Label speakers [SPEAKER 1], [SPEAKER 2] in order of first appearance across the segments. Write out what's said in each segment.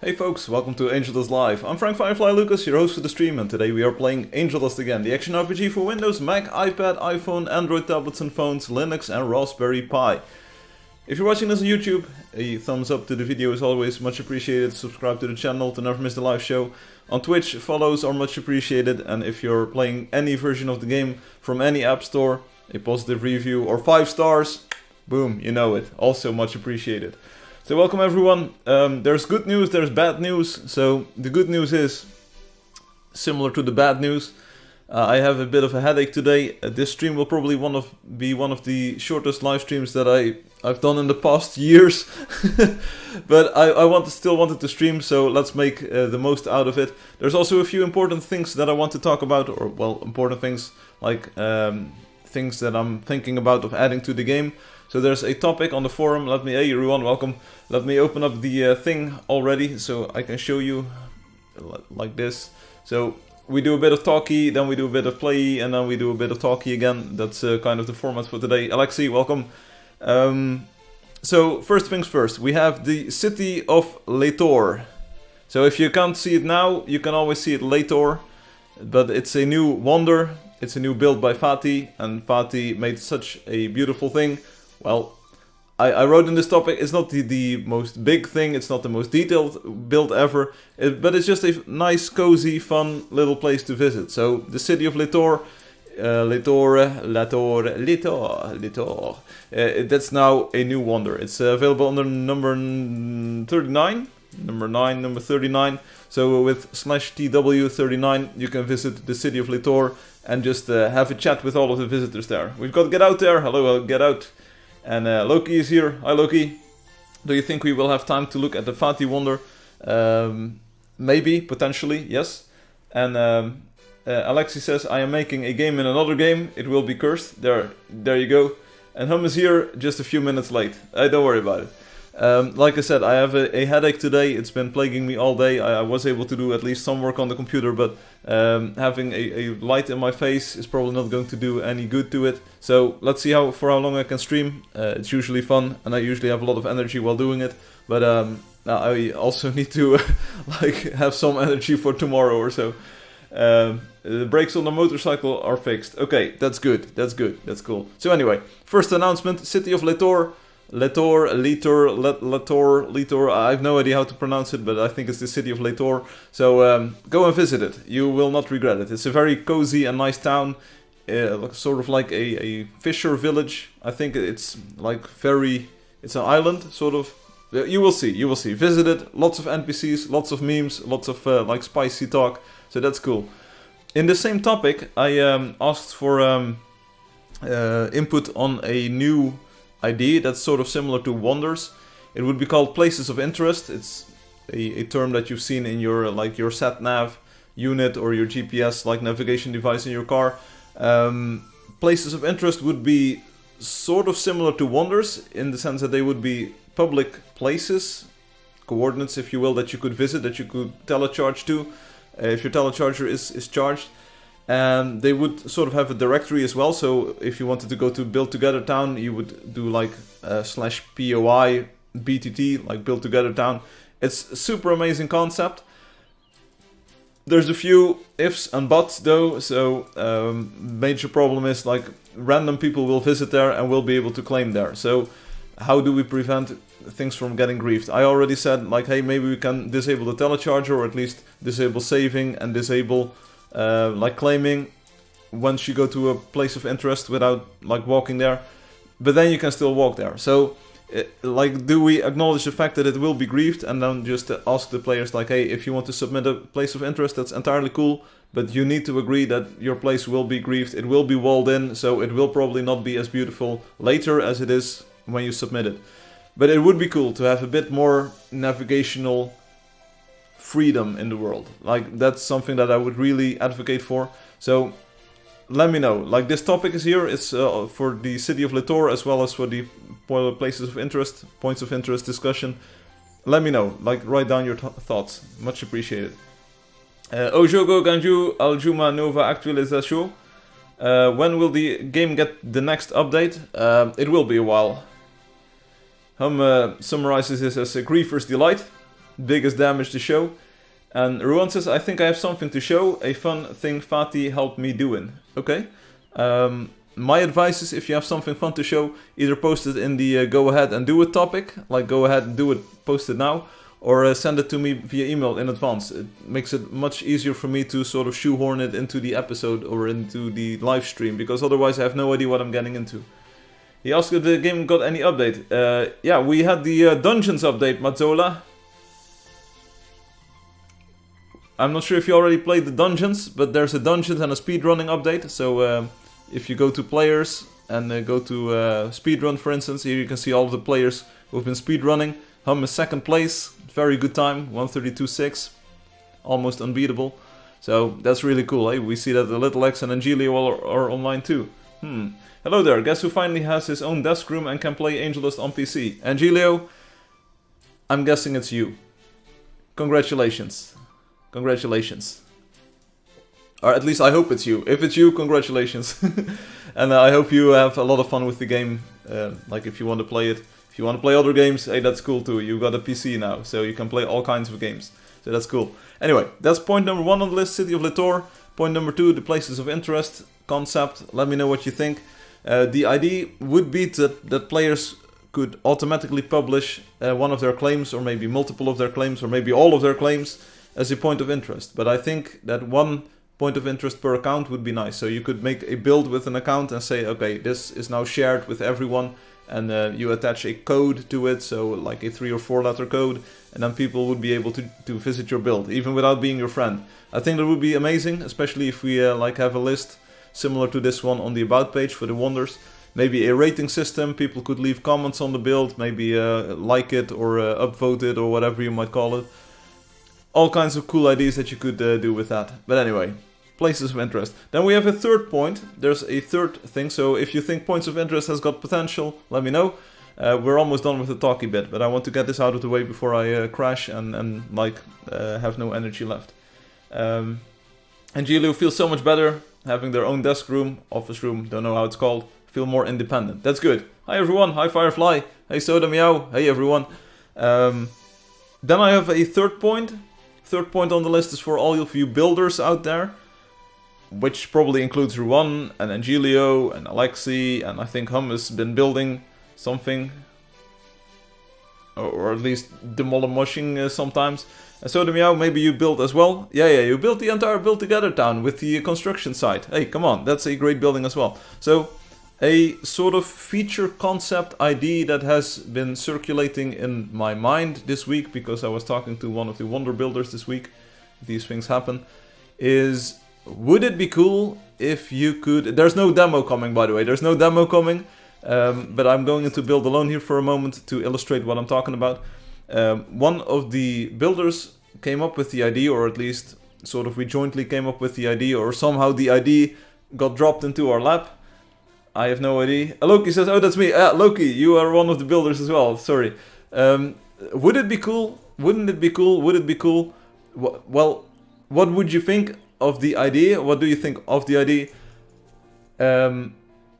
[SPEAKER 1] Hey folks, welcome to Angeldust Live. I'm Firefly Lucas, your host for the stream, and today we are playing Angeldust again, the action RPG for Windows, Mac, iPad, iPhone, Android tablets and phones, Linux and Raspberry Pi. If you're watching this on YouTube, a thumbs up to the video is always much appreciated. Subscribe to the channel to never miss the live show. On Twitch, follows are much appreciated, and if you're playing any version of the game from any app store, a positive review or 5 stars, boom, you know it, also much appreciated. So welcome everyone. There's good news, there's bad news. So the good news is similar to the bad news. I have a bit of a headache today. This stream will probably be one of the shortest live streams that I've done in the past years. But I still wanted to stream, so let's make the most out of it. There's also a few important things that I want to talk about, or well, important things like things that I'm thinking about of adding to the game. So there's a topic on the forum. Hey everyone, welcome. Let me open up the thing already so I can show you like this. So we do a bit of talky, then we do a bit of play, and then we do a bit of talky again. That's kind of the format for today. Alexi, welcome. So first things first, we have the city of Lator. So if you can't see it now, you can always see it later. But it's a new wonder. It's a new build by Fatih, and Fatih made such a beautiful thing. Well, I wrote in this topic, it's not the most big thing, it's not the most detailed build ever, but it's just a nice, cozy, fun little place to visit. So, the city of Lator, that's now a new wonder. It's available under number 39, number 39. So with /TW39, you can visit the city of Lator and just have a chat with all of the visitors there. We've got Get Out there, hello, Get Out. And Loki is here. Hi Loki. Do you think we will have time to look at the Fatih Wonder? Maybe, potentially, yes. And Alexi says, I am making a game in another game. It will be cursed. There you go. And Hum is here just a few minutes late. Don't worry about it. Like I said, I have a headache today. It's been plaguing me all day. I was able to do at least some work on the computer, but having a light in my face is probably not going to do any good to it. So let's see for how long I can stream. It's usually fun, and I usually have a lot of energy while doing it. But I also need to have some energy for tomorrow or so. The brakes on the motorcycle are fixed. Okay, that's good. That's cool. So anyway, first announcement: City of Lator. Lator, I have no idea how to pronounce it, but I think it's the city of Lator. So go and visit it. You will not regret it. It's a very cozy and nice town, sort of like a fisher village. I think it's it's an island, sort of. You will see. Visit it. Lots of NPCs, lots of memes, lots of spicy talk. So that's cool. In the same topic, I asked for input on a new idea that's sort of similar to wonders. It would be called places of interest. It's a term that you've seen in your your sat nav unit or your GPS navigation device in your car. Places of interest would be sort of similar to wonders in the sense that they would be public places, coordinates if you will, that you could visit, that you could telecharge to if your telecharger is charged. And they would sort of have a directory as well, so if you wanted to go to Build Together Town, you would do /POI BTT, Build Together Town. It's a super amazing concept. There's a few ifs and buts though, so major problem is random people will visit there and will be able to claim there. So how do we prevent things from getting griefed? I already said hey, maybe we can disable the telecharger, or at least disable saving and disable claiming once you go to a place of interest without walking there, but then you can still walk there. So do we acknowledge the fact that it will be griefed, and then just ask the players hey, if you want to submit a place of interest, that's entirely cool, but you need to agree that your place will be griefed. It will be walled in, so it will probably not be as beautiful later as it is when you submit it. But it would be cool to have a bit more navigational freedom in the world. That's something that I would really advocate for. So let me know. This topic is here. It's for the city of Lator as well as for the places of interest, points of interest discussion. Let me know. Write down your thoughts. Much appreciated. Ojogo Ganju Aljuma Nova Actualization. When will the game get the next update? It will be a while. Hum summarizes this as a griefer's delight. biggest damage to show. And Ruan says, I think I have something to show, a fun thing Fatih helped me doing. Okay. My advice is, if you have something fun to show, either post it in the go ahead and do it topic, like go ahead and do it, post it now, or send it to me via email in advance. It makes it much easier for me to sort of shoehorn it into the episode or into the live stream, because otherwise I have no idea what I'm getting into. He asked if the game got any update. Yeah, we had the Dungeons update, Mazzola. I'm not sure if you already played the Dungeons, but there's a Dungeons and a speedrunning update, so if you go to players and go to speedrun, for instance, here you can see all of the players who've been speedrunning. Hum is second place, very good time, 1:32.6, almost unbeatable. So that's really cool, eh? We see that the Little X and Angelio are online too. Hello there, guess who finally has his own desk room and can play Angeldust on PC? Angelio, I'm guessing it's you. Congratulations. Congratulations. Or at least I hope it's you. If it's you, congratulations. And I hope you have a lot of fun with the game. Like if you want to play it. If you want to play other games, hey, that's cool too. You got a PC now, so you can play all kinds of games. So that's cool. Anyway, that's point number 1 on the list, City of Litor. Point number 2, the places of interest concept. Let me know what you think. The idea would be that players could automatically publish one of their claims, or maybe multiple of their claims, or maybe all of their claims as a point of interest. But I think that one point of interest per account would be nice. So you could make a build with an account and say, okay, this is now shared with everyone, and you attach a code to it, so like a 3 or 4 letter code, and then people would be able to visit your build, even without being your friend. I think that would be amazing, especially if we like have a list similar to this one on the About page for the Wonders. Maybe a rating system, people could leave comments on the build, maybe like it or upvote it or whatever you might call it. All kinds of cool ideas that you could do with that. But anyway, places of interest. Then we have a third point. There's a third thing. So if you think points of interest has got potential, let me know. We're almost done with the talky bit, but I want to get this out of the way before I crash and like have no energy left. Angelio feels so much better having their own desk room, office room, don't know how it's called. Feel more independent. That's good. Hi everyone. Hi Firefly. Hey Soda Meow. Hey everyone. Then I have a third point. Third point on the list is for all of you builders out there, which probably includes Ruan and Angelio and Alexi, and I think Hum has been building something, or at least demolishing sometimes. And so Meow, maybe you build as well. Yeah, you built the entire Build Together town with the construction site. Hey, come on, that's a great building as well. So a sort of feature concept idea that has been circulating in my mind this week, because I was talking to one of the Wonder Builders this week, these things happen, is would it be cool if you could... There's no demo coming, by the way, there's no demo coming, but I'm going into Build Alone here for a moment to illustrate what I'm talking about. One of the builders came up with the idea, or at least sort of we jointly came up with the idea, or somehow the idea got dropped into our lap. I have no idea. Loki says, oh, that's me. Loki, you are one of the builders as well. Sorry. Would it be cool? Wouldn't it be cool? Would it be cool? Well, what would you think of the idea? What do you think of the idea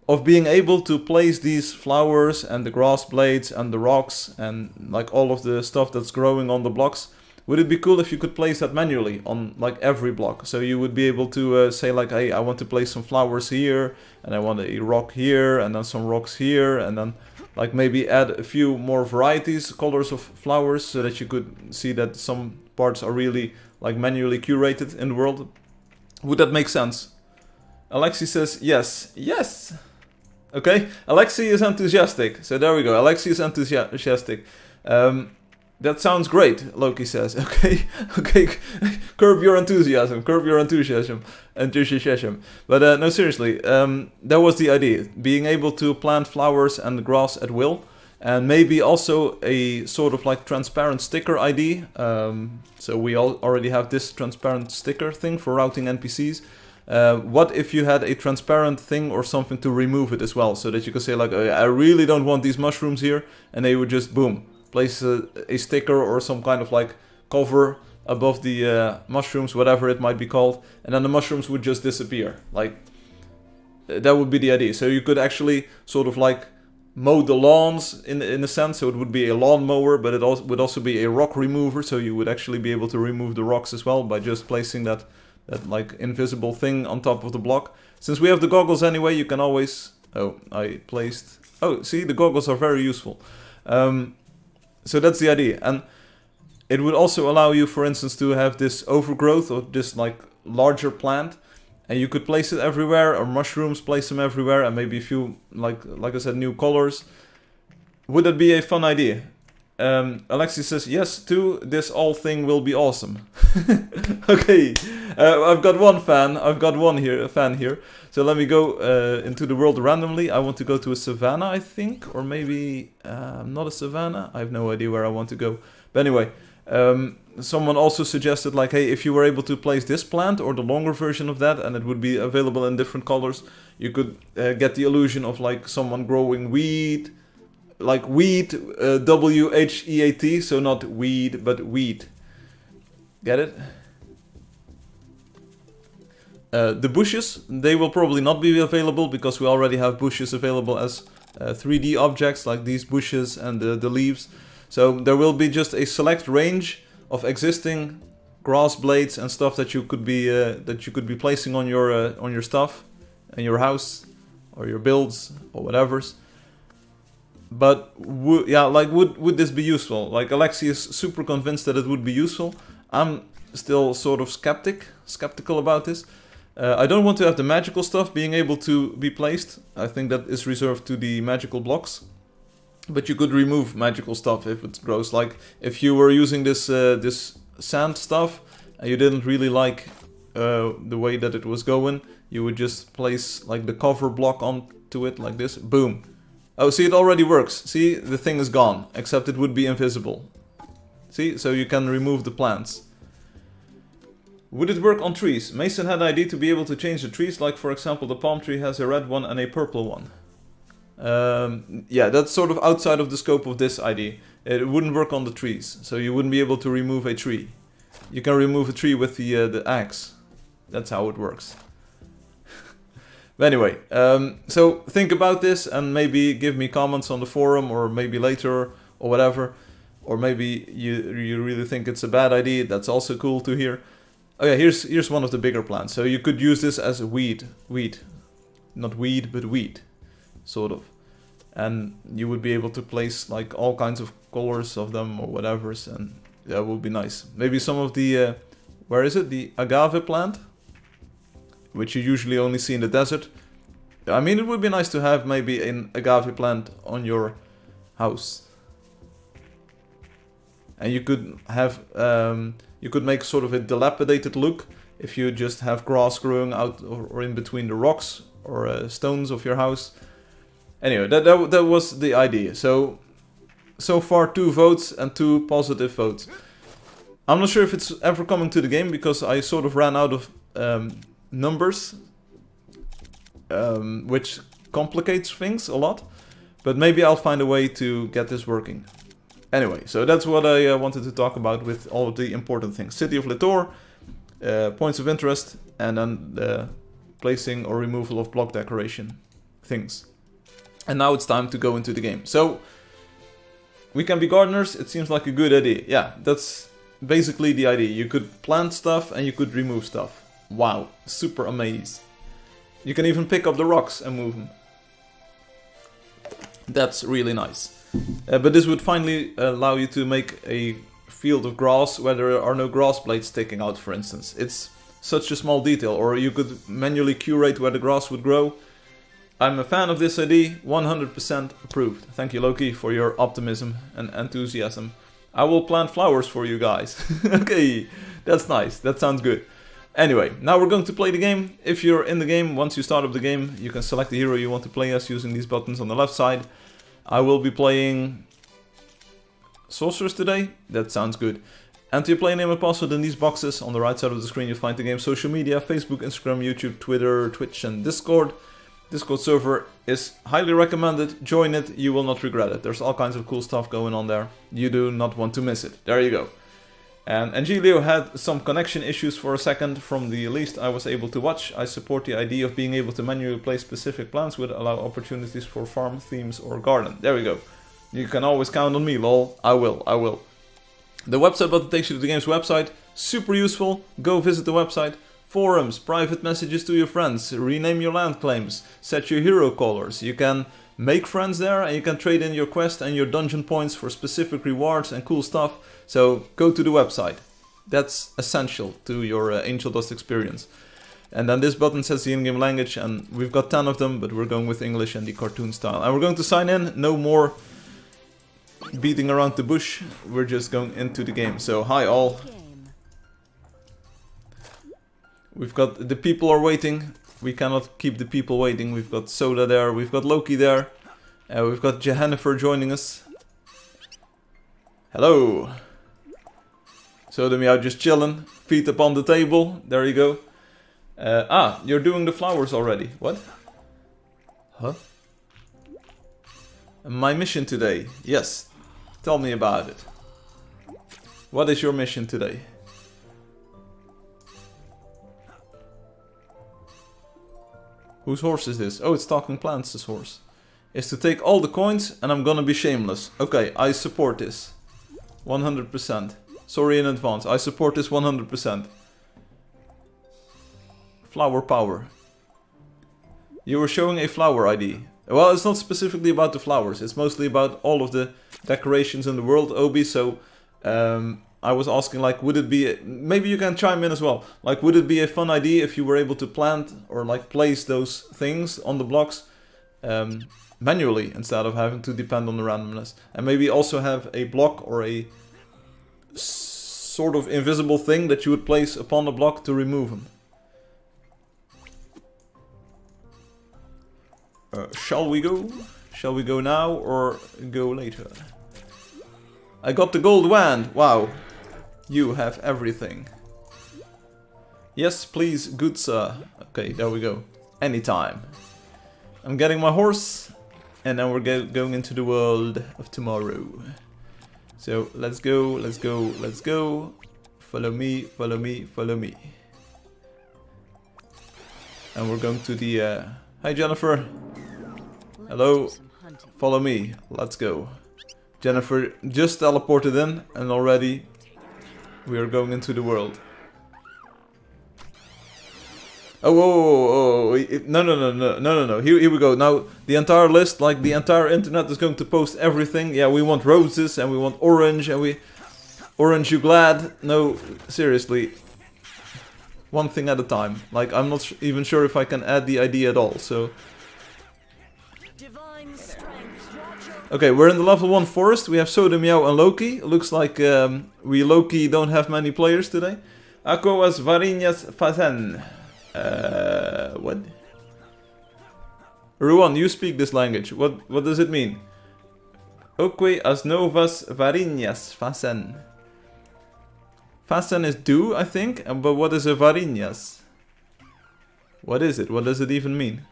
[SPEAKER 1] of being able to place these flowers and the grass blades and the rocks and like all of the stuff that's growing on the blocks? Would it be cool if you could place that manually on like every block? So you would be able to say like, hey, I want to place some flowers here, and I want a rock here, and then some rocks here, and then like maybe add a few more varieties, colors of flowers, so that you could see that some parts are really like manually curated in the world. Would that make sense? Alexi says yes. Yes! Okay, Alexi is enthusiastic. So there we go, Alexi is enthusiastic. That sounds great, Loki says. Okay, curb your enthusiasm. But no, seriously, that was the idea. Being able to plant flowers and grass at will. And maybe also a sort of like transparent sticker ID. So we already have this transparent sticker thing for routing NPCs. What if you had a transparent thing or something to remove it as well? So that you could say like, oh, I really don't want these mushrooms here. And they would just, boom, place a sticker or some kind of like cover above the mushrooms, whatever it might be called, and then the mushrooms would just disappear. Like, that would be the idea. So you could actually sort of like mow the lawns in a sense. So it would be a lawn mower, but it also would also be a rock remover. So you would actually be able to remove the rocks as well by just placing that like invisible thing on top of the block. Since we have the goggles anyway, you can always... Oh, I placed... Oh, see, the goggles are very useful. So that's the idea. And it would also allow you, for instance, to have this overgrowth of this like larger plant. And you could place it everywhere, or mushrooms, place them everywhere, and maybe a few, like I said, new colors. Would that be a fun idea? Alexis says, yes, too, this all thing will be awesome. Okay, I've got one fan, a fan here. So let me go into the world randomly. I want to go to a savanna, I think, or maybe not a savanna. I have no idea where I want to go. But anyway, someone also suggested, like, hey, if you were able to place this plant or the longer version of that, and it would be available in different colors, you could get the illusion of like someone growing weed. Like wheat, W-H-E-A-T, so not weed, but wheat. Get it? The bushes, they will probably not be available because we already have bushes available as 3D objects, like these bushes and the leaves. So there will be just a select range of existing grass blades and stuff that you could be placing on your stuff, in your house, or your builds, or whatever's. But would this be useful? Like Alexi is super convinced that it would be useful. I'm still sort of skeptical about this. I don't want to have the magical stuff being able to be placed. I think that is reserved to the magical blocks. But you could remove magical stuff if it grows. Like if you were using this this sand stuff and you didn't really like the way that it was going, you would just place like the cover block onto it like this. Boom. Oh, see, it already works. See, the thing is gone, except it would be invisible. See, so you can remove the plants. Would it work on trees? Mason had an idea to be able to change the trees, like for example the palm tree has a red one and a purple one. Yeah, that's sort of outside of the scope of this idea. It wouldn't work on the trees, so you wouldn't be able to remove a tree. You can remove a tree with the axe. That's how it works. But anyway, so think about this and maybe give me comments on the forum, or maybe later or whatever. Or maybe you really think it's a bad idea. That's also cool to hear. Oh yeah, here's one of the bigger plants. So you could use this as a weed. Not weed, but wheat, sort of. And you would be able to place like all kinds of colors of them or whatever's, and that would be nice. Maybe some of the, where is it? The agave plant? Which you usually only see in the desert. I mean, it would be nice to have maybe an agave plant on your house. And you could have, you could make sort of a dilapidated look if you just have grass growing out or in between the rocks or stones of your house. Anyway, that was the idea. So far 2 votes and 2 positive votes. I'm not sure if it's ever coming to the game because I sort of ran out of numbers, which complicates things a lot, but maybe I'll find a way to get this working. Anyway, so that's what I wanted to talk about with all of the important things. City of Litor, points of interest, and then the placing or removal of block decoration things. And now it's time to go into the game. So, we can be gardeners, it seems like a good idea. Yeah, that's basically the idea. You could plant stuff and you could remove stuff. Wow, super amazing. You can even pick up the rocks and move them. That's really nice. But this would finally allow you to make a field of grass where there are no grass blades sticking out, for instance. It's such a small detail. Or you could manually curate where the grass would grow. I'm a fan of this idea, 100% approved. Thank you, Loki, for your optimism and enthusiasm. I will plant flowers for you guys. Okay, that's nice. That sounds good. Anyway, now we're going to play the game. If you're in the game, once you start up the game, you can select the hero you want to play as using these buttons on the left side. I will be playing Sorceress today. That sounds good. Enter your play name and password in these boxes. On the right side of the screen, you'll find the game's social media: Facebook, Instagram, YouTube, Twitter, Twitch, and Discord. Discord server is highly recommended. Join it, you will not regret it. There's all kinds of cool stuff going on there. You do not want to miss it. There you go. And Angelio had some connection issues for a second. From the least I was able to watch, I support the idea of being able to manually place specific plants would allow opportunities for farm, themes or garden. There we go. You can always count on me, lol. I will. The website button takes you to the game's website. Super useful. Go visit the website. Forums, private messages to your friends, rename your land claims, set your hero colors. You can make friends there and you can trade in your quest and your dungeon points for specific rewards and cool stuff. So go to the website. That's essential to your Angeldust experience. And then this button says the in-game language, and we've got 10 of them, but we're going with English and the cartoon style. And we're going to sign in, no more beating around the bush, we're just going into the game. So hi all. We've got, the people are waiting. We cannot keep the people waiting. We've got Soda there, we've got Loki there. We've got Jennifer joining us. Hello. Soda Meow just chilling, feet up on the table, there you go. You're doing the flowers already, what? Huh? My mission today, yes. Tell me about it. What is your mission today? Whose horse is this? Oh, it's Talking Plants' horse. Is to take all the coins and I'm gonna be shameless. Okay, I support this. 100%. Sorry in advance, I support this 100%. Flower power. You were showing a flower ID. Well, it's not specifically about the flowers, it's mostly about all of the decorations in the world, Obi, so I was asking, like, would it be, maybe you can chime in as well, like, would it be a fun idea if you were able to plant or like place those things on the blocks manually instead of having to depend on the randomness, and maybe also have a block or a sort of invisible thing that you would place upon the block to remove them. Shall we go? Shall we go now or go later? I got the gold wand! Wow. You have everything. Yes, please, good sir. Okay, there we go. Anytime. I'm getting my horse. And then we're going into the world of tomorrow. So, let's go, let's go, let's go. Follow me, follow me, follow me. And we're going to the... Hi Jennifer. Hello. Follow me. Let's go. Jennifer just teleported in and already we are going into the world. Oh, no. Here we go. Now the entire list, like the entire internet is going to post everything. Yeah, we want roses and we want orange and we... Orange, you glad? No, seriously. One thing at a time. Like, I'm not even sure if I can add the ID at all, so... Okay, we're in the level 1 forest. We have Soda Meow and Loki. Looks like we Loki don't have many players today. Ako as Varinas Fazen. What? Ruan, you speak this language. What does it mean? Oque as novas Varinas Fazen. Fazen is do, I think. But what is a Varinas? What is it? What does it even mean?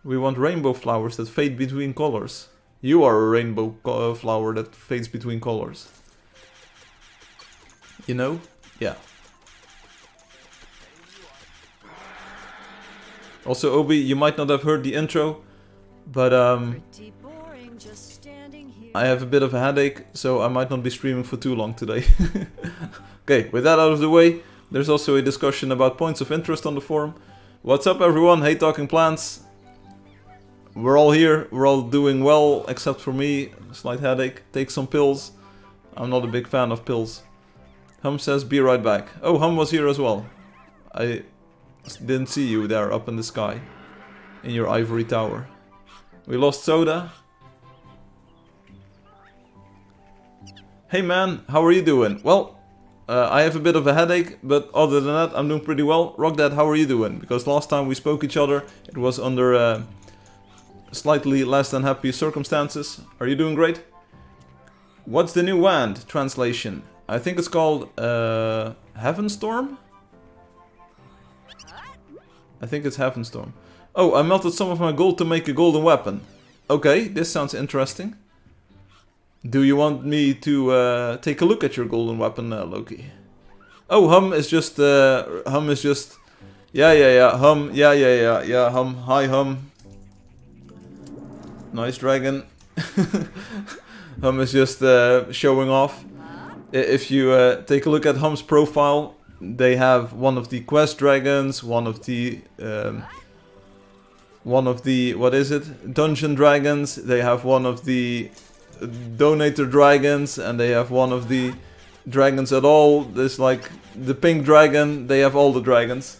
[SPEAKER 1] We want rainbow flowers that fade between colors. You are a rainbow flower that fades between colors. You know? Yeah. Also, Obi, you might not have heard the intro, but I have a bit of a headache, so I might not be streaming for too long today. Okay, with that out of the way, there's also a discussion about points of interest on the forum. What's up everyone? Hey Talking Plants. We're all here, we're all doing well, except for me, slight headache, take some pills. I'm not a big fan of pills. Hum says, be right back. Oh, Hum was here as well. I didn't see you there up in the sky, in your ivory tower. We lost Soda. Hey man, how are you doing? Well, I have a bit of a headache, but other than that, I'm doing pretty well. Rockdad, how are you doing? Because last time we spoke each other, it was under... slightly less than happy circumstances. Are you doing great? What's the new wand translation? I think it's called Heavenstorm? I think it's Heavenstorm. Oh, I melted some of my gold to make a golden weapon. Okay, this sounds interesting. Do you want me to take a look at your golden weapon, Loki? Oh, Hum is just... Yeah, Hum, yeah, Hum. Hi, Hum. Nice dragon. Hum is just showing off. If you take a look at Hum's profile, they have one of the quest dragons, one of the what is it? Dungeon dragons. They have one of the donator dragons, and they have one of the dragons at all. There's like the pink dragon. They have all the dragons.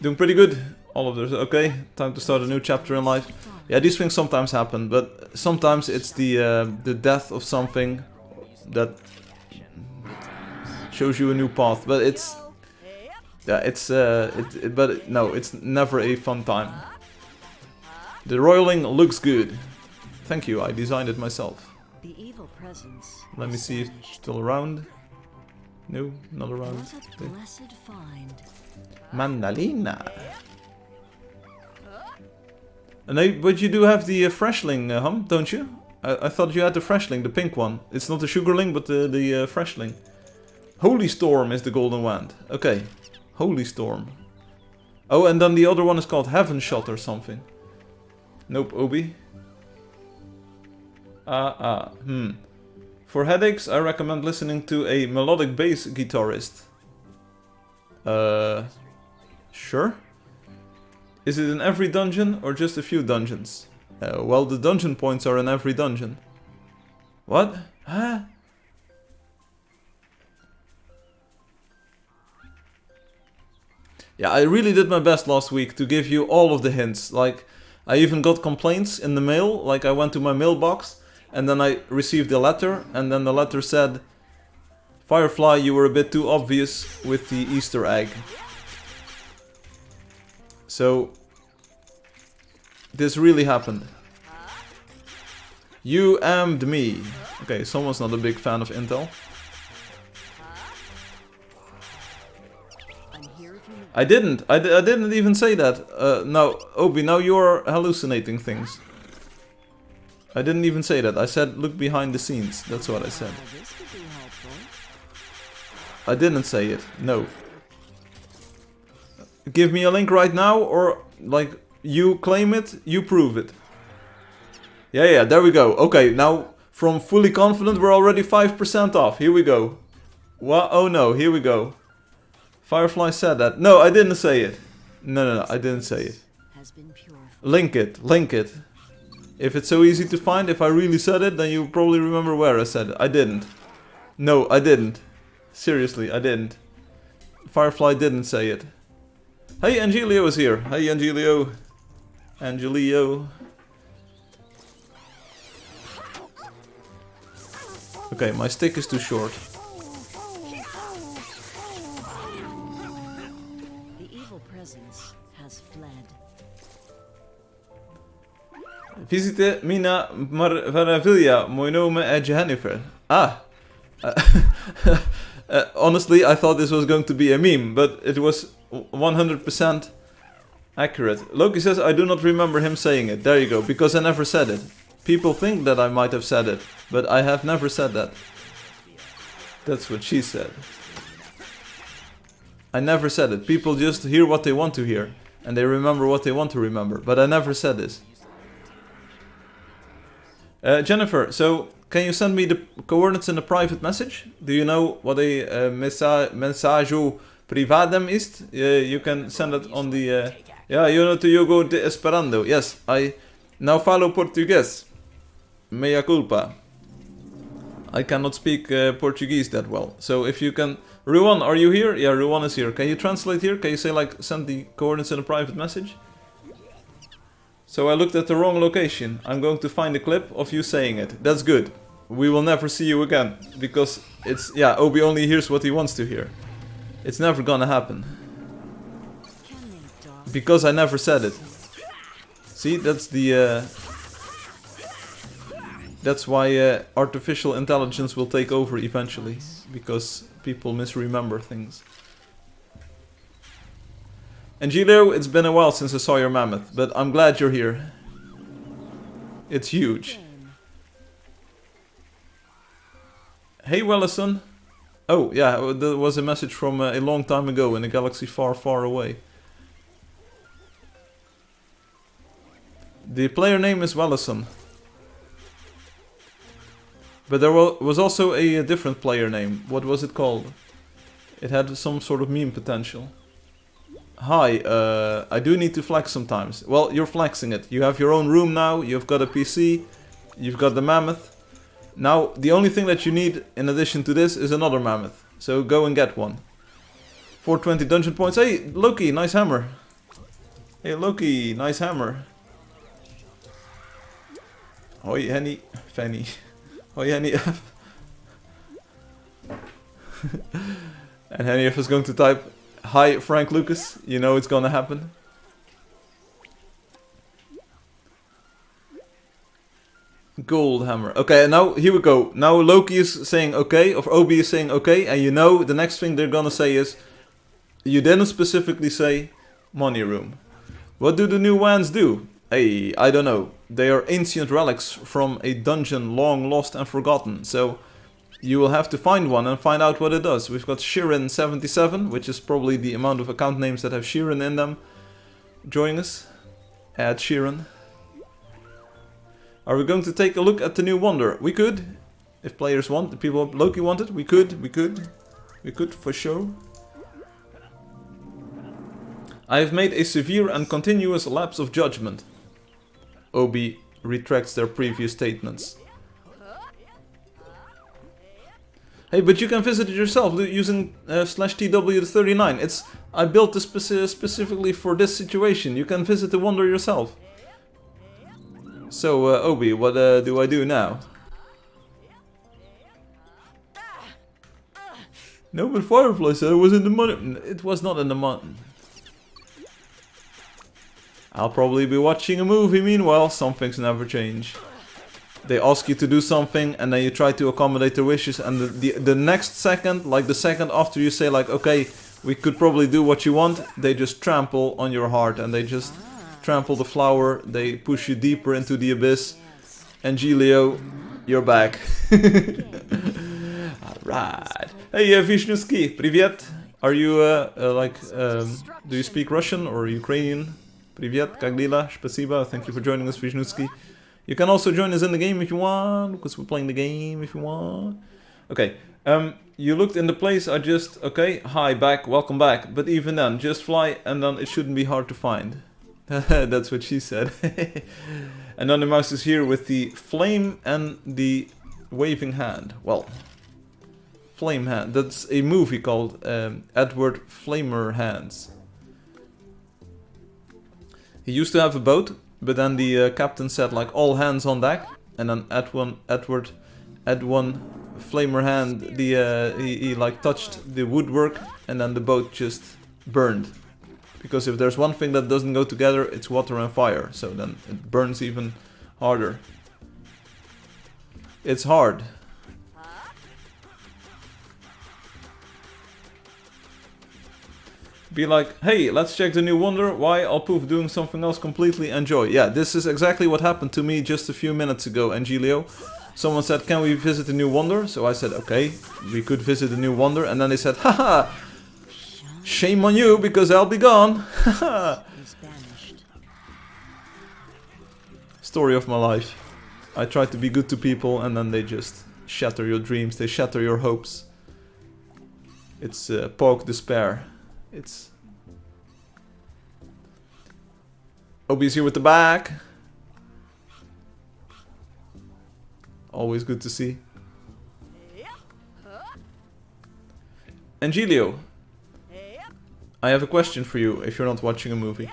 [SPEAKER 1] Doing pretty good. All of those. Okay, time to start a new chapter in life. Yeah, these things sometimes happen, but sometimes it's the death of something that shows you a new path. But it's but no, it's never a fun time. The roiling looks good. Thank you, I designed it myself.
[SPEAKER 2] The evil presence.
[SPEAKER 1] Let me see if it's still around. No, not around.
[SPEAKER 2] What a blessed find.
[SPEAKER 1] Mandalina. But you do have the freshling, Hum, don't you? I thought you had the freshling, the pink one. It's not the sugarling, but the freshling. Holy Storm is the golden wand. Okay, Holy Storm. Oh, and then the other one is called Heaven Shot or something. Nope, Obi. For headaches, I recommend listening to a melodic bass guitarist. Sure. Is it in every dungeon or just a few dungeons? Well, the dungeon points are in every dungeon. What? Huh? Yeah, I really did my best last week to give you all of the hints. Like, I even got complaints in the mail. Like, I went to my mailbox and then I received a letter, and then the letter said, Firefly, you were a bit too obvious with the Easter egg. So, this really happened. You ammed me. Okay, someone's not a big fan of Intel. I didn't even say that. No, Obi, now you're hallucinating things. I didn't even say that. I said look behind the scenes. That's what I said. I didn't say it. No. Give me a link right now, or like you claim it, you prove it. Yeah, there we go. Okay, now from fully confident we're already 5% off. Here we go. What? Oh no, here we go. Firefly said that. No, I didn't say it. No, I didn't say it. Link it. If it's so easy to find, if I really said it, then you probably remember where I said it. I didn't. No, I didn't. Seriously, I didn't. Firefly didn't say it. Hey, Angelio is here. Hey, Angelio. Okay, my stick is too short.
[SPEAKER 2] The evil presence has fled.
[SPEAKER 1] Visite Mina Maravilha, meu nome é Jennifer. Honestly, I thought this was going to be a meme, but it was 100% accurate. Loki says, I do not remember him saying it. There you go, because I never said it. People think that I might have said it, but I have never said that. That's what she said. I never said it. People just hear what they want to hear, and they remember what they want to remember, but I never said this. Jennifer, so can you send me the coordinates in a private message? Do you know what a mensaggio privadem is? You can send it on the... yeah, you know to Yogo de Esperando. Yes, I now follow Portuguese. Mea culpa. I cannot speak Portuguese that well. So if you can... Ruan, are you here? Yeah, Ruan is here. Can you translate here? Can you say like, send the coordinates in a private message? So I looked at the wrong location. I'm going to find a clip of you saying it. That's good. We will never see you again. Because it's... Yeah, Obi only hears what he wants to hear. It's never gonna happen. Because I never said it. See, that's the... That's why artificial intelligence will take over eventually. Because people misremember things. Angelo, it's been a while since I saw your mammoth, but I'm glad you're here. It's huge. Hey Wellison. Oh, yeah, there was a message from a long time ago in a galaxy far, far away. The player name is Wellison. But there was also a different player name. What was it called? It had some sort of meme potential. Hi, I do need to flex sometimes. Well, you're flexing it. You have your own room now, you've got a PC, you've got the mammoth. Now, the only thing that you need in addition to this is another mammoth. So go and get one. 420 dungeon points. Hey, Loki, nice hammer. Hey, Loki, nice hammer. Hoi, Henny. Fanny. Hoi, Henny F. And Henny F is going to type, hi, Frank Lucas. You know it's gonna happen. Gold hammer. Okay, now here we go. Now Loki is saying okay, or Obi is saying okay, and you know the next thing they're gonna say is, you didn't specifically say money room. What do the new wands do? Hey, I don't know. They are ancient relics from a dungeon long lost and forgotten, so you will have to find one and find out what it does. We've got Shirin77, which is probably the amount of account names that have Shirin in them. Join us. Add Shirin. Are we going to take a look at the new wonder? We could, if players want, the people Loki wanted, we could for sure. I have made a severe and continuous lapse of judgment. Obi retracts their previous statements. Hey, but you can visit it yourself using /TW39. I built this specifically for this situation. You can visit the wonder yourself. So, Obi, what do I do now? No, but Firefly said it was in the money. It was not in the money. I'll probably be watching a movie meanwhile. Some things never change. They ask you to do something and then you try to accommodate their wishes, and the next second, like the second after you say like, okay, we could probably do what you want, they just trample on your heart and they just trample the flower, they push you deeper into the abyss. Angelio, you're back. Alright. Hey, Vishnuski, привет. Are you, do you speak Russian or Ukrainian? Привет, как дела? Спасибо, thank you for joining us, Vishnuski. You can also join us in the game if you want, because we're playing the game if you want. Okay, you looked in the place I just... Okay, hi, back, welcome back. But even then, just fly and then it shouldn't be hard to find. That's what she said. And then the mouse is here with the flame and the waving hand. Well, flame hand. That's a movie called Edward Flamer Hands. He used to have a boat, but then the captain said like all hands on deck, and then Edward Flamer Hand, he like touched the woodwork, and then the boat just burned. Because if there's one thing that doesn't go together, it's water and fire. So then it burns even harder. It's hard. Be like, hey, let's check the new wonder. Why? I'll poof doing something else completely. Enjoy. Yeah, this is exactly what happened to me just a few minutes ago, Angelio. Someone said, can we visit the new wonder? So I said, okay, we could visit the new wonder. And then they said, haha. Shame on you, because I'll be gone. Story of my life. I try to be good to people and then they just shatter your dreams. They shatter your hopes. It's poke despair. It's... Obi's here with the back. Always good to see. Angelio. I have a question for you if you're not watching a movie.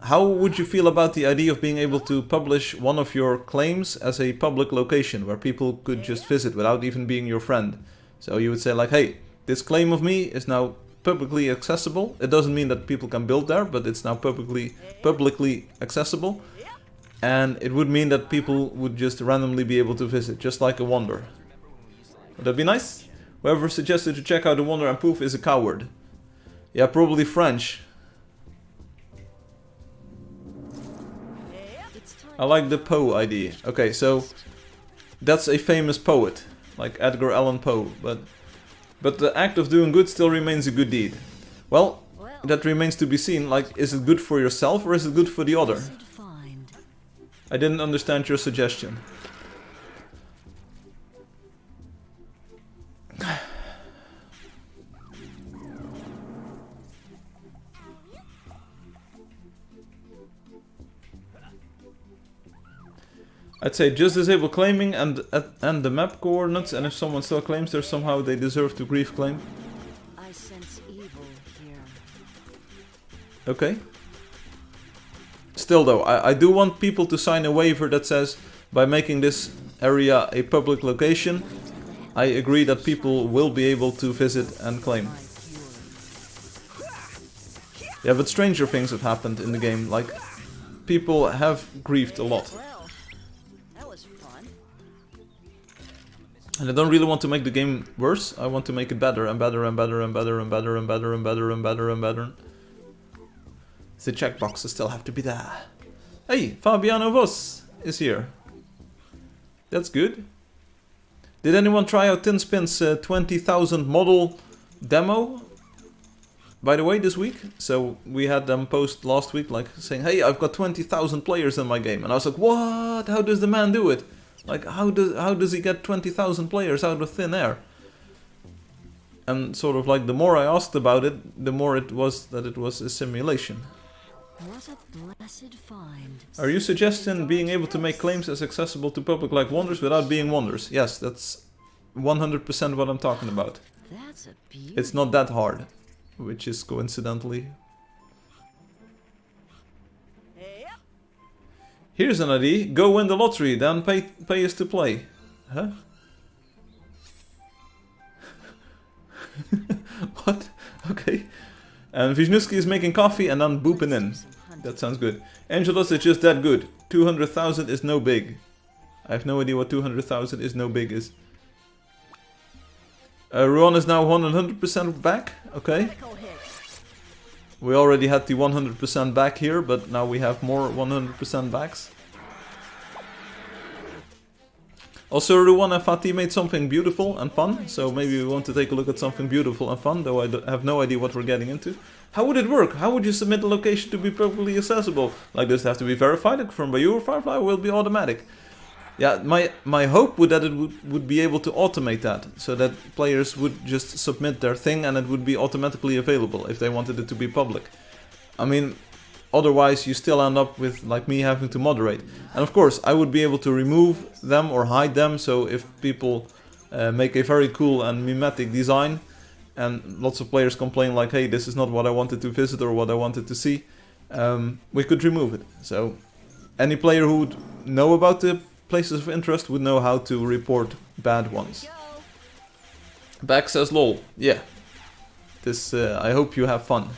[SPEAKER 1] How would you feel about the idea of being able to publish one of your claims as a public location where people could just visit without even being your friend? So you would say like, hey, this claim of me is now publicly accessible. It doesn't mean that people can build there, but it's now publicly accessible. And it would mean that people would just randomly be able to visit, just like a wonder. Would that be nice? Whoever suggested to check out the wonder and poof is a coward. Yeah, probably French. I like the Poe idea. Okay, so that's a famous poet. like Edgar Allan Poe, but the act of doing good still remains a good deed. Well, that remains to be seen. Like, is it good for yourself or is it good for the other?
[SPEAKER 2] Blessed find.
[SPEAKER 1] I didn't understand your suggestion. I'd say just disable claiming and the map coordinates, and if someone still claims there somehow they deserve to grief claim.
[SPEAKER 2] I sense evil here.
[SPEAKER 1] Okay. Still though, I do want people to sign a waiver that says, by making this area a public location, I agree that people will be able to visit and claim.
[SPEAKER 2] My fury.
[SPEAKER 1] Yeah, but stranger things have happened in the game, like, people have grieved a lot.
[SPEAKER 2] Well, that was fun.
[SPEAKER 1] And I don't really want to make the game worse, I want to make it better and better and better and better and better and better and better and better and better. The checkboxes still have to be there. Hey, Fabiano Vos is here. That's good. Did anyone try out Tinspin's 20,000 model demo? By the way, this week? So we had them post last week, like saying, hey, I've got 20,000 players in my game. And I was like, what? How does the man do it? Like, how does he get 20,000 players out of thin air? And sort of like, the more I asked about it, the more it was that it was a simulation.
[SPEAKER 2] What a blessed find.
[SPEAKER 1] Are you suggesting being able to make claims as accessible to public like Wonders without being Wonders? Yes, that's 100% what I'm talking about.
[SPEAKER 2] That's a beauty.
[SPEAKER 1] It's not that hard, which is coincidentally. Here's an idea. Go win the lottery, then pay us to play. Huh? What? Okay. And Wisniewski is making coffee and then booping in. That sounds good. Angeldust is just that good. 200,000 is no big. I have no idea what 200,000 is no big is. Ruan is now 100% back. Okay. We already had the 100% back here, but now we have more 100% backs. Also, Ruan and Fatih made something beautiful and fun, so maybe we want to take a look at something beautiful and fun, though I have no idea what we're getting into. How would it work? How would you submit a location to be properly accessible? Like, does it have to be verified? Confirmed by you or Firefly? Will it be automatic? Yeah, my hope would that it would be able to automate that, so that players would just submit their thing and it would be automatically available if they wanted it to be public. I mean, otherwise you still end up with like me having to moderate. And of course I would be able to remove them or hide them, so if people make a very cool and mimetic design and lots of players complain like, hey, this is not what I wanted to visit or what I wanted to see, we could remove it. So any player who would know about the places of interest would know how to report bad ones. Back says lol. Yeah. This I hope you have fun.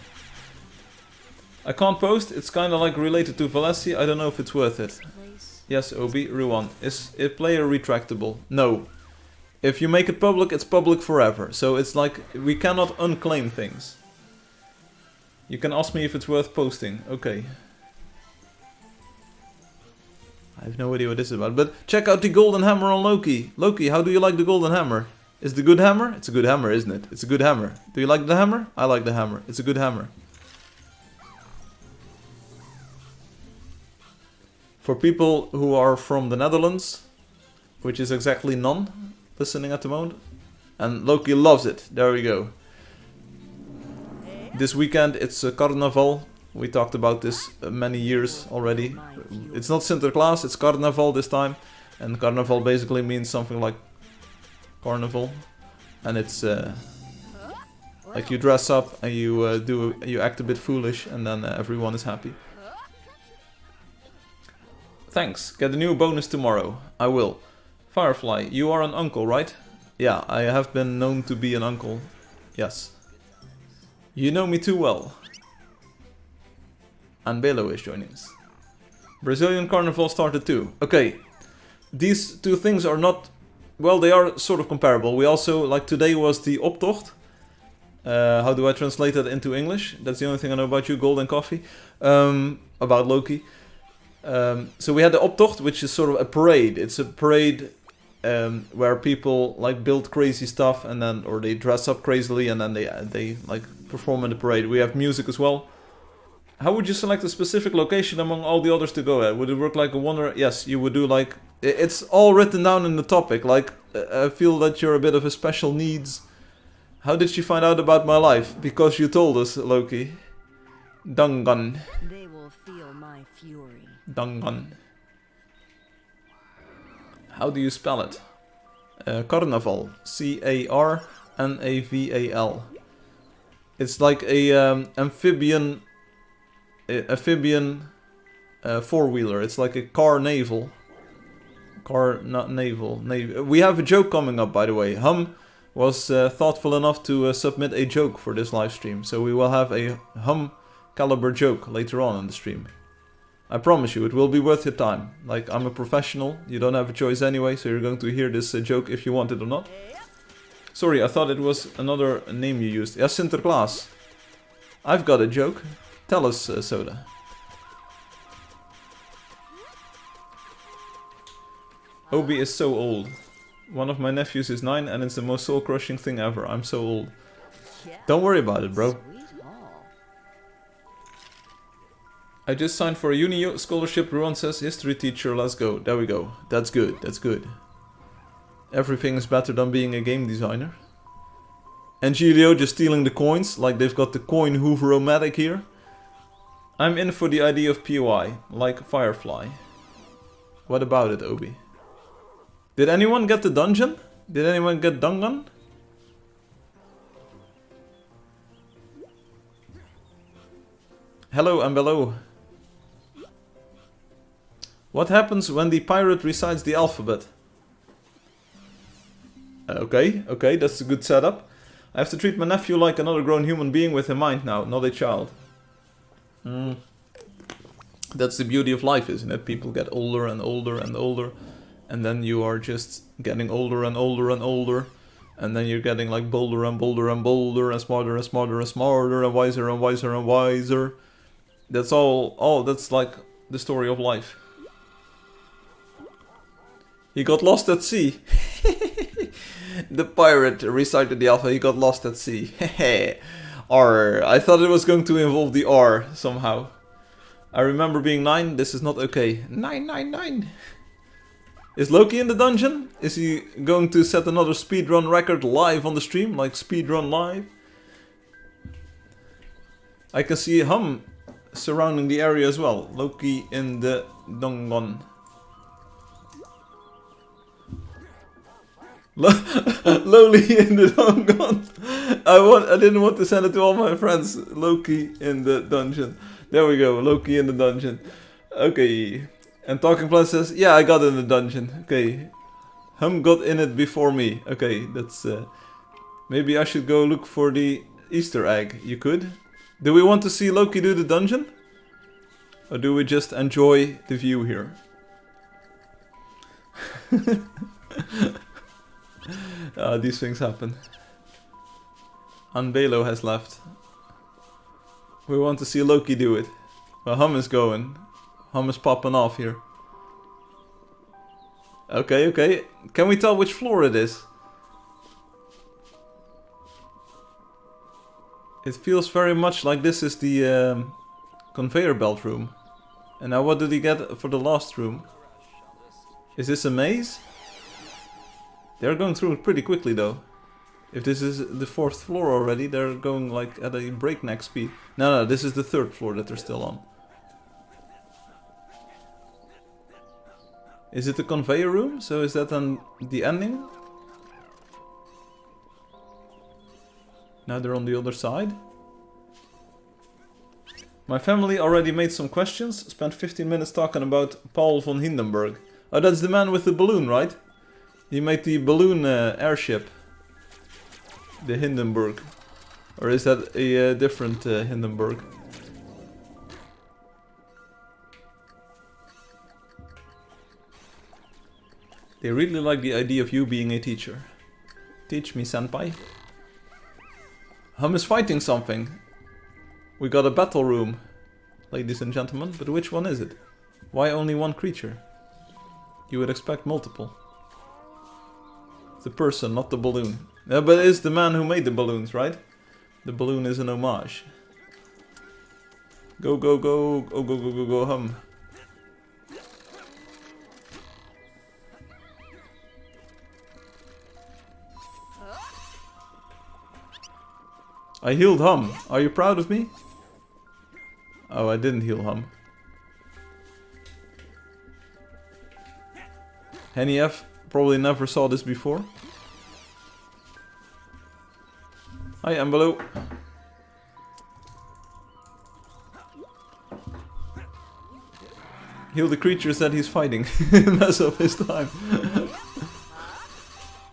[SPEAKER 1] I can't post, it's kinda like related to Valessi, I don't know if it's worth it. Yes, Obi, Ruan. Is it player retractable? No. If you make it public, it's public forever. So it's like, we cannot unclaim things. You can ask me if it's worth posting. Okay. I have no idea what this is about, but check out the golden hammer on Loki. Loki, how do you like the golden hammer? Is it a good hammer? It's a good hammer, isn't it? It's a good hammer. Do you like the hammer? I like the hammer. It's a good hammer. For people who are from the Netherlands, which is exactly none listening at the moment, and Loki loves it. There we go. This weekend it's Carnaval. We talked about this many years already. It's not Sinterklaas, it's Carnaval this time. And Carnaval basically means something like carnival. And it's like you dress up and you act a bit foolish and then everyone is happy. Thanks, get a new bonus tomorrow. I will. Firefly, you are an uncle, right? Yeah, I have been known to be an uncle. Yes. You know me too well. And Belo is joining us. Brazilian Carnival started too. Okay, these two things are not... Well, they are sort of comparable. We also, like today was the Optocht. How do I translate that into English? That's the only thing I know about you, Golden Coffee. About Loki. So we had the Optocht, which is sort of a parade. It's a parade where people like build crazy stuff and then, or they dress up crazily and then they like perform in the parade. We have music as well. How would you select a specific location among all the others to go at? Would it work like a wonder? Yes, you would do like... It's all written down in the topic. Like, I feel that you're a bit of a special needs. How did you find out about my life? Because you told us, Loki. Dungan.
[SPEAKER 2] They will feel my fury.
[SPEAKER 1] Dungan. How do you spell it? Carnaval. C-A-R-N-A-V-A-L. It's like a amphibian four-wheeler. It's like a car naval. Car, not naval. We have a joke coming up, by the way. Hum was thoughtful enough to submit a joke for this live stream. So we will have a Hum caliber joke later on in the stream. I promise you, it will be worth your time. Like, I'm a professional. You don't have a choice anyway, so you're going to hear this joke if you want it or not. Sorry, I thought it was another name you used. Ja, Sinterklaas. I've got a joke. Tell us, Soda. Obi is so old. One of my nephews is 9 and it's the most soul-crushing thing ever. I'm so old. Don't worry about it, bro. I just signed for a uni scholarship. Ruan says, history teacher, let's go. There we go. That's good, that's good. Everything is better than being a game designer. And Gilio just stealing the coins, like they've got the coin Hoover-O-Matic here. I'm in for the idea of POI, like Firefly. What about it, Obi? Did anyone get the dungeon? Did anyone get Dungan? Hello and below. What happens when the pirate recites the alphabet? Okay, that's a good setup. I have to treat my nephew like another grown human being with a mind now, not a child. That's the beauty of life, isn't it? People get older and older and older, and then you are just getting older and older and older, and then you're getting like bolder and bolder and bolder, and smarter and smarter and smarter, and wiser and wiser and wiser. That's all that's like the story of life. He got lost at sea. The pirate recited the alpha, he got lost at sea. R. I thought it was going to involve the R somehow. I remember being 9, this is not okay. 999. Is Loki in the dungeon? Is he going to set another speedrun record live on the stream? Like speedrun live? I can see Hum surrounding the area as well. Loki in the dungeon. Loli in the dungeon. I didn't want to send it to all my friends. Loki in the dungeon. There we go. Loki in the dungeon. Okay. And Talking Plant says, yeah, I got in the dungeon. Okay. Hum got in it before me. Okay, that's... maybe I should go look for the Easter egg. You could? Do we want to see Loki do the dungeon? Or do we just enjoy the view here? These things happen. Anbelo has left. We want to see Loki do it. Well, Hum is going. Hum is popping off here. Okay. Can we tell which floor it is? It feels very much like this is the conveyor belt room. And now what did he get for the last room? Is this a maze? They're going through it pretty quickly though. If this is the 4th floor already, they're going like at a breakneck speed. No, this is the 3rd floor that they're still on. Is it the conveyor room? So is that then the ending? Now they're on the other side. My family already made some questions. Spent 15 minutes talking about Paul von Hindenburg. Oh, that's the man with the balloon, right? He made the balloon airship. The Hindenburg. Or is that a different Hindenburg? They really like the idea of you being a teacher. Teach me, senpai. Hum is fighting something. We got a battle room, ladies and gentlemen, but which one is it? Why only one creature? You would expect multiple. The person, not the balloon. Yeah, but it's the man who made the balloons, right? The balloon is an homage. Go, go, go. Oh, go, go, go, go, hum. I healed Hum. Are you proud of me? Oh, I didn't heal Hum. Henny F probably never saw this before. Hi, Ambalo. Heal the creatures that he's fighting. Mess up his time.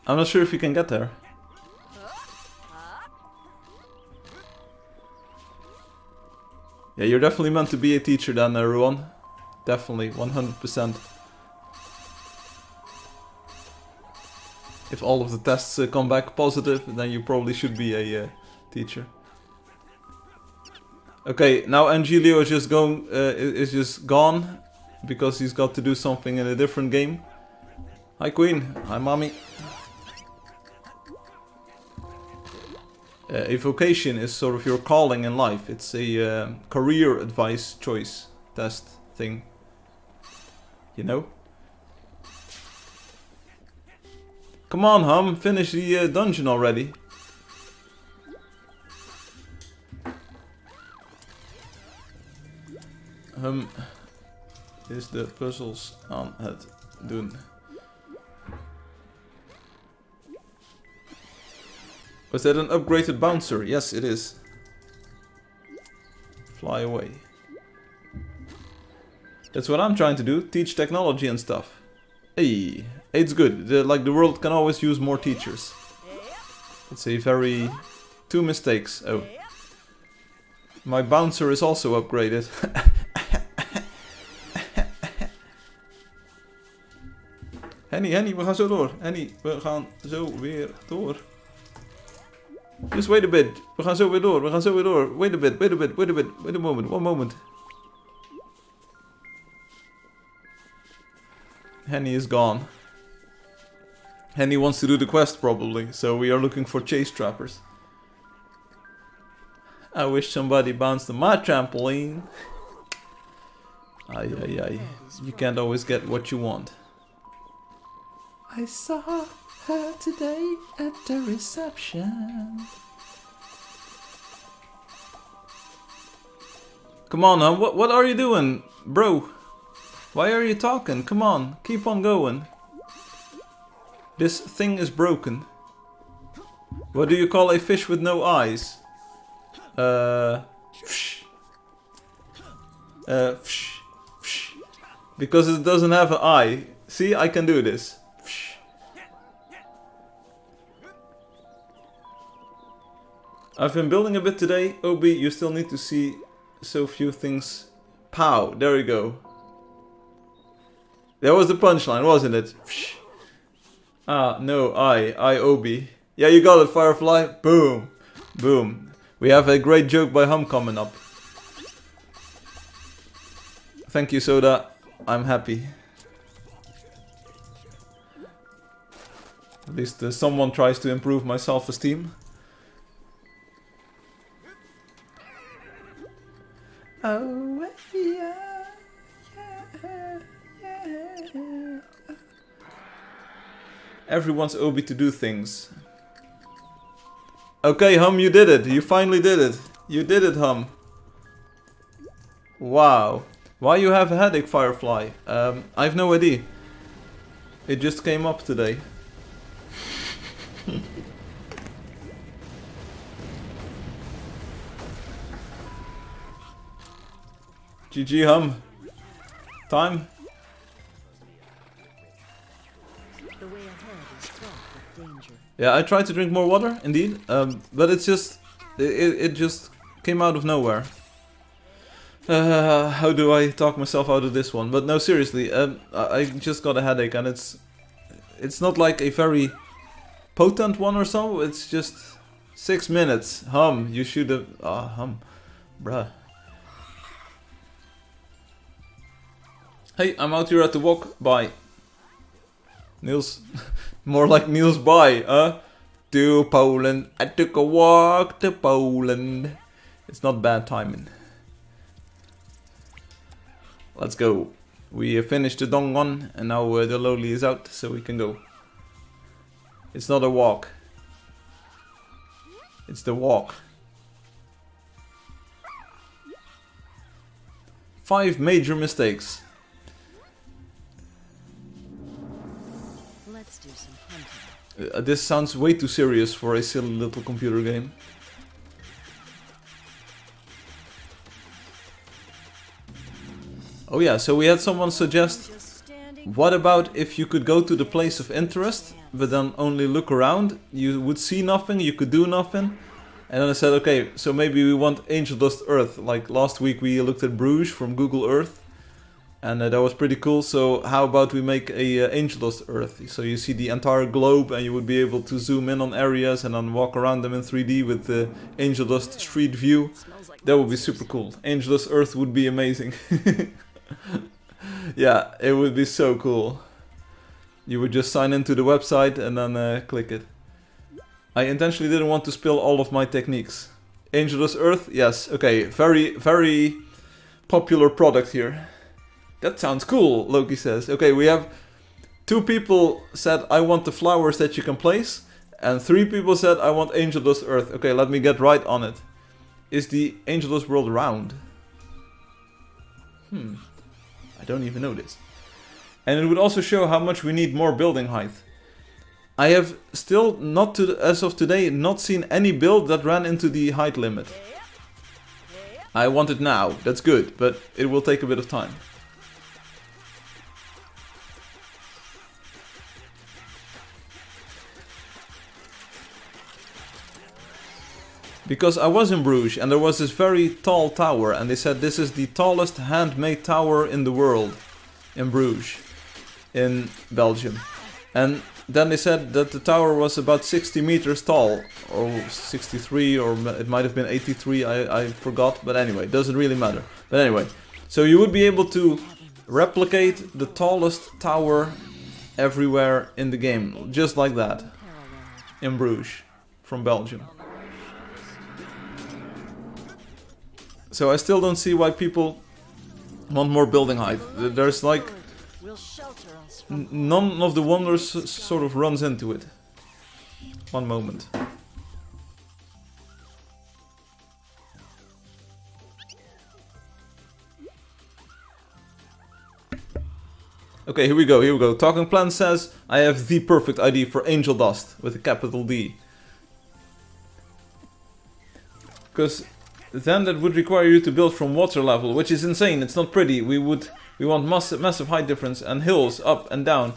[SPEAKER 1] I'm not sure if you can get there. Yeah, you're definitely meant to be a teacher then, everyone. Definitely, 100%. If all of the tests come back positive, then you probably should be a teacher. Okay, now Angelio is just gone because he's got to do something in a different game. Hi Queen, hi Mommy. A vocation is sort of your calling in life. It's a career advice choice test thing. You know? Come on, Hum, finish the dungeon already. Hum is de puzzels aan het doen. Was that an upgraded bouncer? Yes, it is. Fly away. That's what I'm trying to do, teach technology and stuff. Hey, it's good. The world can always use more teachers. It's a very... 2 mistakes. Oh. My bouncer is also upgraded. Henny, we gaan zo door. Henny, we gaan zo weer door. Just wait a bit. We gaan zo weer door. We gaan zo weer door. Wait a bit. Wait a moment. One moment. Henny is gone. Henny wants to do the quest probably, so we are looking for chase trappers. I wish somebody bounced on my trampoline. Ay. You can't always get what you want. I saw her today at the reception. Come on, huh? What are you doing, bro? Why are you talking? Come on, keep on going. This thing is broken. What do you call a fish with no eyes? Because it doesn't have an eye. See, I can do this. I've been building a bit today. Obi, you still need to see so few things. Pow, there we go. That was the punchline, wasn't it? Ah, no, I, Obi. Yeah, you got it, Firefly. Boom. Boom. We have a great joke by Hum coming up. Thank you, Soda. I'm happy. At least someone tries to improve my self-esteem. Oh, yeah, yeah. Everyone wants Obi to do things. Okay, Hum, you did it. You finally did it. You did it, Hum. Wow. Why you have a headache, Firefly? I have no idea. It just came up today. GG, Hum. Time.
[SPEAKER 2] The way ahead is fraught with danger.
[SPEAKER 1] Yeah, I tried to drink more water, indeed, but it's just, it just came out of nowhere. How do I talk myself out of this one? But no, seriously, I just got a headache, and it's not like a very potent one or so. It's just 6 minutes. Hum, you should have. Hum, bruh. Hey, I'm out here at the walk. Bye. Niels, More like Niels By, to Poland. I took a walk to Poland. It's not bad timing. Let's go. We finished the Dongon and now the lowly is out, so we can go. It's not a walk. It's the walk. 5 major mistakes.
[SPEAKER 2] Let's do some hunting.
[SPEAKER 1] This sounds way too serious for a silly little computer game. Oh yeah, so we had someone suggest, what about if you could go to the place of interest, but then only look around, you would see nothing, you could do nothing. And then I said, okay, so maybe we want Angeldust Earth. Like last week we looked at Bruges from Google Earth, and that was pretty cool. So how about we make a Angeldust Earth? So you see the entire globe and you would be able to zoom in on areas and then walk around them in 3D with the Angeldust Street View. That would be super cool. Angeldust Earth would be amazing. Yeah, it would be so cool. You would just sign into the website and then click it. I intentionally didn't want to spill all of my techniques. Angeldust Earth, yes, okay, very, very popular product here. That sounds cool, Loki says. Okay, we have 2 people said, I want the flowers that you can place. And 3 people said, I want Angeldust Earth. Okay, let me get right on it. Is the Angeldust world round? I don't even know this. And it would also show how much we need more building height. I have still not as of today not seen any build that ran into the height limit. I want it now, that's good, but it will take a bit of time. Because I was in Bruges and there was this very tall tower and they said this is the tallest handmade tower in the world in Bruges, in Belgium. And then they said that the tower was about 60 meters tall, or 63, or it might have been 83, I forgot, but anyway, it doesn't really matter. But anyway, so you would be able to replicate the tallest tower everywhere in the game, just like that, in Bruges, from Belgium. So I still don't see why people want more building height. There's like none of the wonders sort of runs into it. One moment. Okay, here we go. Talking Plant says, I have the perfect idea for Angeldust with a capital D. Because then that would require you to build from water level, which is insane. It's not pretty. We want massive height difference and hills up and down.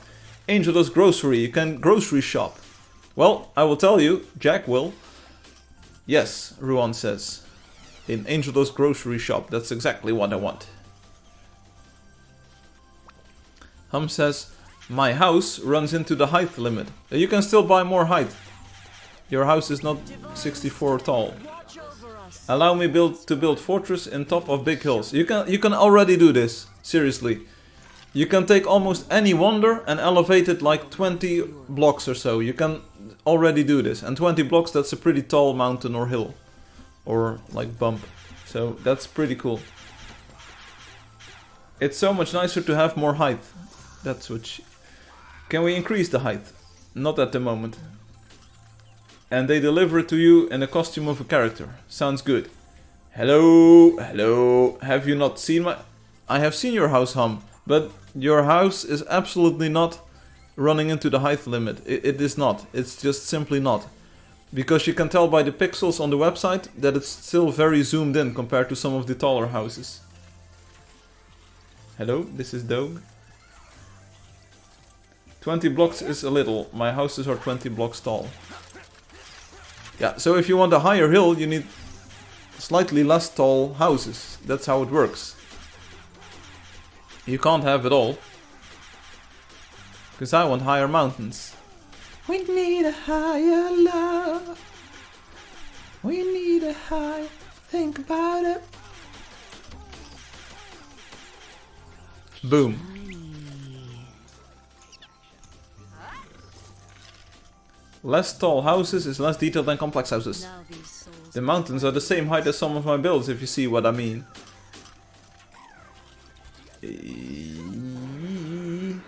[SPEAKER 1] Angeldust grocery. You can grocery shop. Well, I will tell you. Jack will. Yes, Ruan says. In Angeldust grocery shop. That's exactly what I want. Hum says, my house runs into the height limit. You can still buy more height. Your house is not 64 tall. Allow me to build fortress in top of big hills. You can already do this. Seriously. You can take almost any wonder and elevate it like 20 blocks or so. You can already do this. And 20 blocks, that's a pretty tall mountain or hill. Or like bump. So that's pretty cool. It's so much nicer to have more height. That's what... Can we increase the height? Not at the moment. And they deliver it to you in a costume of a character. Sounds good. Hello, hello. Have you not seen my... I have seen your house, Hum. But your house is absolutely not running into the height limit. It is not. It's just simply not. Because you can tell by the pixels on the website that it's still very zoomed in compared to some of the taller houses. Hello, this is Dog. 20 blocks is a little. My houses are 20 blocks tall. Yeah, so if you want a higher hill, you need slightly less tall houses. That's how it works. You can't have it all. Because I want higher mountains. We need a higher love. We need a high... Think about it. Boom. Less tall houses is less detailed than complex houses.
[SPEAKER 2] Now these souls
[SPEAKER 1] The mountains are the same height as some of my builds, if you see what I mean.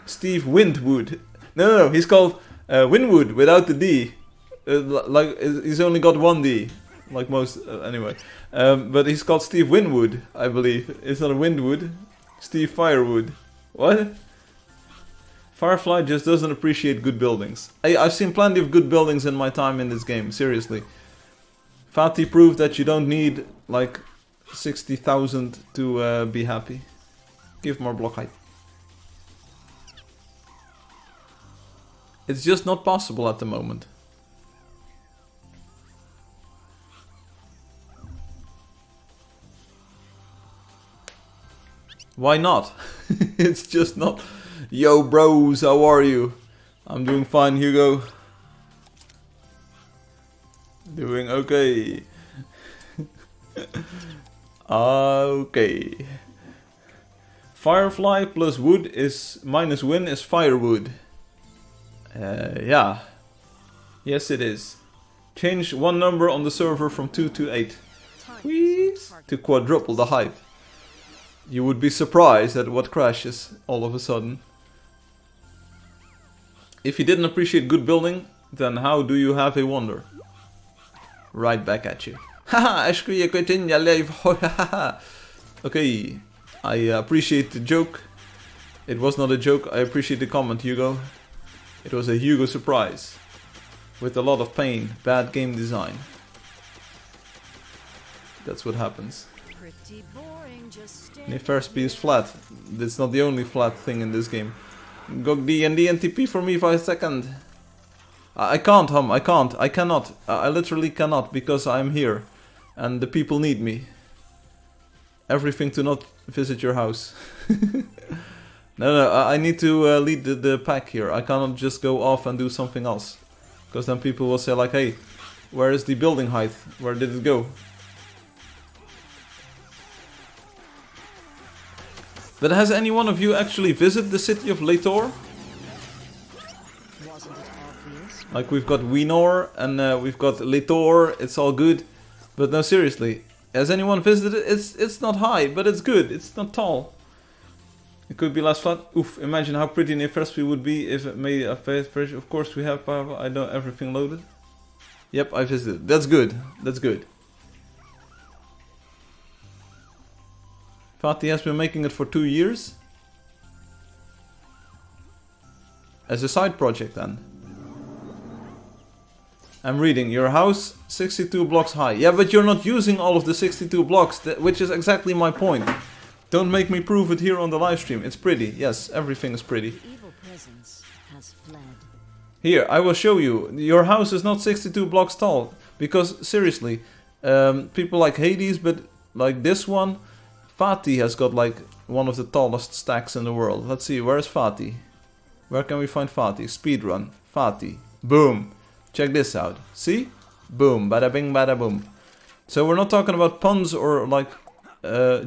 [SPEAKER 1] Steve Windwood. No, he's called Winwood without the D. Like, he's only got one D. Like most, anyway. But he's called Steve Winwood, I believe. It's not a Windwood. Steve Firewood. What? Firefly just doesn't appreciate good buildings. I've seen plenty of good buildings in my time in this game, seriously. Fatih proved that you don't need, like, 60,000 to be happy. Give more block height. It's just not possible at the moment. Why not? It's just not. Yo bros, how are you? I'm doing fine, Hugo. Doing okay. Okay. Firefly plus wood is minus win is firewood. Yeah. Yes it is. Change one number on the server from 2 to 8. Please. To quadruple the height. You would be surprised at what crashes all of a sudden. If you didn't appreciate good building, then how do you have a wonder? Right back at you. Haha, Ashkuya Kotinya live. Okay, I appreciate the joke. It was not a joke, I appreciate the comment, Hugo. It was a Hugo surprise. With a lot of pain, bad game design. That's what happens.
[SPEAKER 2] pretty boring, just
[SPEAKER 1] Nefarsby is flat. That's not the only flat thing in this game. Gog D and TP for me for a second. I can't, Hum, I can't. I cannot. I literally cannot because I'm here. And the people need me. Everything to not visit your house. No, I need to lead the pack here. I cannot just go off and do something else. Because then people will say like, hey, where is the building height? Where did it go? But has any one of you actually visited the city of Lator?
[SPEAKER 2] wasn't it obvious?
[SPEAKER 1] Like we've got Winor and we've got Lator, it's all good. But no, seriously, has anyone visited it? It's not high, but it's good. It's not tall. It could be less flat. Oof, imagine how pretty Nefarsby would be if it made a face bridge. Of course we have, I know everything loaded. Yep, I visited. That's good. That's good. Fatih has been making it for 2 years. As a side project then. I'm reading, your house 62 blocks high. Yeah, but you're not using all of the 62 blocks, which is exactly my point. Don't make me prove it here on the live stream. It's pretty. Yes, everything is pretty.
[SPEAKER 2] The evil presence has fled.
[SPEAKER 1] Here, I will show you. Your house is not 62 blocks tall. Because, seriously, people like Hades, but like this one, Fatih has got like one of the tallest stacks in the world. Let's see, where is Fatih? Where can we find Fatih? Speedrun. Fatih. Boom. Check this out. See? Boom. Bada bing, bada boom. So we're not talking about puns or like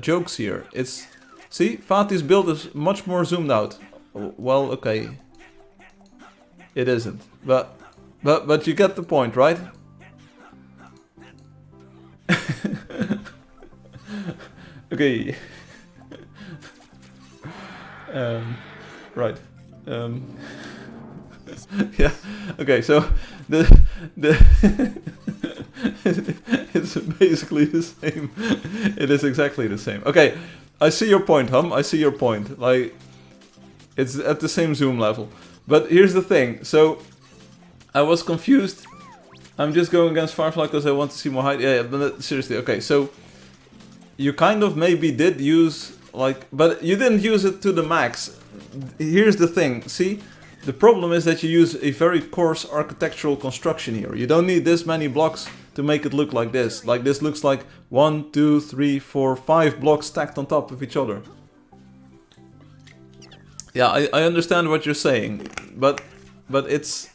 [SPEAKER 1] jokes here. It's... See? Fatih's build is much more zoomed out. Well, okay. It isn't. But you get the point, right? Okay. Right. Yeah. Okay. So the it's basically the same. It is exactly the same. Okay. I see your point, Hum. I see your point. Like, it's at the same zoom level. But here's the thing. So I was confused. I'm just going against Firefly because I want to see more height. Yeah. But seriously. Okay. So. You kind of maybe did use, like, but you didn't use it to the max. Here's the thing, see? The problem is that you use a very coarse architectural construction here. You don't need this many blocks to make it look like this. Like this looks like 1, 2, 3, 4, 5 blocks stacked on top of each other. Yeah, I understand what you're saying, but it's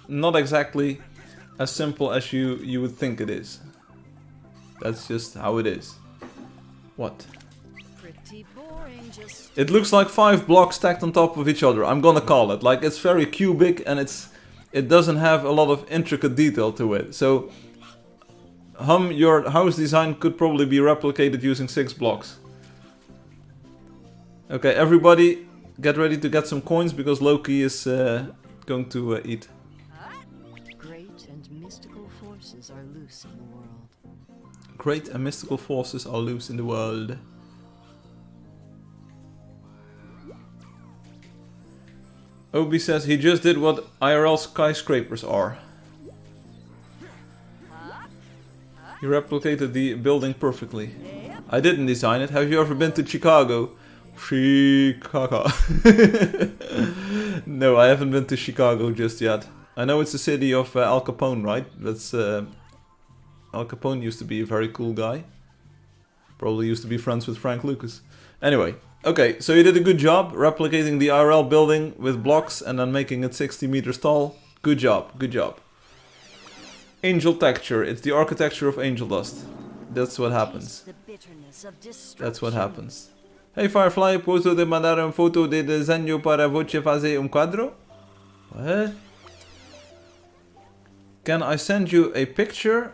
[SPEAKER 1] not exactly as simple as you would think it is. That's just how it is. What?
[SPEAKER 2] Pretty boring, just
[SPEAKER 1] It looks like 5 blocks stacked on top of each other. I'm gonna call it. Like, it's very cubic and it's it doesn't have a lot of intricate detail to it. So, your house design could probably be replicated using 6 blocks. Okay, everybody get ready to get some coins because Loki is going to eat.
[SPEAKER 2] Great and mystical forces are loose in the world.
[SPEAKER 1] Great and mystical forces are loose in the world. Obi says he just did what IRL skyscrapers are. He replicated the building perfectly. I didn't design it. Have you ever been to Chicago? Chicago. No, I haven't been to Chicago just yet. I know it's the city of Al Capone, right? That's Al Capone used to be a very cool guy. Probably used to be friends with Frank Lucas. Anyway, okay, so you did a good job replicating the IRL building with blocks and then making it 60 meters tall. Good job, good job. Angel texture, it's the architecture of Angeldust. That's what happens. That's what happens. Hey Firefly, posso te mandar uma foto de desenho para você fazer quadro? What? Can I send you a picture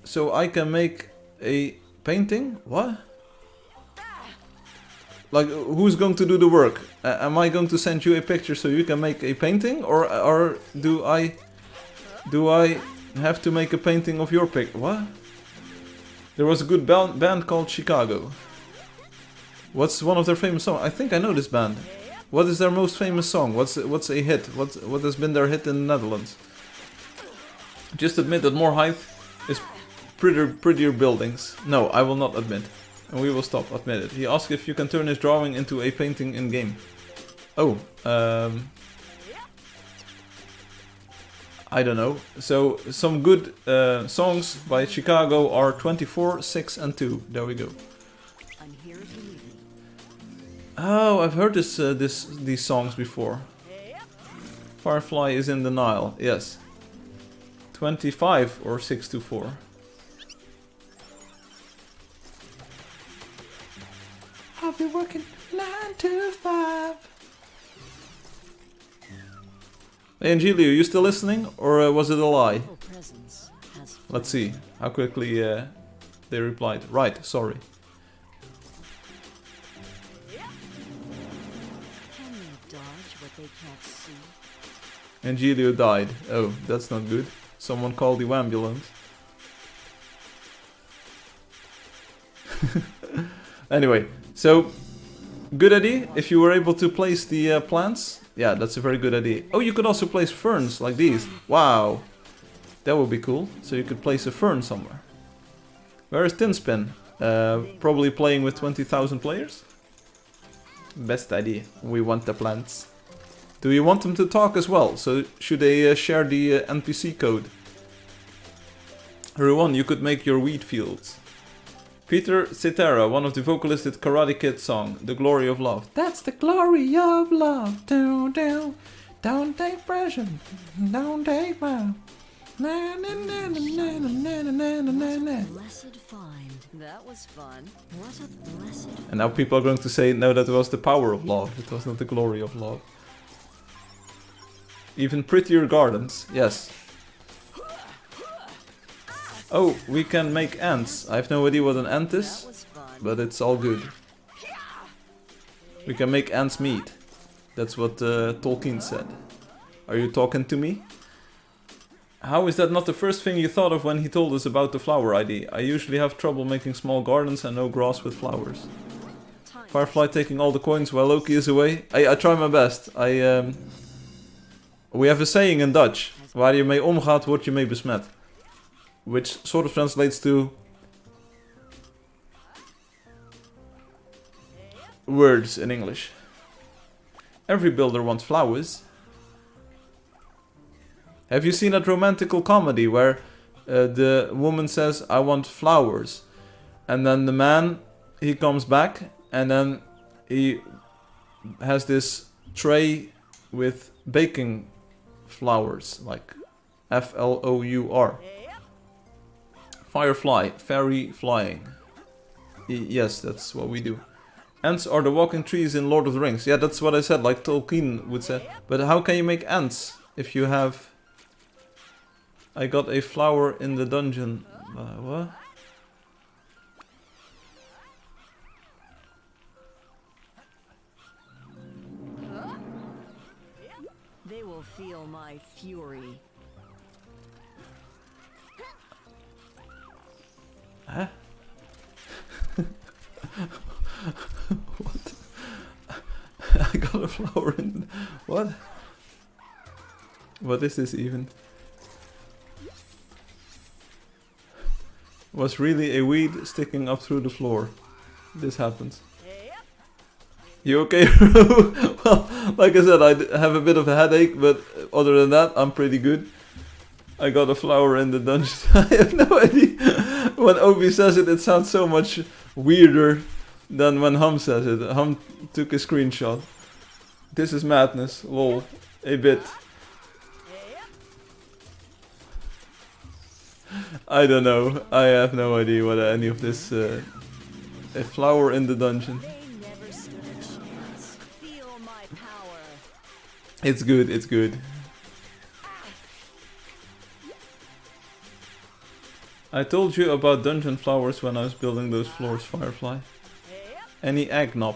[SPEAKER 1] so I can make a painting? What? Like, who's going to do the work? Am I going to send you a picture so you can make a painting? Or do I have to make a painting of your pic? What? There was a good band called Chicago. What's one of their famous songs? I think I know this band. What is their most famous song? What's a hit? What has been their hit in the Netherlands? Just admit that more height is prettier buildings. No, I will not admit. And we will stop, admit it. He asked if you can turn his drawing into a painting in game. Oh, I don't know. So, some good songs by Chicago are 24, 6 and 2. There we go.
[SPEAKER 2] I'm here if you need me.
[SPEAKER 1] Oh, I've heard these songs before. Firefly is in the Nile, yes. 25 or 6 to 4. I'll be working 9 to 5. Hey Angelio, you still listening? Or was it a lie? Let's see how quickly they replied. Right, sorry.
[SPEAKER 2] Can they dodge what they can't see?
[SPEAKER 1] Angelio died. Oh, that's not good. Someone called the ambulance. Anyway, so good idea. If you were able to place the plants, yeah, that's a very good idea. Oh, you could also place ferns like these. Wow, that would be cool. So you could place a fern somewhere. Where is Tinspin? Probably playing with 20,000 players. Best idea. We want the plants. Do you want them to talk as well? So should they share the NPC code? Ruan, you could make your wheat fields. Peter Cetera, one of the vocalists did Karate Kid song, The Glory of Love. That's the glory of love. Don't take pressure. Don't take power. Na na na na na na na na na.
[SPEAKER 2] Blessed find. That was fun. What a blessed find.
[SPEAKER 1] And now people are going to say, no, that was the power of love. It was not the glory of love. Even prettier gardens, yes. Oh, we can make ants. I have no idea what an ant is, but it's all good. We can make ants meat. That's what Tolkien said. Are you talking to me? How is that not the first thing you thought of when he told us about the flower ID? I usually have trouble making small gardens and no grass with flowers. Firefly taking all the coins while Loki is away. I try my best. We have a saying in Dutch. Waar je mee omgaat, word je mee besmet. Which sort of translates to... words in English. Every builder wants flowers. Have you seen that romantical comedy where the woman says, I want flowers. And then the man, he comes back and then he has this tray with baking flowers, like F-L-O-U-R. Firefly, fairy flying. Yes, that's what we do. Ants are the walking trees in Lord of the Rings. Yeah, that's what I said, like Tolkien would say. But how can you make ants if you have I got a flower in the dungeon. What?
[SPEAKER 2] They will feel my fury.
[SPEAKER 1] Huh? What? I got a flower in... What? What is this even? Was really a weed sticking up through the floor. This happens. You okay? Well, like I said, I have a bit of a headache, but other than that, I'm pretty good. I got a flower in the dungeon. I have no idea. When Obi says it, it sounds so much weirder than when Hum says it. Hum took a screenshot. This is madness. Lol. A bit. I don't know. I have no idea what any of this... a flower in the dungeon. It's good, it's good. I told you about dungeon flowers when I was building those floors, Firefly. Any Eggnob?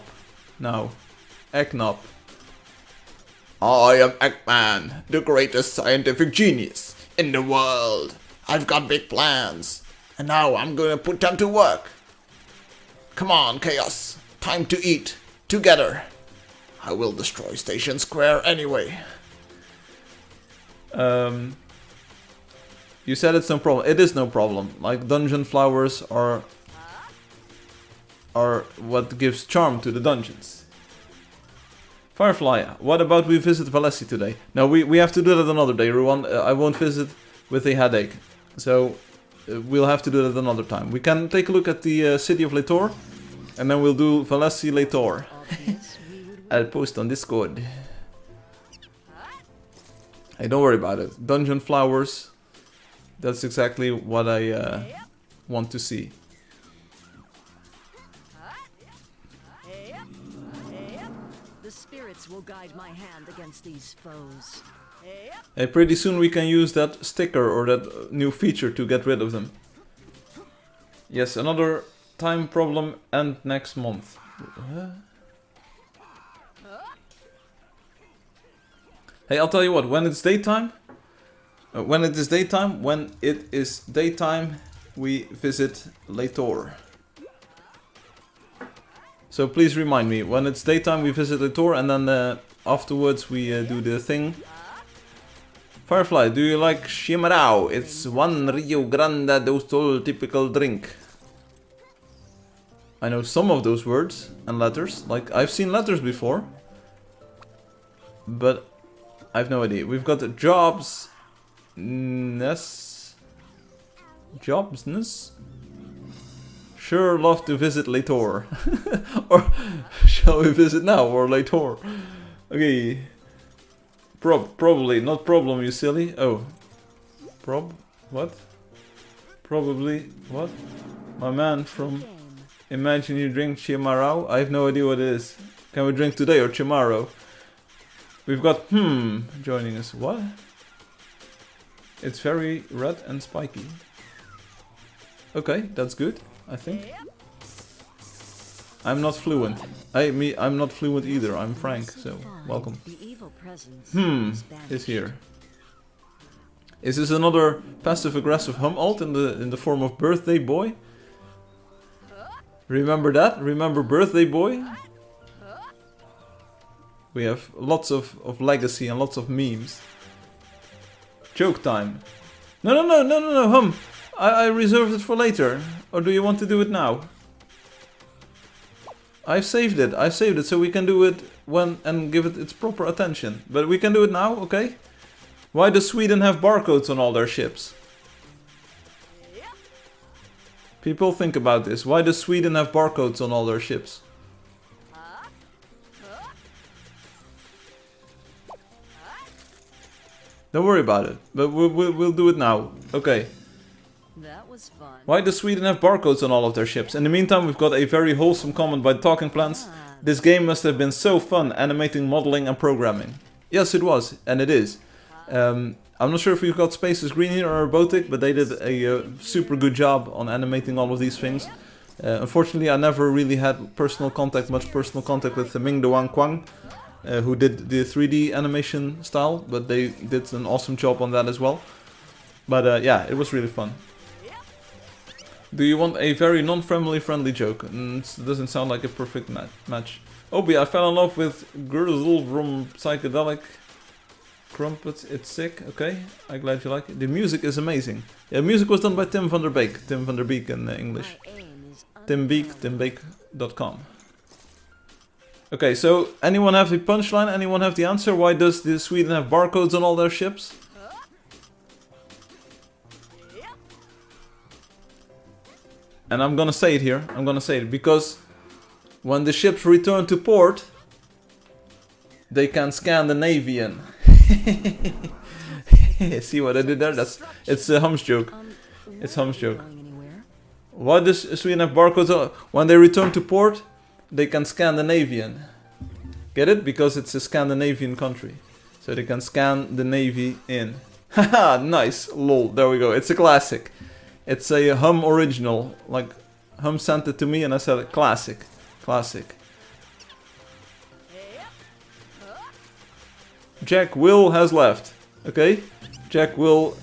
[SPEAKER 1] Now. Eggnob.
[SPEAKER 3] I am Eggman, the greatest scientific genius in the world. I've got big plans, and now I'm gonna put them to work. Come on, Chaos. Time to eat. Together. I will destroy Station Square anyway.
[SPEAKER 1] You said it's no problem. It is no problem. Like, dungeon flowers are what gives charm to the dungeons. Firefly, what about we visit Valessi today? No, we have to do that another day, Ruan. I won't visit with a headache. So, we'll have to do that another time. We can take a look at the city of Leitor. And then we'll do Valessi Leitor. I'll post on Discord. Hey, don't worry about it. Dungeon flowers. That's exactly what I want to see.
[SPEAKER 2] The spirits will guide my hand against these foes.
[SPEAKER 1] Pretty soon we can use that sticker or that new feature to get rid of them. Yes, another time problem and next month. Hey, I'll tell you what, when it is daytime, we visit Leitor. So please remind me, when it's daytime we visit Leitor, and then afterwards we do the thing. Firefly, do you like chimarrão? It's one Rio Grande do Sul typical drink. I know some of those words and letters, like I've seen letters before, but I've no idea. We've got Jobsness. Sure, love to visit Leitor. Or shall we visit now or Leitor? Okay. Probably, not problem, you silly. Oh. What? Probably, what? My man from Imagine You Drink Chimarrão. I have no idea what it is. Can we drink today or tomorrow? We've got joining us. What? It's very red and spiky. Okay, that's good, I think. I'm not fluent. I'm not fluent either. I'm Frank, so welcome. Is here. Is this another passive-aggressive hum alt in the form of Birthday Boy? Remember that? Remember Birthday Boy? We have lots of legacy and lots of memes. Joke time. No, hum. I reserved it for later. Or do you want to do it now? I've saved it so we can do it when and give it its proper attention. But we can do it now, okay? Why does Sweden have barcodes on all their ships? People, think about this. Why does Sweden have barcodes on all their ships? Don't worry about it, but we'll do it now. Okay.
[SPEAKER 2] That was fun.
[SPEAKER 1] Why does Sweden have barcodes on all of their ships? In the meantime, we've got a very wholesome comment by Talking Plants. This game must have been so fun animating, modeling and programming. Yes, it was, and it is. I'm not sure if we've got Spaces Green here or Robotic, but they did a super good job on animating all of these things. Unfortunately, I never really had much personal contact with the Ming De Wang Kwang, who did the 3D animation style, but they did an awesome job on that as well. But yeah, it was really fun. Do you want a very non-family friendly joke? It doesn't sound like a perfect match. Obi, I fell in love with Girdle from Psychedelic Crumpets. It's sick. Okay, I'm glad you like it. The music is amazing. Yeah, music was done by Tim van der Beek. Tim van der Beek in English. Tim Beek, timbeek.com. Okay, so anyone have the punchline? Anyone have the answer? Why does Sweden have barcodes on all their ships? And I'm gonna say it here. I'm gonna say it because when the ships return to port, they can Scandinavian. See what I did there? It's a Hum's joke. It's Hum's joke. Why does Sweden have barcodes? When they return to port, they can Scandinavian. Get it? Because it's a Scandinavian country. So they can scan the navy in. Haha, nice. Lol. There we go. It's a classic. It's a Hum original. Like, Hum sent it to me and I said, classic. Classic. Jack Will has left. Okay? Jack Will.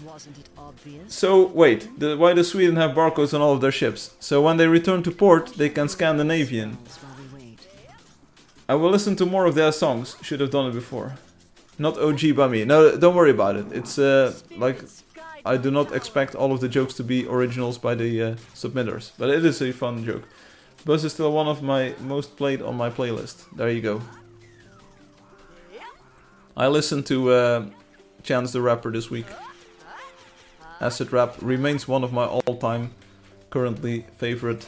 [SPEAKER 2] Wasn't it obvious?
[SPEAKER 1] So, wait. Why does Sweden have barcodes on all of their ships? So when they return to port, they can Scandinavian. I will listen to more of their songs. Should have done it before. Not OG by me. No, don't worry about it. It's like... I do not expect all of the jokes to be originals by the submitters. But it is a fun joke. Buzz is still one of my most played on my playlist. There you go. I listened to Chance the Rapper this week. Acid Rap remains one of my all-time, currently favorite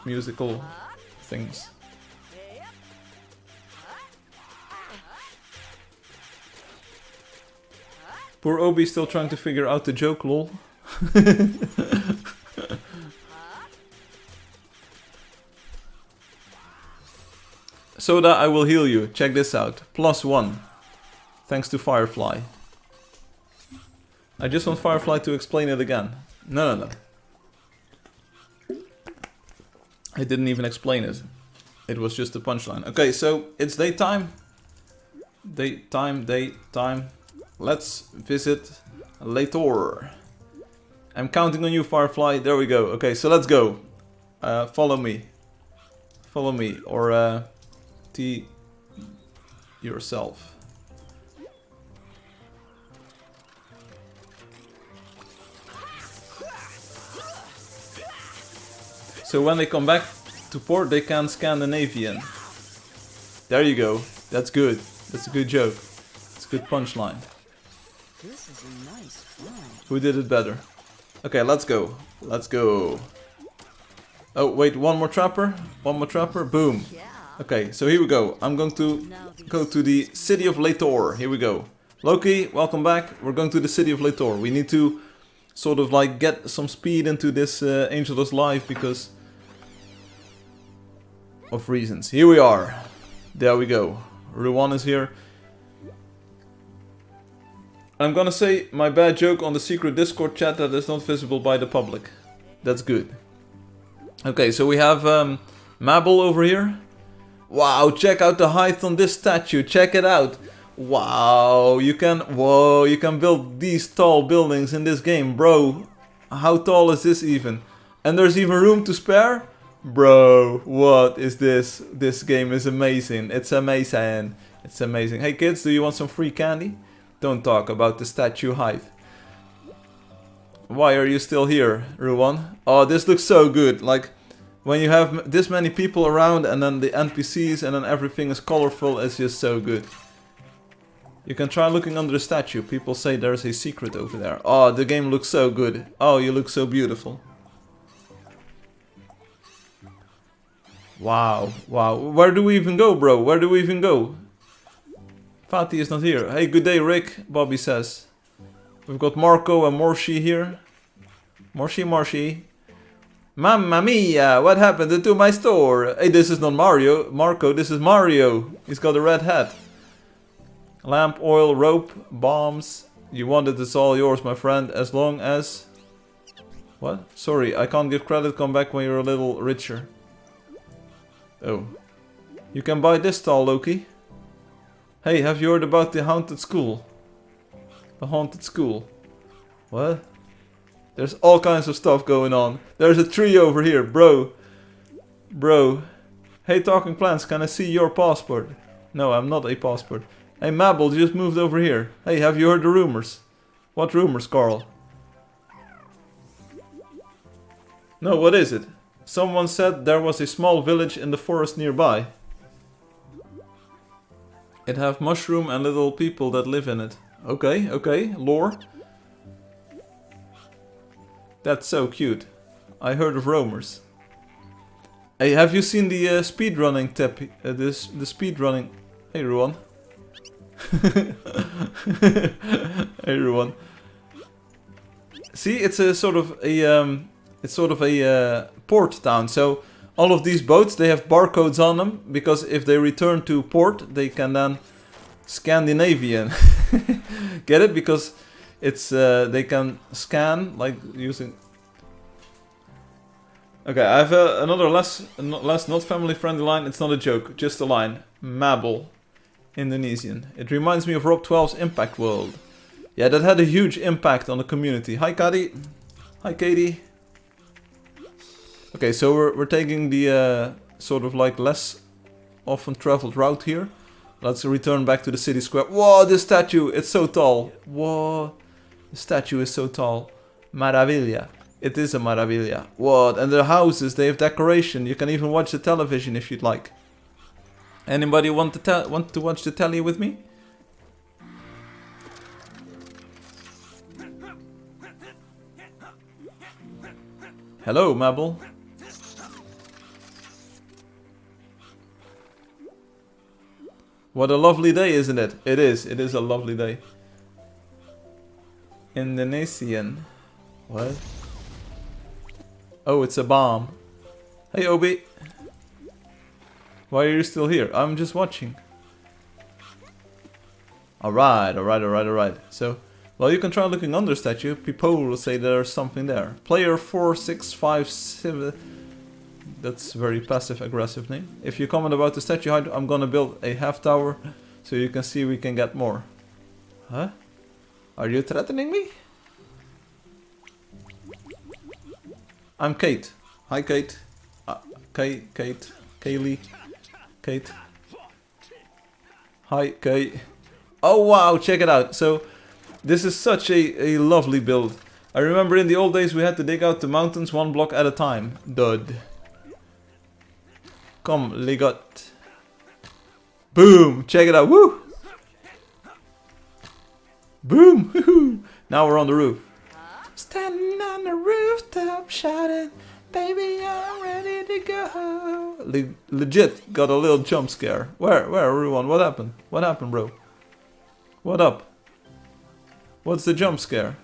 [SPEAKER 1] musical things. Poor Obi still trying to figure out the joke, lol. Soda, I will heal you. Check this out. +1. Thanks to Firefly. I just want Firefly to explain it again. No. I didn't even explain it. It was just a punchline. Okay, so it's daytime. Daytime. Let's visit Lator. I'm counting on you, Firefly. There we go. Okay, so let's go. Follow me. Follow me. Or T yourself. So when they come back to port, they can Scandinavian. There you go. That's good. That's a good joke. It's a good punchline.
[SPEAKER 2] This is a nice fly.
[SPEAKER 1] Who did it better? Okay, let's go. Let's go. Oh, wait, one more trapper. One more trapper. Boom. Okay, so here we go. I'm going to go to the city of Lator. Here we go. Loki, welcome back. We're going to the city of Lator. We need to sort of like get some speed into this Angeldust live because of reasons. Here we are. There we go. Ruan is here. I'm gonna say my bad joke on the secret Discord chat that is not visible by the public. That's good. Okay, so we have Mabel over here. Wow, check out the height on this statue. Check it out. Wow, you can build these tall buildings in this game, bro. How tall is this even? And there's even room to spare? Bro, what is this? This game is amazing. It's amazing. It's amazing. Hey kids, do you want some free candy? Don't talk about the statue height. Why are you still here, Ruan? Oh, this looks so good. Like, when you have this many people around and then the NPCs and then everything is colorful, it's just so good. You can try looking under the statue. People say there's a secret over there. Oh, the game looks so good. Oh, you look so beautiful. Wow, wow. Where do we even go, bro? Where do we even go? Fatih is not here. Hey, good day, Rick, Bobby says. We've got Marco and Morshi here. Morshi. Mamma mia, what happened to my store? Hey, this is not Mario. Marco, this is Mario. He's got a red hat. Lamp, oil, rope, bombs. You want it, it's all yours, my friend, as long as... What? Sorry, I can't give credit, come back when you're a little richer. Oh. You can buy this stall, Loki. Hey, have you heard about the haunted school? The haunted school. What? There's all kinds of stuff going on. There's a tree over here, bro. Bro. Hey, talking plants, can I see your passport? No, I'm not a passport. Hey, Mabel just moved over here. Hey, have you heard the rumors? What rumors, Carl? No, what is it? Someone said there was a small village in the forest nearby. It have mushroom and little people that live in it. Okay, okay, lore. That's so cute. I heard of rumors. Hey, have you seen the speedrunning tip? The speedrunning... Hey, everyone. Hey, everyone. See, it's a sort of a port town. So all of these boats, they have barcodes on them because if they return to port, they can then Scandinavian. Get it? Because it's they can scan like using. Okay, I have another less not family friendly line. It's not a joke, just a line. Mabel, Indonesian. It reminds me of Rob 12's Impact World. Yeah, that had a huge impact on the community. Hi, Katie. Hi, Katie. Okay, so we're taking the sort of like less often traveled route here. Let's return back to the city square. Whoa, this statue, it's so tall. Whoa, the statue is so tall. Maravilla. It is a maravilla. What? And the houses, they have decoration. You can even watch the television if you'd like. Anybody want to watch the telly with me? Hello, Mabel. What a lovely day, isn't it? It is a lovely day. Indonesian. What? Oh, it's a bomb. Hey, Obi. Why are you still here? I'm just watching. Alright. So, well, you can try looking under statue. People will say there's something there. Player 4657. That's very passive-aggressive name. If you comment about the statue height, I'm gonna build a half tower so you can see we can get more. Huh? Are you threatening me? I'm Kate. Hi, Kate. Kate. Kaylee. Kate. Hi, Kate. Oh, wow, check it out. So, this is such a lovely build. I remember in the old days we had to dig out the mountains one block at a time. Dud. Come, Ligot. Boom! Check it out. Woo! Boom! Woohoo! Now we're on the roof. Standing on the rooftop shouting, baby, I'm ready to go. Legit got a little jump scare. Where everyone? What happened? What happened, bro? What up? What's the jump scare?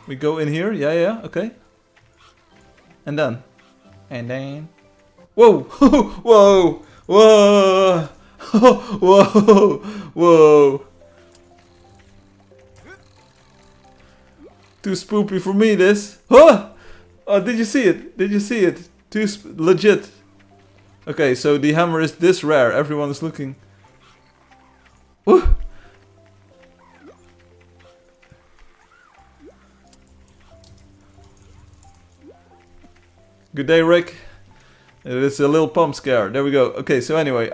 [SPEAKER 1] We go in here? Yeah, okay. And then. Whoa! Whoa! Whoa! Whoa! Whoa! Too spoopy for me, this. Huh? Oh, did you see it? Did you see it? Too legit. Okay, so the hammer is this rare. Everyone is looking. Woo! Good day, Rick. It is a little pump scare. There we go. Okay, so anyway.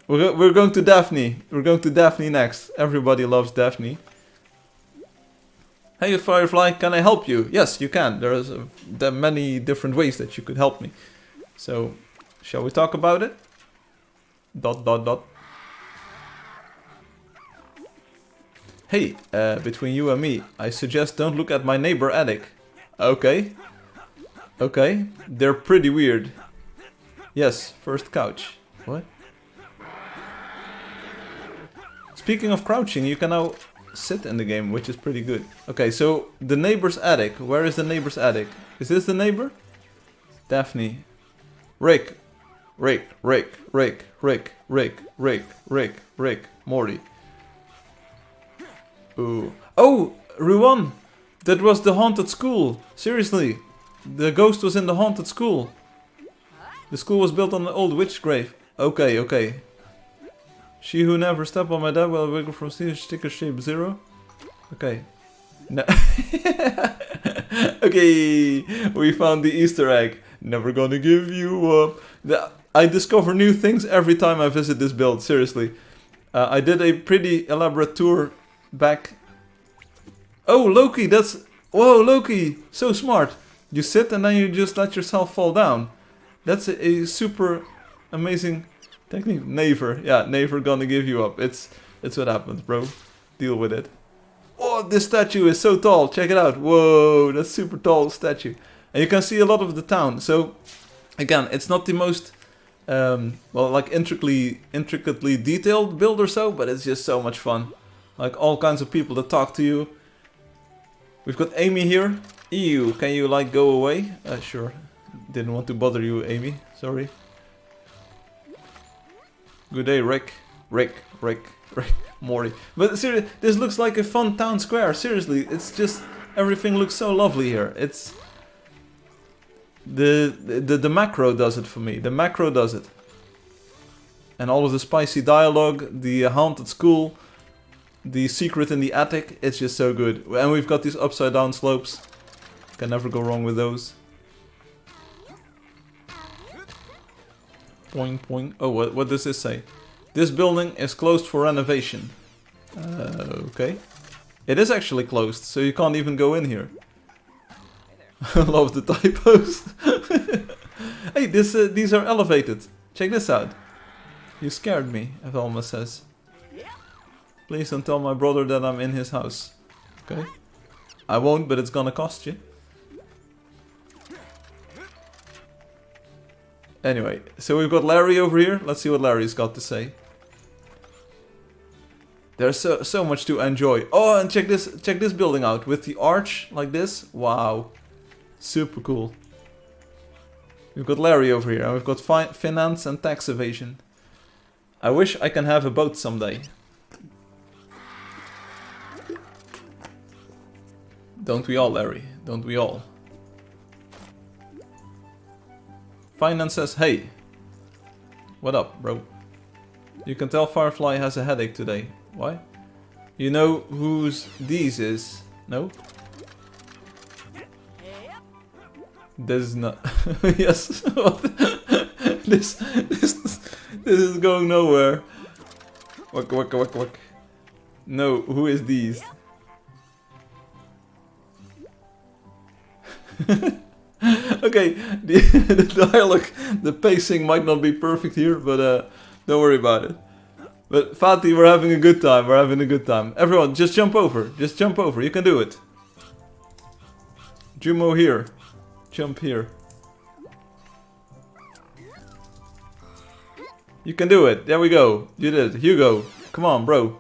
[SPEAKER 1] We're going to Daphne. We're going to Daphne next. Everybody loves Daphne. Hey, Firefly, can I help you? Yes, you can. There are many different ways that you could help me. So, shall we talk about it? ... Hey, between you and me, I suggest don't look at my neighbor attic. Okay. Okay, they're pretty weird. Yes, first couch. What? Speaking of crouching, you can now sit in the game, which is pretty good. Okay, so the neighbor's attic. Where is the neighbor's attic? Is this the neighbor? Daphne. Rick. Rick, Morty. Ooh. Oh, Ruan! That was the haunted school. Seriously. The ghost was in the haunted school. The school was built on an old witch grave. Okay, okay. She who never stepped on my dad will wiggle from sticker shape 0. Okay. No. Okay, we found the Easter egg. Never gonna give you up. I discover new things every time I visit this build, seriously. I did a pretty elaborate tour back. Oh, Loki, that's... Whoa, Loki, so smart. You sit and then you just let yourself fall down. That's a super amazing technique. Never, yeah, never gonna give you up. It's what happens, bro. Deal with it. Oh, this statue is so tall. Check it out. Whoa, that's super tall statue. And you can see a lot of the town. So, again, it's not the most, well, like intricately detailed build or so, but it's just so much fun. Like all kinds of people that talk to you. We've got Amy here. Ew, can you like go away? Sure. Didn't want to bother you, Amy. Sorry. Good day, Rick. Rick. Morty. But seriously, this looks like a fun town square. Seriously, it's just everything looks so lovely here. It's the macro does it for me. The macro does it. And all of the spicy dialogue, the haunted school, the secret in the attic. It's just so good. And we've got these upside down slopes. Can never go wrong with those. Boing boing. Oh, what does this say? This building is closed for renovation. Okay. It is actually closed, so you can't even go in here. I love the typos. Hey, these are elevated. Check this out. You scared me, Evelma says. Please don't tell my brother that I'm in his house. Okay. I won't, but it's gonna cost you. Anyway, so we've got Larry over here. Let's see what Larry's got to say. There's so much to enjoy. Oh, and check this building out with the arch like this. Wow, super cool. We've got Larry over here, and we've got finance and tax evasion. I wish I can have a boat someday. Don't we all, Larry? Don't we all? Finance says, hey. What up, bro? You can tell Firefly has a headache today. Why? You know whose these is? No? This is not... Yes. This is going nowhere. Wak. No, who is these? Okay, the dialogue, the pacing might not be perfect here, but don't worry about it. But Fatih, we're having a good time, Everyone, just jump over, you can do it. Jumo here, jump here. You can do it, there we go, you did it. Hugo, come on bro.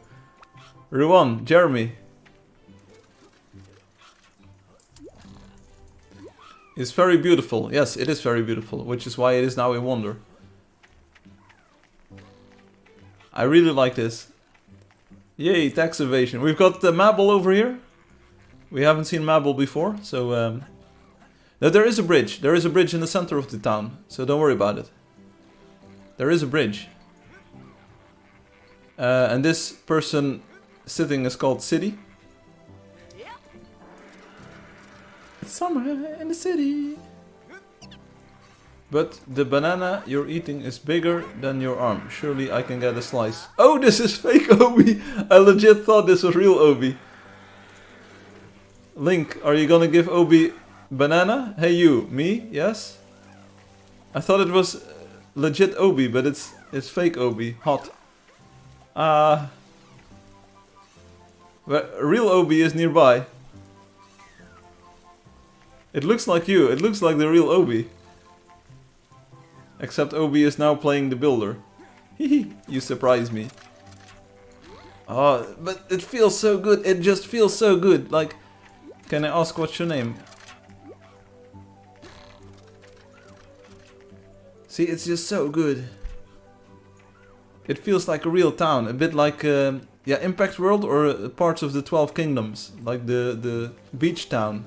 [SPEAKER 1] Ruan, Jeremy. It's very beautiful. Yes, it is very beautiful, which is why it is now a wonder. I really like this. Yay, tax evasion. We've got Mabel over here. We haven't seen Mabel before, so... No, there is a bridge. There is a bridge in the center of the town, so don't worry about it. There is a bridge. And this person sitting is called City. It's summer in the city. But the banana you're eating is bigger than your arm. Surely I can get a slice. Oh, this is fake Obi. I legit thought this was real Obi. Link, are you gonna give Obi banana? Hey you, me? Yes? I thought it was legit Obi, but it's fake Obi. Hot. Real Obi is nearby. It looks like you. It looks like the real Obi. Except Obi is now playing the builder. Hehe, you surprise me. Oh, but it feels so good. It just feels so good. Like, can I ask what's your name? See, it's just so good. It feels like a real town, a bit like yeah, Impact World or parts of the 12 Kingdoms, like the beach town.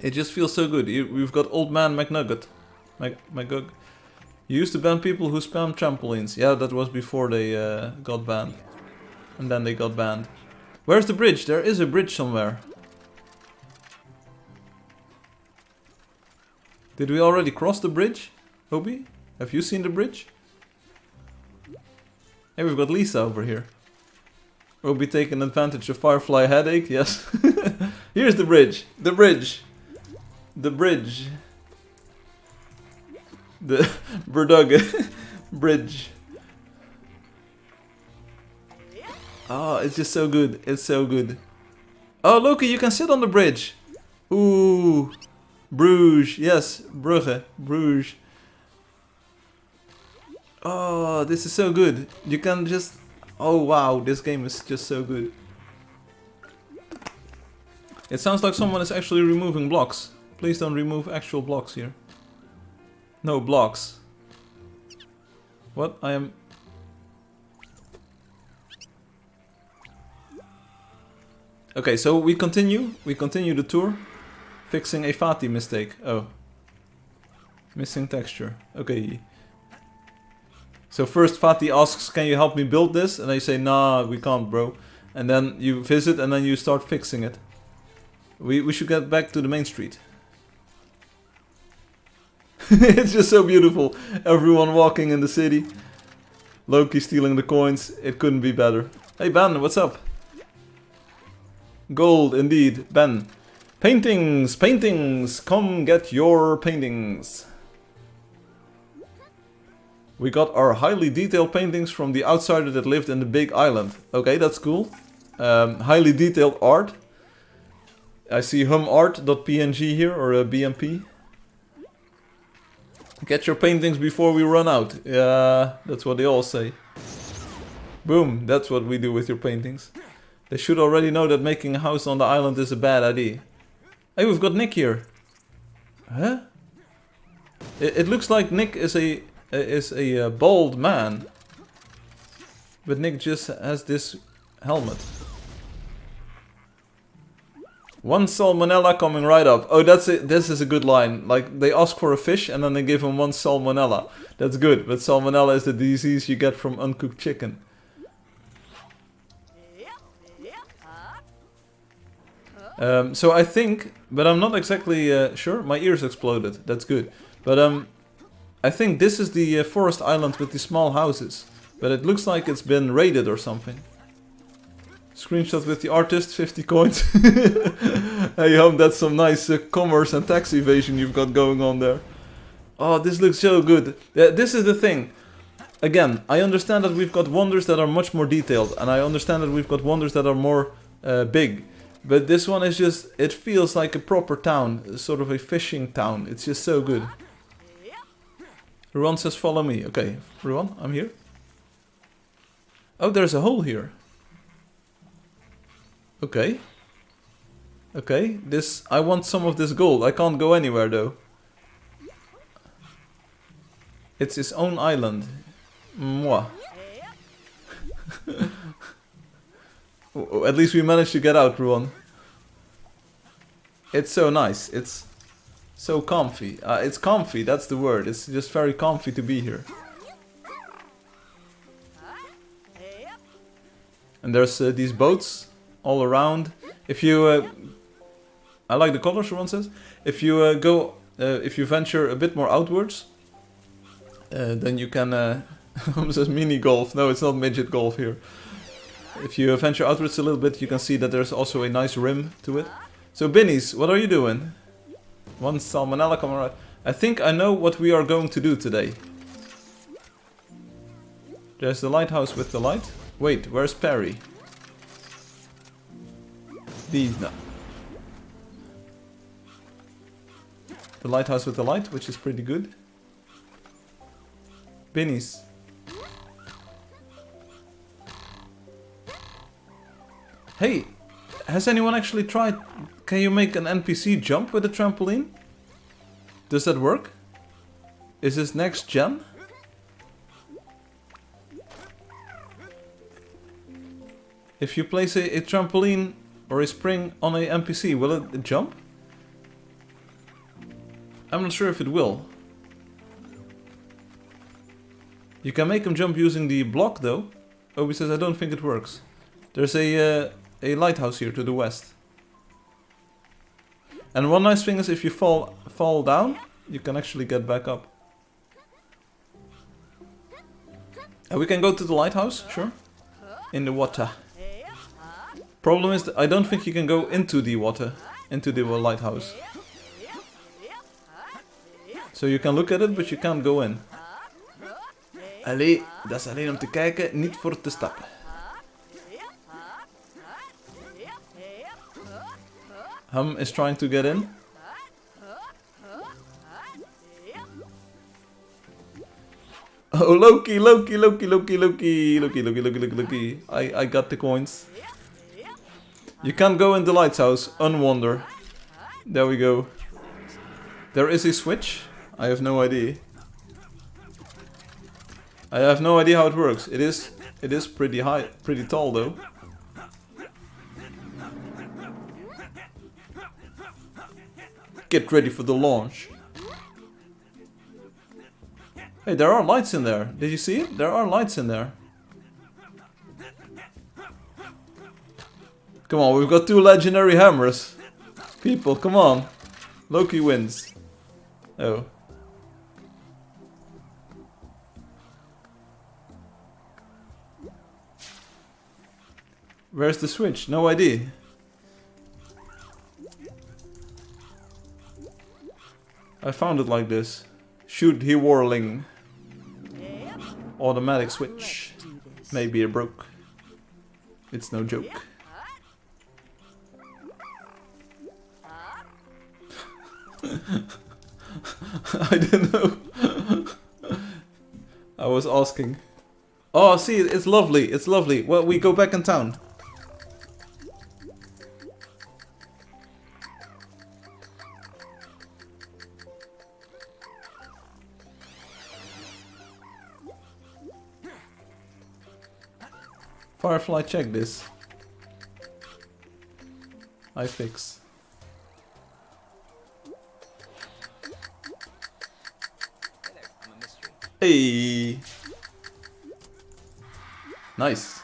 [SPEAKER 1] It just feels so good. We've got Old Man McNugget. McGug. You used to ban people who spam trampolines. Yeah, that was before they got banned. And then they got banned. Where's the bridge? There is a bridge somewhere. Did we already cross the bridge, Obi? Have you seen the bridge? Hey, we've got Lisa over here. Obi taking advantage of Firefly headache, yes. Here's the bridge. The bridge. The bridge. The Berdugge bridge. Oh, it's just so good. It's so good. Oh, Loki, you can sit on the bridge. Ooh. Bruges. Yes, Brugge. Bruges. Oh, this is so good. You can just... Oh, wow. This game is just so good. It sounds like someone is actually removing blocks. Please don't remove actual blocks here. No blocks. What? I am... Okay, so we continue. We continue the tour. Fixing a Fati mistake. Oh. Missing texture. Okay. So first Fati asks, can you help me build this? And I say, nah, we can't, bro. And then you visit and then you start fixing it. We should get back to the main street. It's just so beautiful. Everyone walking in the city. Loki stealing the coins. It couldn't be better. Hey Ben, what's up? Gold, indeed. Ben. Paintings, paintings. Come get your paintings. We got our highly detailed paintings from the outsider that lived in the big island. Okay, that's cool. Highly detailed art. I see humart.png here, or a BMP. Get your paintings before we run out. Yeah, that's what they all say. Boom, that's what we do with your paintings. They should already know that making a house on the island is a bad idea. Hey, we've got Nick here. Huh? It looks like Nick is a bald man. But Nick just has this helmet. One salmonella coming right up. Oh, that's it. This is a good line. Like, they ask for a fish and then they give him one salmonella. That's good, but salmonella is the disease you get from uncooked chicken. So I think, but I'm not exactly sure. My ears exploded. That's good. But I think this is the forest island with the small houses. But it looks like it's been raided or something. Screenshot with the artist, 50 coins. Hey, home, that's some nice commerce and tax evasion you've got going on there. Oh, this looks so good. This is the thing. Again, I understand that we've got wonders that are much more detailed. And I understand that we've got wonders that are more big. But this one is just, it feels like a proper town. Sort of a fishing town. It's just so good. Ruan says follow me. Okay, Ruan, I'm here. Oh, there's a hole here. Okay. Okay, this... I want some of this gold. I can't go anywhere though. It's his own island. Mwah. At least we managed to get out, Ruan. It's so nice. It's so comfy. It's comfy, that's the word. It's just very comfy to be here. And there's these boats all around. If you... I like the colors, Ruan says. If you if you venture a bit more outwards, then you can... It says mini golf. No, it's not midget golf here. If you venture outwards a little bit, you can see that there's also a nice rim to it. So, Binnies, what are you doing? One salmonella coming right. I think I know what we are going to do today. There's the lighthouse with the light. Wait, where's Perry? These, no. The lighthouse with the light, which is pretty good. Binnies. Hey, has anyone actually tried... Can you make an NPC jump with a trampoline? Does that work? is his next gem. If you place a trampoline or a spring on a NPC, will it jump? I'm not sure if it will. You can make him jump using the block though. Obi says I don't think it works. There's a lighthouse here to the west. And one nice thing is if you fall down, you can actually get back up. And we can go to the lighthouse, sure. In the water. Problem is that I don't think you can go into the water, into the lighthouse. So you can look at it, but you can't go in. Allee, dat is alleen om te kijken, niet voor te stappen. Hum is trying to get in. Oh, Loki. I got the coins. You can't go in the lighthouse, unwonder. There we go. There is a switch. I have no idea. I have no idea how it works. It is pretty high, pretty tall though. Get ready for the launch. Hey, there are lights in there. Did you see it? There are lights in there. Come on, we've got 2 legendary hammers. People, come on. Loki wins. Oh. Where's the switch? No idea. I found it like this. Shoot, he whirling. Automatic switch. Maybe it broke. It's no joke. I don't know. I was asking. Oh, see, it's lovely. It's lovely. Well, we go back in town. Firefly, check this. I fix. Hey! Nice.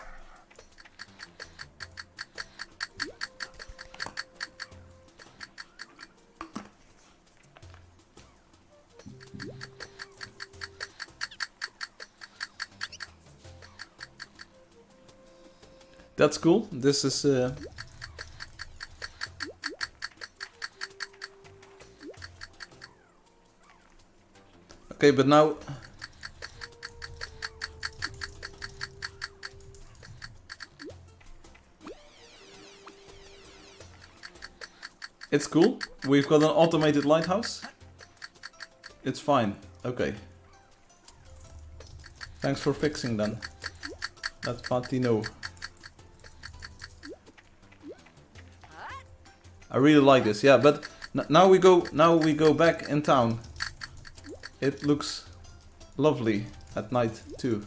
[SPEAKER 1] That's cool. This is okay, but now it's cool. We've got an automated lighthouse. It's fine. Okay. Thanks for fixing then. That's Patino. I really like this, yeah, but now we go back in town. It looks lovely at night too.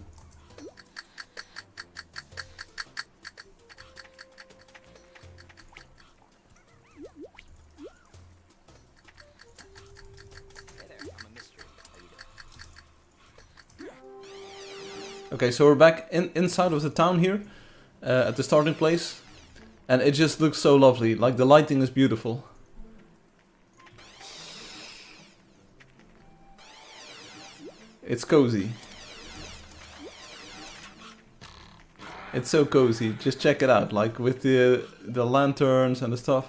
[SPEAKER 1] Okay, so we're back inside of the town here, at the starting place. And it just looks so lovely, like the lighting is beautiful. It's cozy. It's so cozy, just check it out, like with the lanterns and the stuff.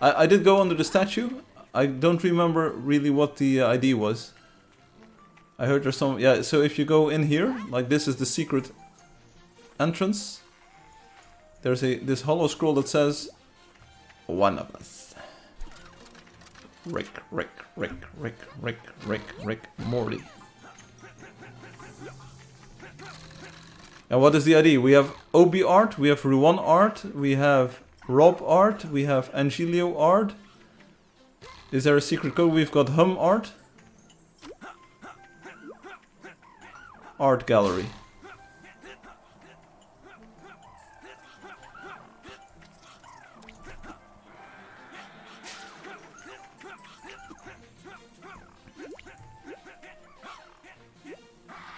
[SPEAKER 1] I did go under the statue. I don't remember really what the ID was. I heard there's some, yeah, so if you go in here, like this is the secret entrance. There's this hollow scroll that says, "One of us." Rick, Morty. And what is the ID? We have Obi art, we have Ruan art, we have Rob art, we have Angelio art. Is there a secret code? We've got Hum art. art gallery.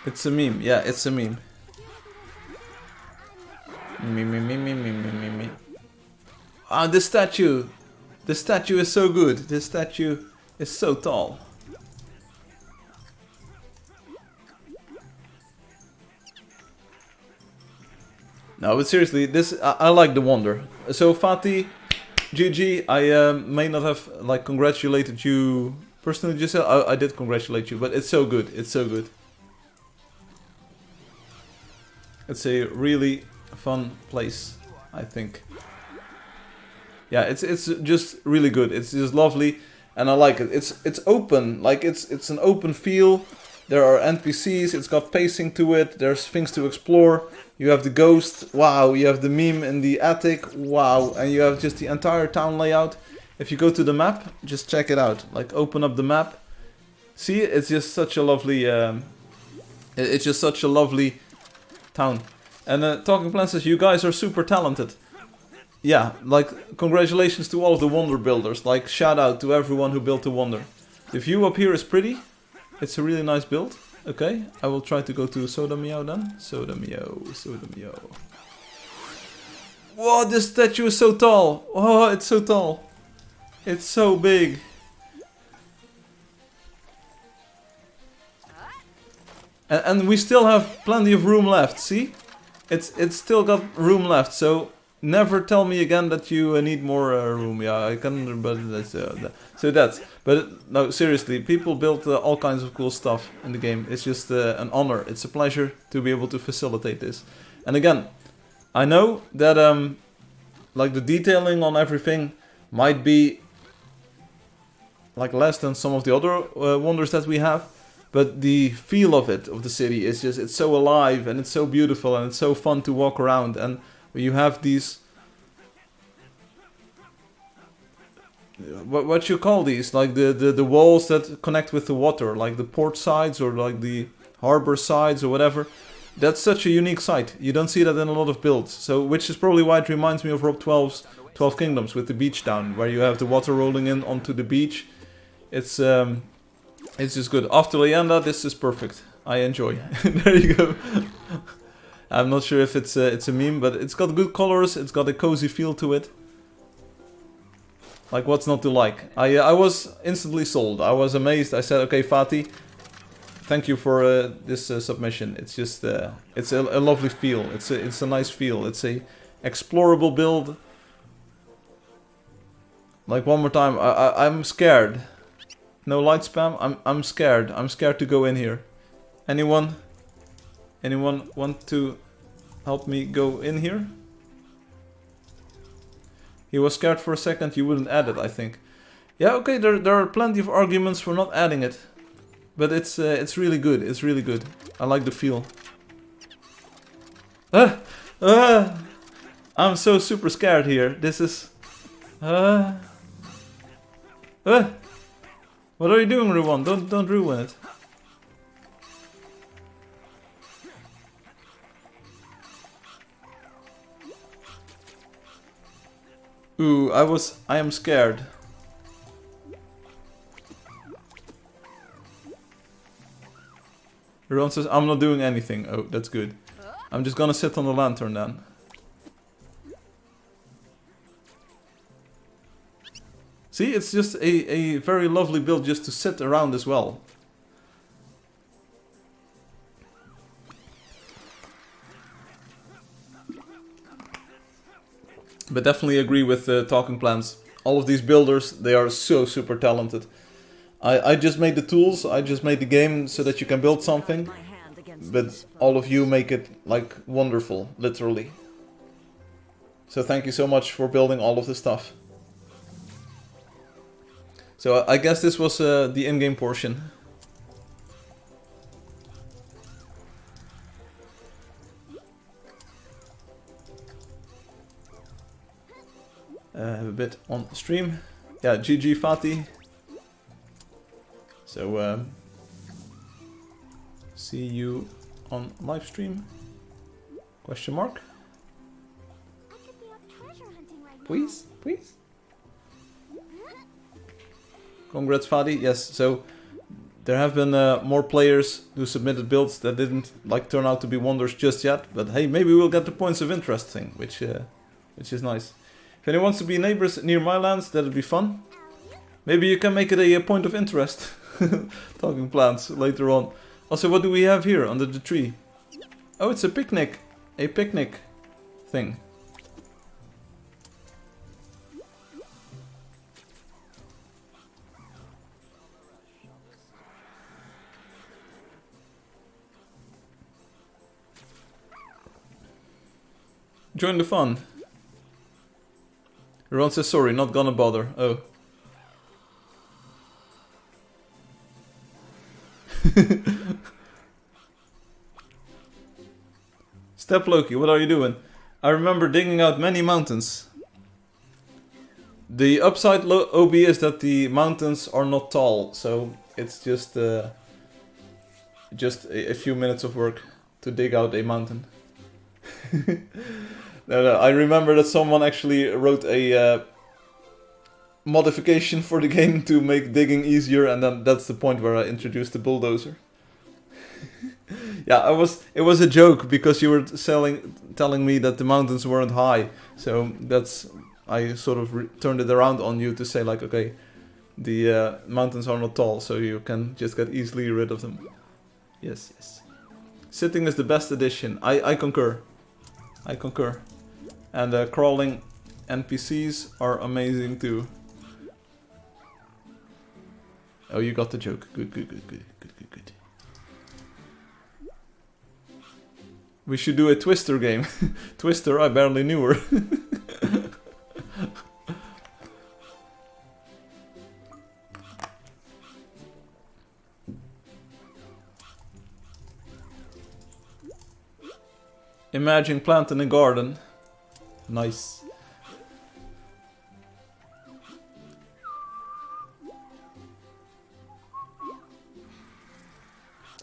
[SPEAKER 1] It's a meme, yeah, it's a meme. Me. Ah, this statue! The statue is so good. This statue is so tall. No, but seriously, this I like the Wonder. So Fatih, GG. I may not have like congratulated you personally. Just I did congratulate you, but it's so good. It's so good. It's a really fun place, I think. Yeah, it's just really good. It's just lovely, and I like it. It's open, like it's an open feel. There are NPCs. It's got pacing to it. There's things to explore. You have the ghost. Wow. You have the meme in the attic. Wow. And you have just the entire town layout. If you go to the map, just check it out. Like open up the map. See, it's just such a lovely. It's just such a lovely town. And Talking Plants says you guys are super talented. Yeah, like congratulations to all of the Wonder builders. Like shout out to everyone who built the Wonder. The view up here is pretty. It's a really nice build. Okay, I will try to go to Soda Meow then. Soda Meow, Soda Meow. Whoa, this statue is so tall. Oh, it's so tall. It's so big. And we still have plenty of room left, see? It's still got room left, so never tell me again that you need more room. Yeah, I can, but that's so that's. But no, seriously, people built all kinds of cool stuff in the game. It's just an honor. It's a pleasure to be able to facilitate this. And again, I know that like the detailing on everything might be like less than some of the other wonders that we have. But the feel of it, of the city, is just, it's so alive and it's so beautiful and it's so fun to walk around. And you have these, what you call these, like the walls that connect with the water, like the port sides or like the harbor sides or whatever. That's such a unique sight. You don't see that in a lot of builds. So, which is probably why it reminds me of Rob 12's 12 Kingdoms with the beach town, where you have the water rolling in onto the beach. It's just good. After Leyenda, this is perfect. I enjoy. There you go. I'm not sure if it's a meme, but it's got good colors. It's got a cozy feel to it. Like, what's not to like? I was instantly sold. I was amazed. I said, okay, Fatih, thank you for this submission. It's just, it's a lovely feel. It's a nice feel. It's a explorable build. Like, one more time, I'm scared. No light spam? I'm scared. I'm scared to go in here. Anyone want to help me go in here? He was scared for a second you wouldn't add it, I think. Yeah, okay, there are plenty of arguments for not adding it. But it's really good. It's really good. I like the feel. I'm so super scared here. This is... What are you doing, Ruwan? Don't ruin it. Ooh, I am scared. Ruwan says, I'm not doing anything. Oh, that's good. I'm just gonna sit on the lantern then. See, it's just a very lovely build just to sit around as well. But definitely agree with Talking Plants. All of these builders, they are so super talented. I just made the tools, I just made the game so that you can build something. But all of you make it, like, wonderful, literally. So thank you so much for building all of this stuff. So I guess this was the in-game portion. A bit on stream. Yeah, GG Fatih. So see you on live stream? Question mark?
[SPEAKER 4] I could be out treasure hunting right now.
[SPEAKER 1] Please, please. Congrats, Fadi. Yes, so there have been more players who submitted builds that didn't like turn out to be wonders just yet. But hey, maybe we'll get the points of interest thing, which is nice. If anyone wants to be neighbors near my lands, that'd be fun. Maybe you can make it a point of interest. Talking plants later on. Also, what do we have here under the tree? Oh, it's a picnic. A picnic thing. Join the fun. Ron says sorry, not gonna bother. Oh. Step Loki, what are you doing? I remember digging out many mountains. The upside OB is that the mountains are not tall, so it's just a few minutes of work to dig out a mountain. No, I remember that someone actually wrote a modification for the game to make digging easier, and then that's the point where I introduced the bulldozer. Yeah, it was a joke because you were telling me that the mountains weren't high, so I sort of turned it around on you to say like, okay, the mountains are not tall, so you can just get easily rid of them. Yes, yes. Sitting is the best addition. I concur. I concur. And crawling NPCs are amazing too. Oh, you got the joke. Good, good, good, good, good, good, good. We should do a Twister game. Twister, I barely knew her. Imagine planting a garden. Nice.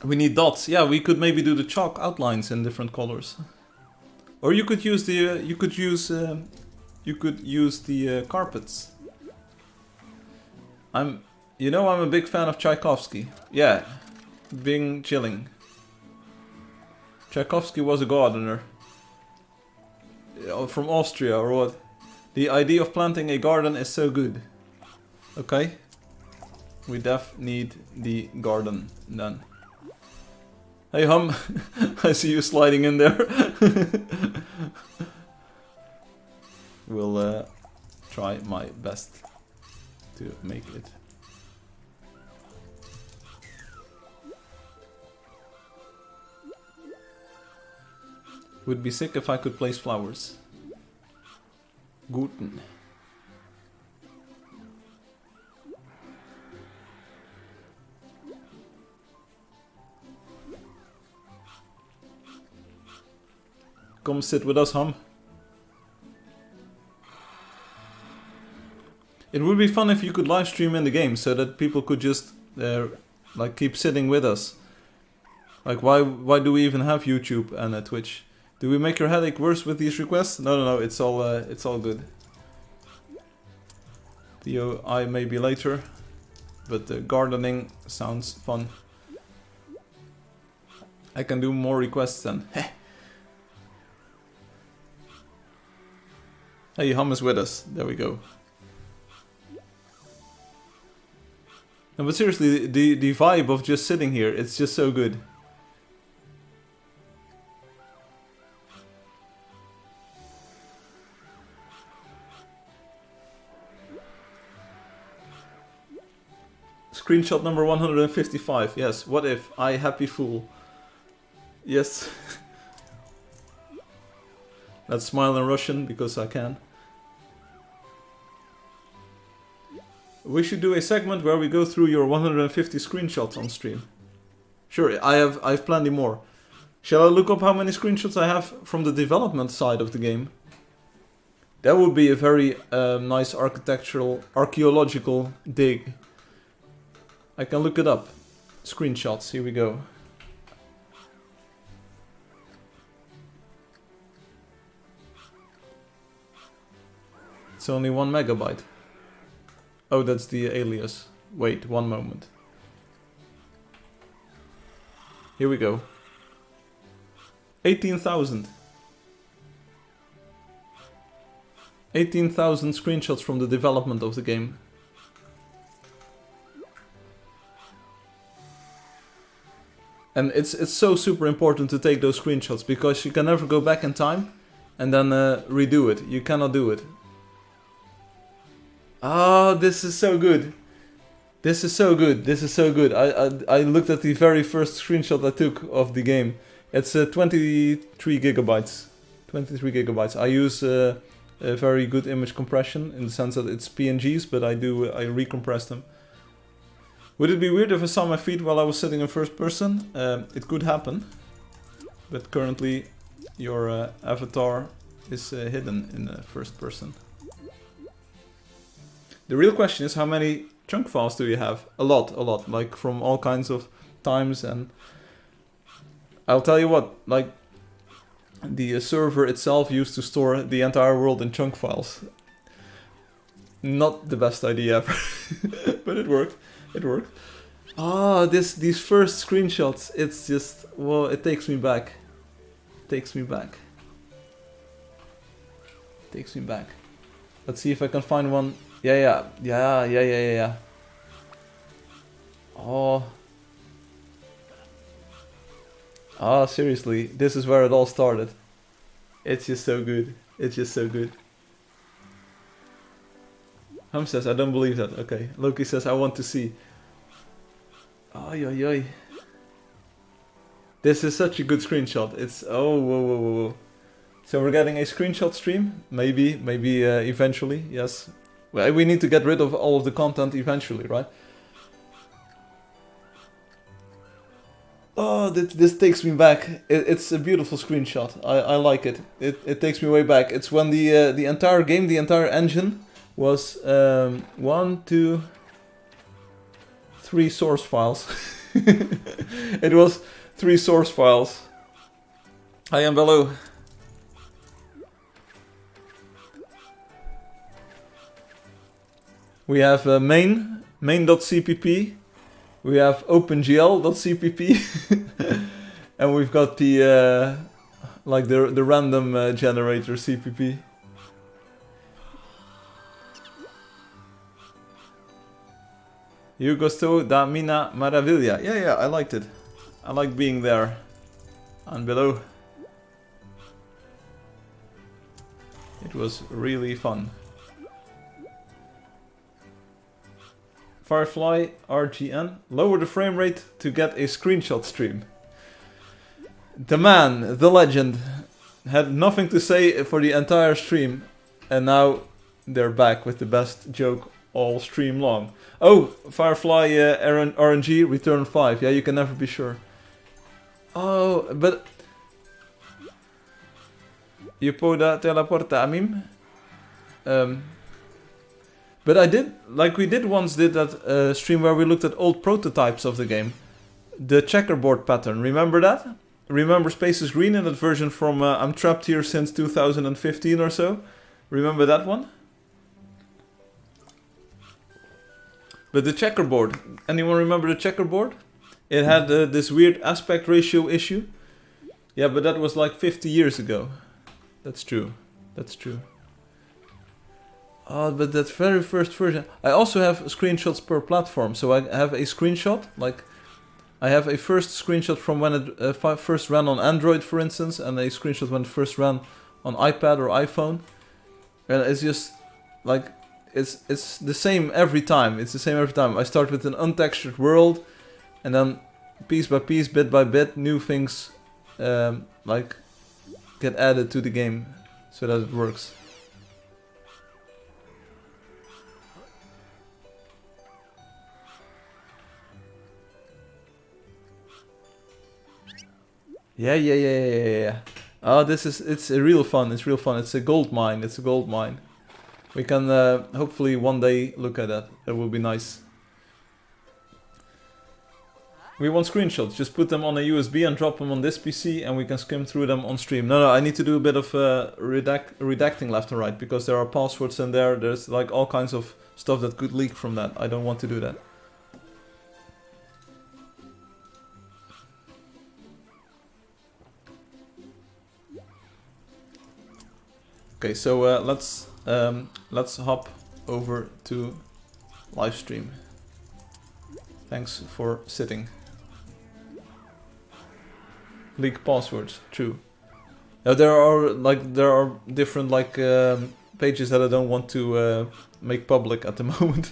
[SPEAKER 1] We need dots. Yeah, we could maybe do the chalk outlines in different colors. Or you could use the carpets. I'm a big fan of Tchaikovsky. Yeah, Bing chilling. Tchaikovsky was a gardener. From Austria or what? The idea of planting a garden is so good. Okay. We need the garden then. Hey Hum, I see you sliding in there. We'll try my best to make it. Would be sick if I could place flowers. Guten. Come sit with us, Hum. It would be fun if you could live stream in the game so that people could just like keep sitting with us. Like why do we even have YouTube and Twitch? Do we make your headache worse with these requests? No, it's all good. POI maybe later, but gardening sounds fun. I can do more requests then. Hey, Hum is with us. There we go. No, but seriously, the vibe of just sitting here, it's just so good. Screenshot number 155. Yes, what if? I happy fool. Yes. Let's smile in Russian because I can. We should do a segment where we go through your 150 screenshots on stream. Sure, I have plenty more. Shall I look up how many screenshots I have from the development side of the game? That would be a very nice archaeological dig. I can look it up. Screenshots, here we go. It's only 1 megabyte. Oh, that's the alias. Wait, one moment. Here we go. 18,000. 18,000 screenshots from the development of the game. And it's so super important to take those screenshots because you can never go back in time and then redo it. You cannot do it. Ah, this is so good. This is so good. This is so good. I looked at the very first screenshot I took of the game. It's 23 gigabytes. 23 gigabytes. I use a very good image compression in the sense that it's PNGs, but I recompress them. Would it be weird if I saw my feet while I was sitting in first person? It could happen, but currently your avatar is hidden in first person. The real question is how many chunk files do you have? A lot, like from all kinds of times. And I'll tell you what, like the server itself used to store the entire world in chunk files. Not the best idea ever, but it worked. It worked. Ah, these first screenshots, it's just, well, it takes me back. Takes me back. Takes me back. Let's see if I can find one. Yeah. Oh. Ah, seriously, this is where it all started. It's just so good. It's just so good. Hum says, I don't believe that. Okay. Loki says, I want to see. Ay. This is such a good screenshot. It's, oh, whoa. So we're getting a screenshot stream? Maybe eventually, yes. Well, we need to get rid of all of the content eventually, right? Oh, this takes me back. It's a beautiful screenshot. I like it. It takes me way back. It's when the entire game, the entire engine was 1, 2, 3 source files. It was 3 source files. I am below. We have main.cpp. We have opengl.cpp. And we've got the like the random generator CPP. You gostou da mina maravilha. Yeah, I liked it. I like being there. And below. It was really fun. Firefly RGN. Lower the frame rate to get a screenshot stream. The man, the legend, had nothing to say for the entire stream. And now they're back with the best joke all stream long. Oh, Firefly RNG, return 5. Yeah, you can never be sure. Oh, but... You poda teleporta a mim? But I did, like we did that stream where we looked at old prototypes of the game. The checkerboard pattern, remember that? Remember Space is Green in that version from I'm Trapped Here since 2015 or so? Remember that one? But the checkerboard, anyone remember the checkerboard? It had this weird aspect ratio issue. Yeah, but that was like 50 years ago. That's true. That's true. Oh, but that very first version. I also have screenshots per platform. So I have a screenshot, like I have a first screenshot from when it first ran on Android, for instance, and a screenshot when it first ran on iPad or iPhone. And it's just like it's the same every time. It's the same every time. I start with an untextured world, and then piece by piece, bit by bit, new things like get added to the game so that it works. Yeah. Oh, it's a real fun. It's real fun. It's a gold mine. It's a gold mine. We can hopefully one day look at that. That will be nice. We want screenshots. Just put them on a USB and drop them on this PC, and we can skim through them on stream. No, I need to do a bit of redacting left and right, because there are passwords in there. There's like all kinds of stuff that could leak from that. I don't want to do that. Okay, so let's hop over to live stream. Thanks for sitting. Leak passwords, true. Now there are different pages that I don't want to make public at the moment.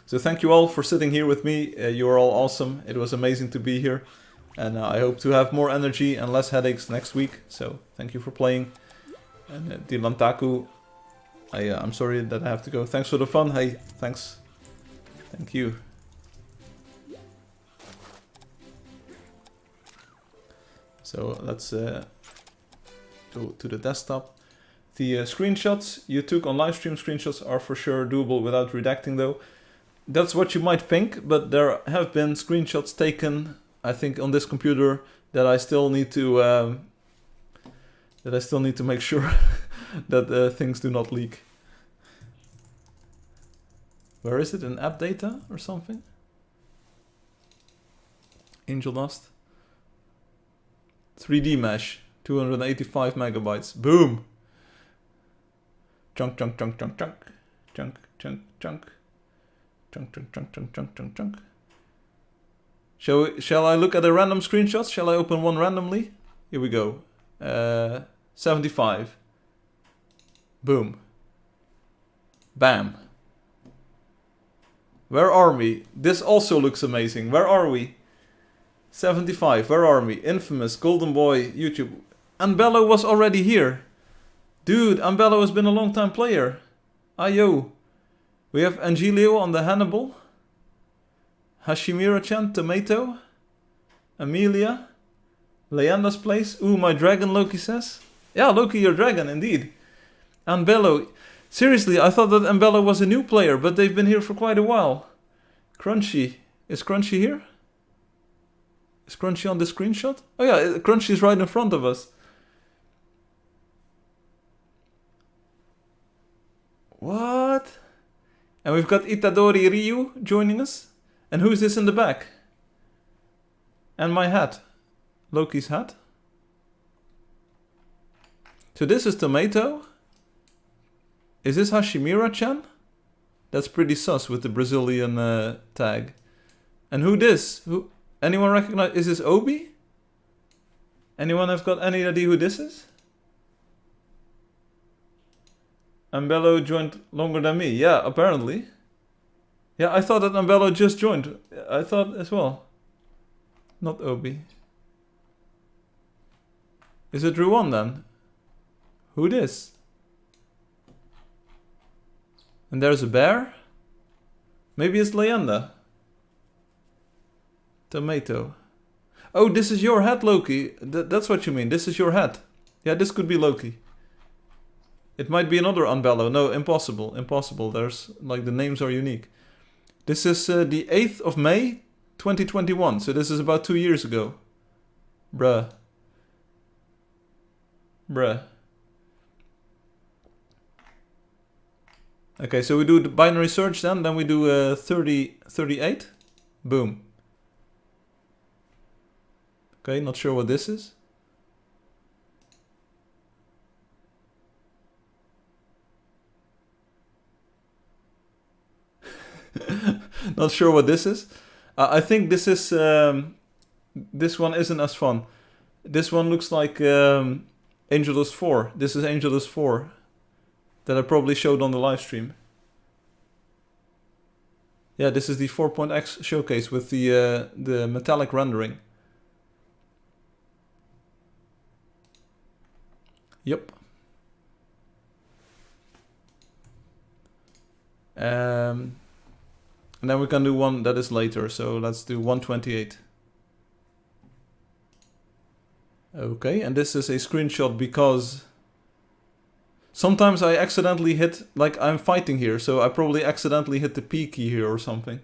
[SPEAKER 1] So thank you all for sitting here with me. You are all awesome. It was amazing to be here. And I hope to have more energy and less headaches next week. So thank you for playing. And Dilantaku, I'm sorry that I have to go. Thanks for the fun. Hey, thanks. Thank you. So let's go to the desktop. The screenshots you took on livestream screenshots are for sure doable without redacting though. That's what you might think, but there have been screenshots taken, I think, on this computer that I still need to make sure that things do not leak. Where is it? In app data or something? Angeldust. 3D mesh. 285 megabytes. Boom! Chunk, chunk, chunk, chunk, chunk. Chunk, chunk, chunk. Chunk, chunk, chunk, chunk, chunk, chunk, chunk. Shall I look at the random screenshots? Shall I open one randomly? Here we go. 75. Boom. Bam. Where are we? This also looks amazing. Where are we? 75. Where are we? Infamous, Golden Boy, YouTube. Anbello was already here. Dude, Anbello has been a long time player. Ayo. We have Angelio on the Hannibal. Hashimura-chan, Tomato. Amelia. Leanda's place. Ooh, my dragon, Loki says. Yeah, Loki, your dragon, indeed. Anbello. Seriously, I thought that Anbello was a new player, but they've been here for quite a while. Crunchy. Is Crunchy here? Is Crunchy on the screenshot? Oh yeah, Crunchy's right in front of us. What? And we've got Itadori Ryu joining us. And who's this in the back? And my hat. Loki's hat. So this is Tomato. Is this Hashimura-chan? That's pretty sus with the Brazilian tag. And who this? Who? Anyone recognize? Is this Obi? Anyone have got any idea who this is? Anbello joined longer than me. Yeah, apparently. Yeah, I thought that Anbello just joined. I thought as well. Not Obi. Is it Ruan then? Who this? And there's a bear? Maybe it's Leanda. Tomato. Oh, this is your hat, Loki. That's what you mean. This is your hat. Yeah, this could be Loki. It might be another Anbello. No, impossible. Impossible. There's, like, the names are unique. This is the 8th of May, 2021. So this is about 2 years ago. Bruh. Bruh. Okay, so we do the binary search then we do 38. Boom. Okay, not sure what this is. Not sure what this is. I think this is this one isn't as fun. This one looks like Angeldust 4. This is Angeldust 4 that I probably showed on the live stream. Yeah, this is the 4.x showcase with the metallic rendering. Yep. And then we can do one that is later, so let's do 128. Okay, and this is a screenshot because... Sometimes I accidentally hit, like I'm fighting here, so I probably accidentally hit the P key here or something.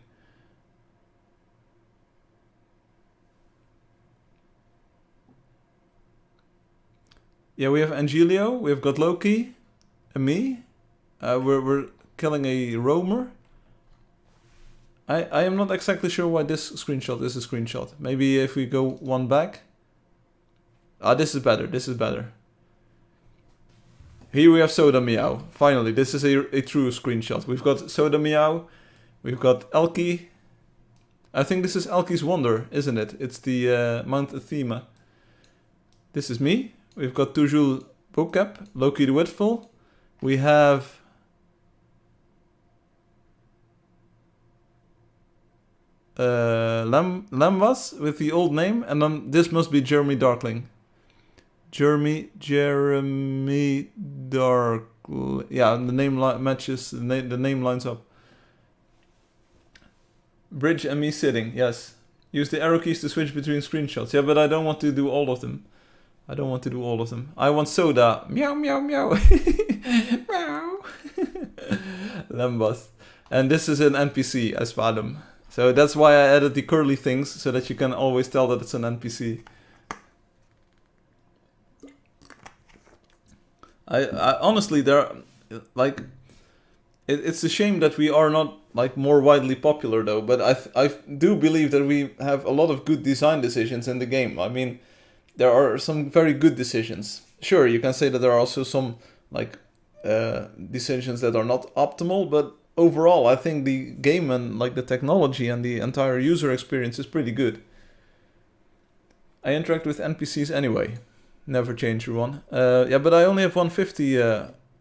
[SPEAKER 1] Yeah, we have Angelio, we've got Loki, and me. We're killing a roamer. I am not exactly sure why this screenshot is a screenshot. Maybe if we go one back. Ah, this is better, this is better. Here we have Soda Meow. Finally, this is a true screenshot. We've got Soda Meow, we've got Elky. I think this is Elky's Wonder, isn't it? It's the Mount Athema. This is me. We've got Tujul Bokap, Loki the Witful. We have... Lambas with the old name, and then this must be Jeremy Darkling. Jeremy Darkling. Yeah, the name matches. The name lines up. Bridge and me sitting. Yes. Use the arrow keys to switch between screenshots. Yeah, but I don't want to do all of them. I want soda. Meow meow meow. Meow. Lambas. And this is an NPC as Vadum. So that's why I added the curly things, so that you can always tell that it's an NPC. I honestly, it's a shame that we are not like more widely popular though, but I do believe that we have a lot of good design decisions in the game. I mean, there are some very good decisions. Sure, you can say that there are also some like decisions that are not optimal, but overall, I think the game and like the technology and the entire user experience is pretty good. I interact with NPCs anyway. Never change your one. Yeah, but I only have 150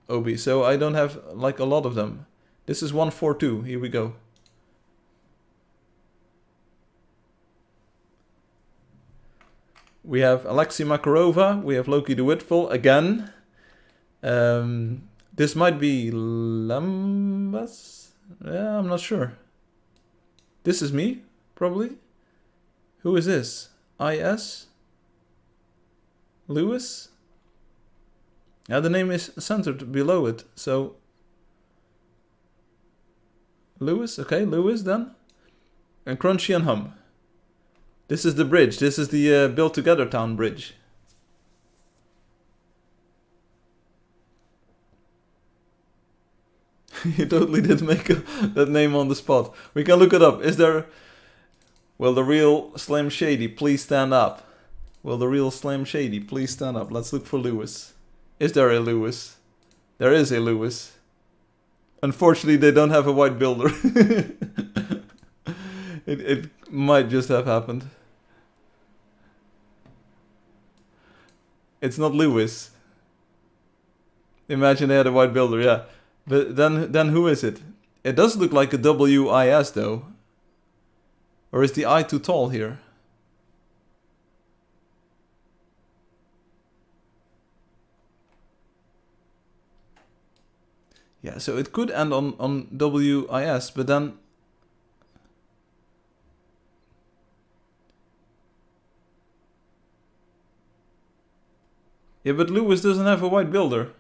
[SPEAKER 1] OB, so I don't have like a lot of them. This is 142. Here we go. We have Alexi Makarova. We have Loki the Witful again. This might be Lambas? Yeah, I'm not sure. This is me, probably. Who is this? IS? Lewis? Yeah, the name is centered below it, so... Lewis? Okay, Lewis then. And Crunchy and Hum. This is the bridge. This is the Build Together Town bridge. You totally did make that name on the spot. We can look it up. Is there... Will the real Slim Shady please stand up? Will the real Slim Shady please stand up? Let's look for Lewis. Is there a Lewis? There is a Lewis. Unfortunately, they don't have a white builder. It might just have happened. It's not Lewis. Imagine they had a white builder, yeah. But then who is it? It does look like a WIS though. Or is the I too tall here? Yeah, so it could end on WIS, but then... Yeah, but Lewis doesn't have a white builder.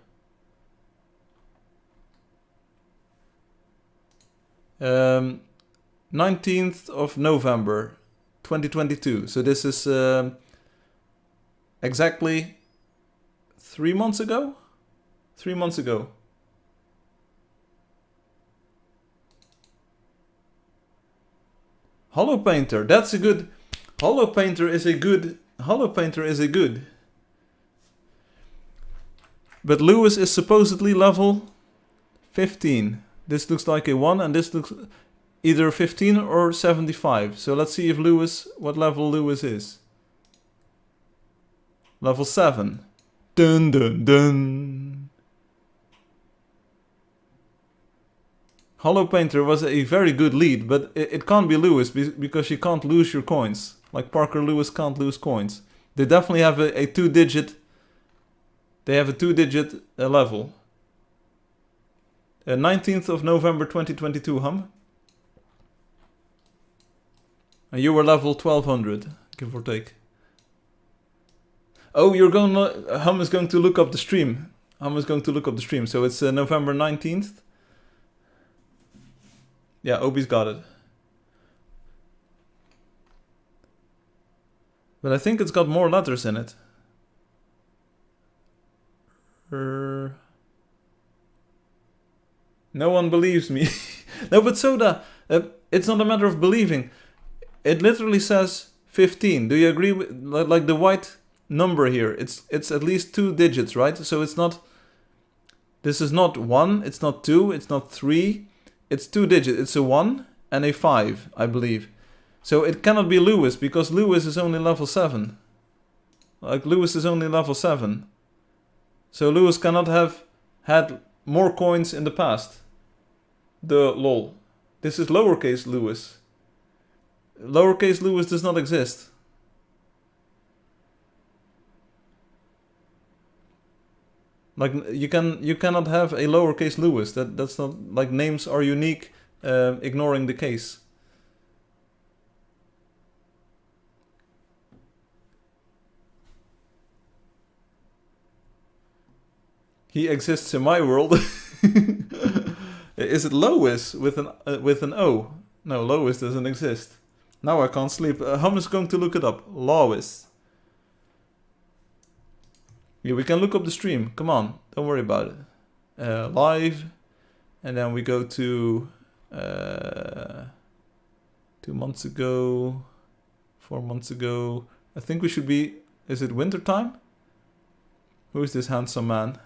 [SPEAKER 1] 19th of November 2022. So this is exactly 3 months ago? 3 months ago. Hollow Painter, that's a good... Hollow Painter is a good... But Lewis is supposedly level 15. This looks like a 1 and this looks either 15 or 75. So let's see if Lewis, what level Lewis is. Level 7. Dun dun dun. Hollow Painter was a very good lead, but it can't be Lewis because you can't lose your coins. Like Parker Lewis can't lose coins. They definitely have a 2-digit... They have a 2-digit level. 19th of November 2022, Hum. And you were level 1200, give or take. Oh, Hum is going to look up the stream. I'm just going to look up the stream. So it's November 19th. Yeah, Obi's got it. But I think it's got more letters in it. No one believes me. No, but Soda, it's not a matter of believing. It literally says 15. Do you agree with like the white number here? It's at least 2 digits, right? So it's not. This is not 1. It's not 2. It's not 3. It's 2 digits. It's a 1 and a 5, I believe. So it cannot be Lewis because Lewis is only level 7. Like Lewis is only level 7. So Lewis cannot have had more coins in the past. The lol. This is lowercase Lewis. Lowercase Lewis does not exist. Like you cannot have a lowercase Lewis. That's not like names are unique, ignoring the case. He exists in my world. Is it Lois with an O? No, Lois doesn't exist. Now I can't sleep. Hum is going to look it up. Lois. Yeah, we can look up the stream. Come on, don't worry about it. Live, and then we go to 2 months ago, 4 months ago. I think we should be. Is it winter time? Who is this handsome man?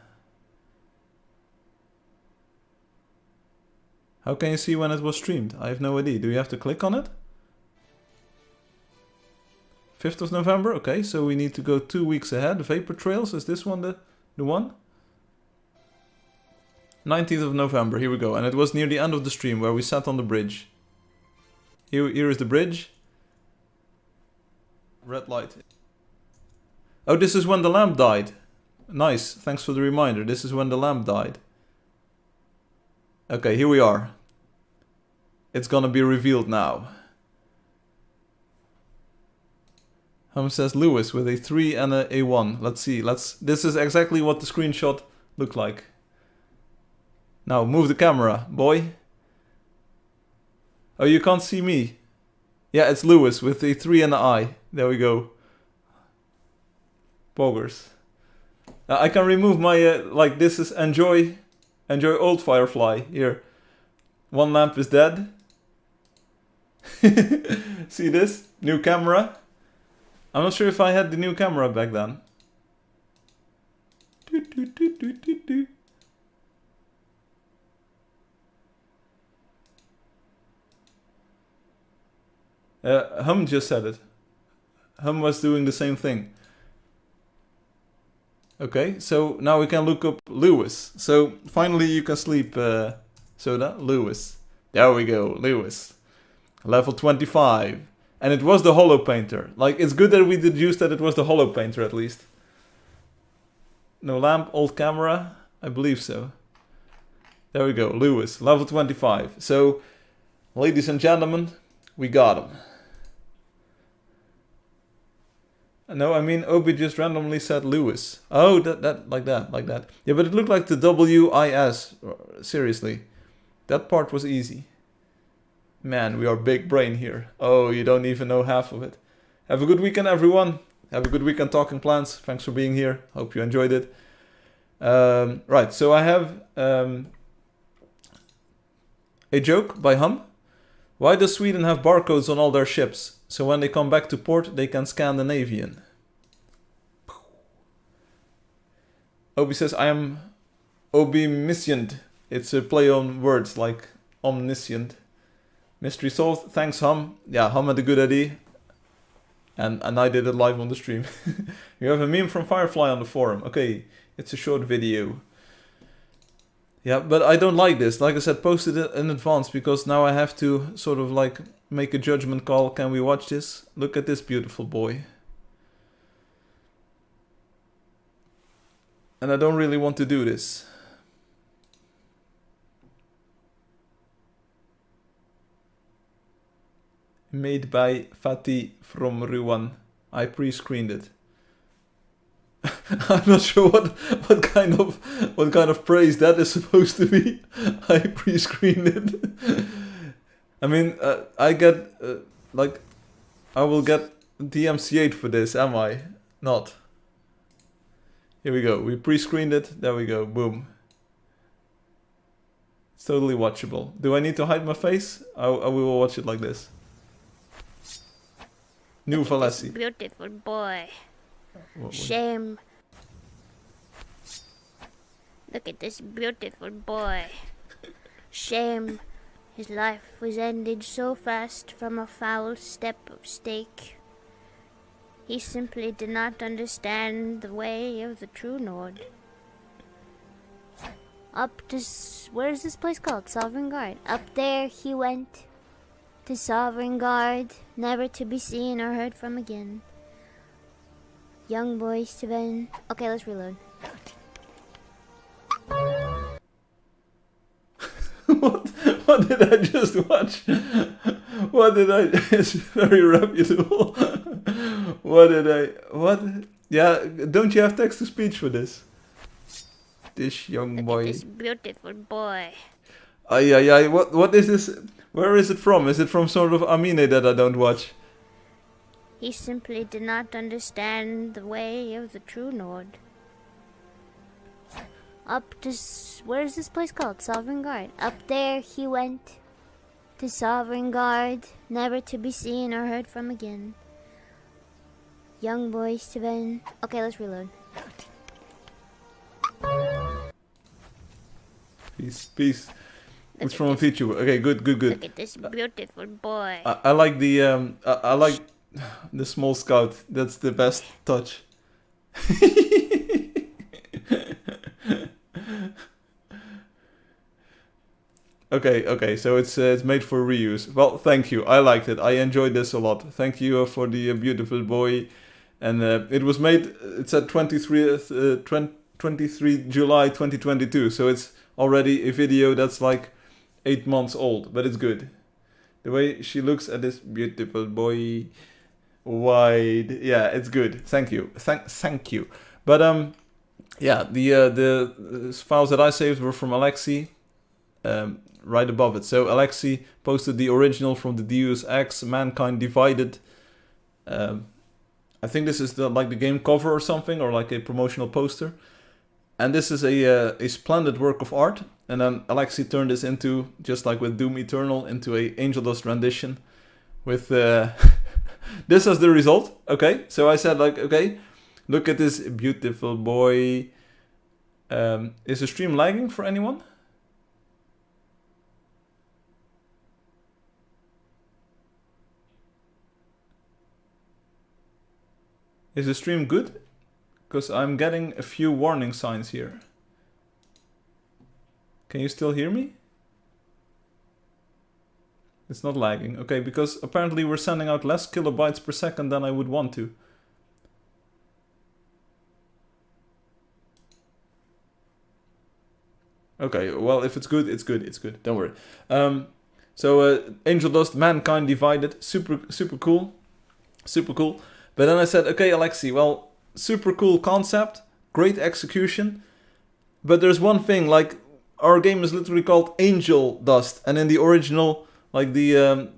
[SPEAKER 1] How can you see when it was streamed? I have no idea. Do you have to click on it? 5th of November? Okay, so we need to go 2 weeks ahead. Vapor Trails, is this one the one? 19th of November, here we go. And it was near the end of the stream where we sat on the bridge. Here is the bridge. Red light. Oh, this is when the lamp died. Nice, thanks for the reminder. This is when the lamp died. Okay, here we are. It's gonna be revealed now. Hum says Lewis with a 3 and a 1. Let's see. This is exactly what the screenshot looked like. Now move the camera, boy. Oh, you can't see me. Yeah, it's Lewis with a 3 and an I. There we go. Poggers. I can remove my like this is enjoy old Firefly. Here. One lamp is dead. See this? New camera. I'm not sure if I had the new camera back then. Hum just said it. Hum was doing the same thing. Okay, so now we can look up Lewis. So finally you can sleep, Soda. Lewis. There we go, Lewis. Level 25. And it was the Hollow Painter. Like, it's good that we deduced that it was the Hollow Painter at least. No lamp, old camera. I believe so. There we go, Lewis. Level 25. So, ladies and gentlemen, we got him. No, I mean, Obi just randomly said Lewis. Oh, like that. Yeah, but it looked like the W-I-S. Seriously. That part was easy. Man, we are big brain here. Oh, you don't even know half of it. Have a good weekend, everyone. Have a good weekend talking plants. Thanks for being here. Hope you enjoyed it. Right, so I have a joke by Hum. Why does Sweden have barcodes on all their ships? So when they come back to port, they can Scandinavian. Obi says, I am omniscient. It's a play on words like omniscient. Mystery solved. Thanks, Hum. Yeah, Hum had a good idea. And I did it live on the stream. You have a meme from Firefly on the forum. Okay, it's a short video. Yeah, but I don't like this. Like I said, posted it in advance because now I have to sort of like make a judgment call. Can we watch this? Look at this beautiful boy. And I don't really want to do this. Made by Fatih from Ruan. I pre-screened it. I'm not sure what kind of praise that is supposed to be. I pre-screened it. I mean, I get like I will get DMCA'd for this, am I? Not. Here we go. We pre-screened it. There we go. Boom. It's totally watchable. Do I need to hide my face? I will watch it like this. New
[SPEAKER 5] Look at this
[SPEAKER 1] Valesi.
[SPEAKER 5] beautiful boy.
[SPEAKER 1] What-
[SPEAKER 5] Shame. Look at this beautiful boy. Shame. His life was ended so fast from a foul step of stake. He simply did not understand the way of the true Nord. Up to... where is this place called? Sovereign Guard. Up there he went. To Sovereign Guard, never to be seen or heard from again. Young boys to Ben. Okay, let's reload.
[SPEAKER 1] What did I just watch? What did I? It's very reputable. What? Yeah, don't you have text to speech for this? This young
[SPEAKER 5] Look
[SPEAKER 1] boy.
[SPEAKER 5] at this beautiful boy.
[SPEAKER 1] Ay. What is this? Where is it from? Is it from sort of anime that I don't watch?
[SPEAKER 5] He simply did not understand the way of the true Nord. Up to... where is this place called? Sovereign Guard. Up there he went. To Sovereign Guard, never to be seen or heard from again. Young boys to Ben. Okay, let's reload.
[SPEAKER 1] Peace. It's from a feature. Okay, good.
[SPEAKER 5] Look at this beautiful boy.
[SPEAKER 1] I like the I like the small scout. That's the best touch. Okay. So it's made for reuse. Well, thank you. I liked it. I enjoyed this a lot. Thank you for the beautiful boy. And it was made. It's at 23 July 2022. So it's already a video that's like 8 months old, but it's good. The way she looks at this beautiful boy, wide, yeah, it's good. Thank you. But yeah, the files that I saved were from Alexi, right above it. So Alexi posted the original from the Deus Ex Mankind Divided. I think this is the game cover or something, or like a promotional poster. And this is a splendid work of art. And then Alexi turned this into, just like with Doom Eternal, into a Angeldust rendition with this as the result. Okay, so I said like, okay, look at this beautiful boy. Is the stream lagging for anyone? Is the stream good? Because I'm getting a few warning signs here. Can you still hear me? It's not lagging. Okay, because apparently we're sending out less kilobytes per second than I would want to. Okay, well, if it's good, it's good. It's good. Don't worry. So Angeldust, Mankind Divided, super cool. Super cool. But then I said, okay, Alexi, well, super cool concept, great execution. But there's one thing, like, our game is literally called Angeldust, and in the original, like the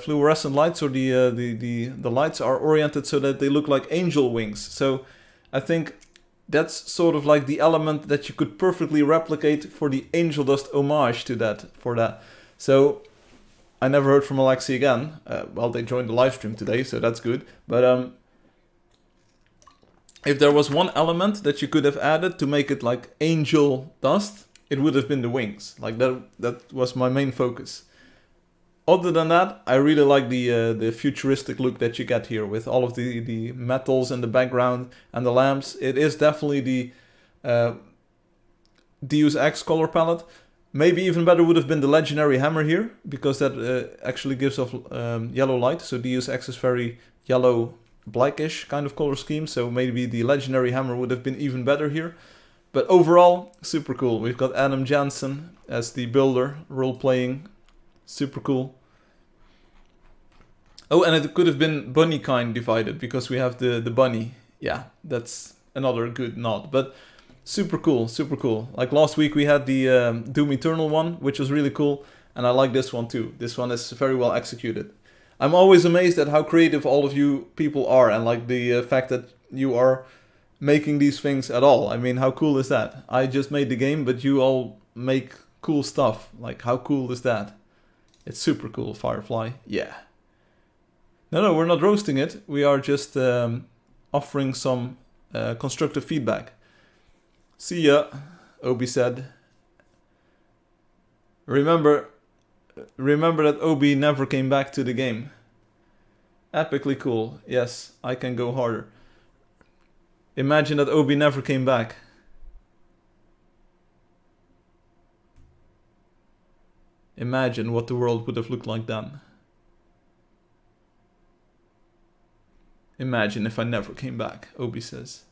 [SPEAKER 1] fluorescent lights or the lights are oriented so that they look like angel wings. So I think that's sort of like the element that you could perfectly replicate for the Angeldust homage to that. So I never heard from Alexi again. Well, they joined the live stream today, so that's good. But if there was one element that you could have added to make it like Angeldust, it would have been the wings. Like that was my main focus. Other than that, I really like the futuristic look that you get here with all of the metals in the background and the lamps. It is definitely the Deus Ex color palette. Maybe even better would have been the legendary hammer here, because that actually gives off yellow light. So Deus Ex is very yellow, blackish kind of color scheme. So maybe the legendary hammer would have been even better here. But overall, super cool. We've got Adam Jansen as the builder, role-playing. Super cool. Oh, and it could have been bunny kind divided, because we have the bunny. Yeah, that's another good nod. But super cool, super cool. Like last week we had the Doom Eternal one, which was really cool, and I like this one too. This one is very well executed. I'm always amazed at how creative all of you people are, and like the fact that you are making these things at all. I mean, how cool is that? I just made the game, but you all make cool stuff. Like, how cool is that? It's super cool, Firefly. Yeah. No, we're not roasting it. We are just offering some constructive feedback. See ya, Obi said. Remember that Obi never came back to the game. Epically cool. Yes, I can go harder. Imagine that Obi never came back. Imagine what the world would have looked like then. Imagine if I never came back, Obi says.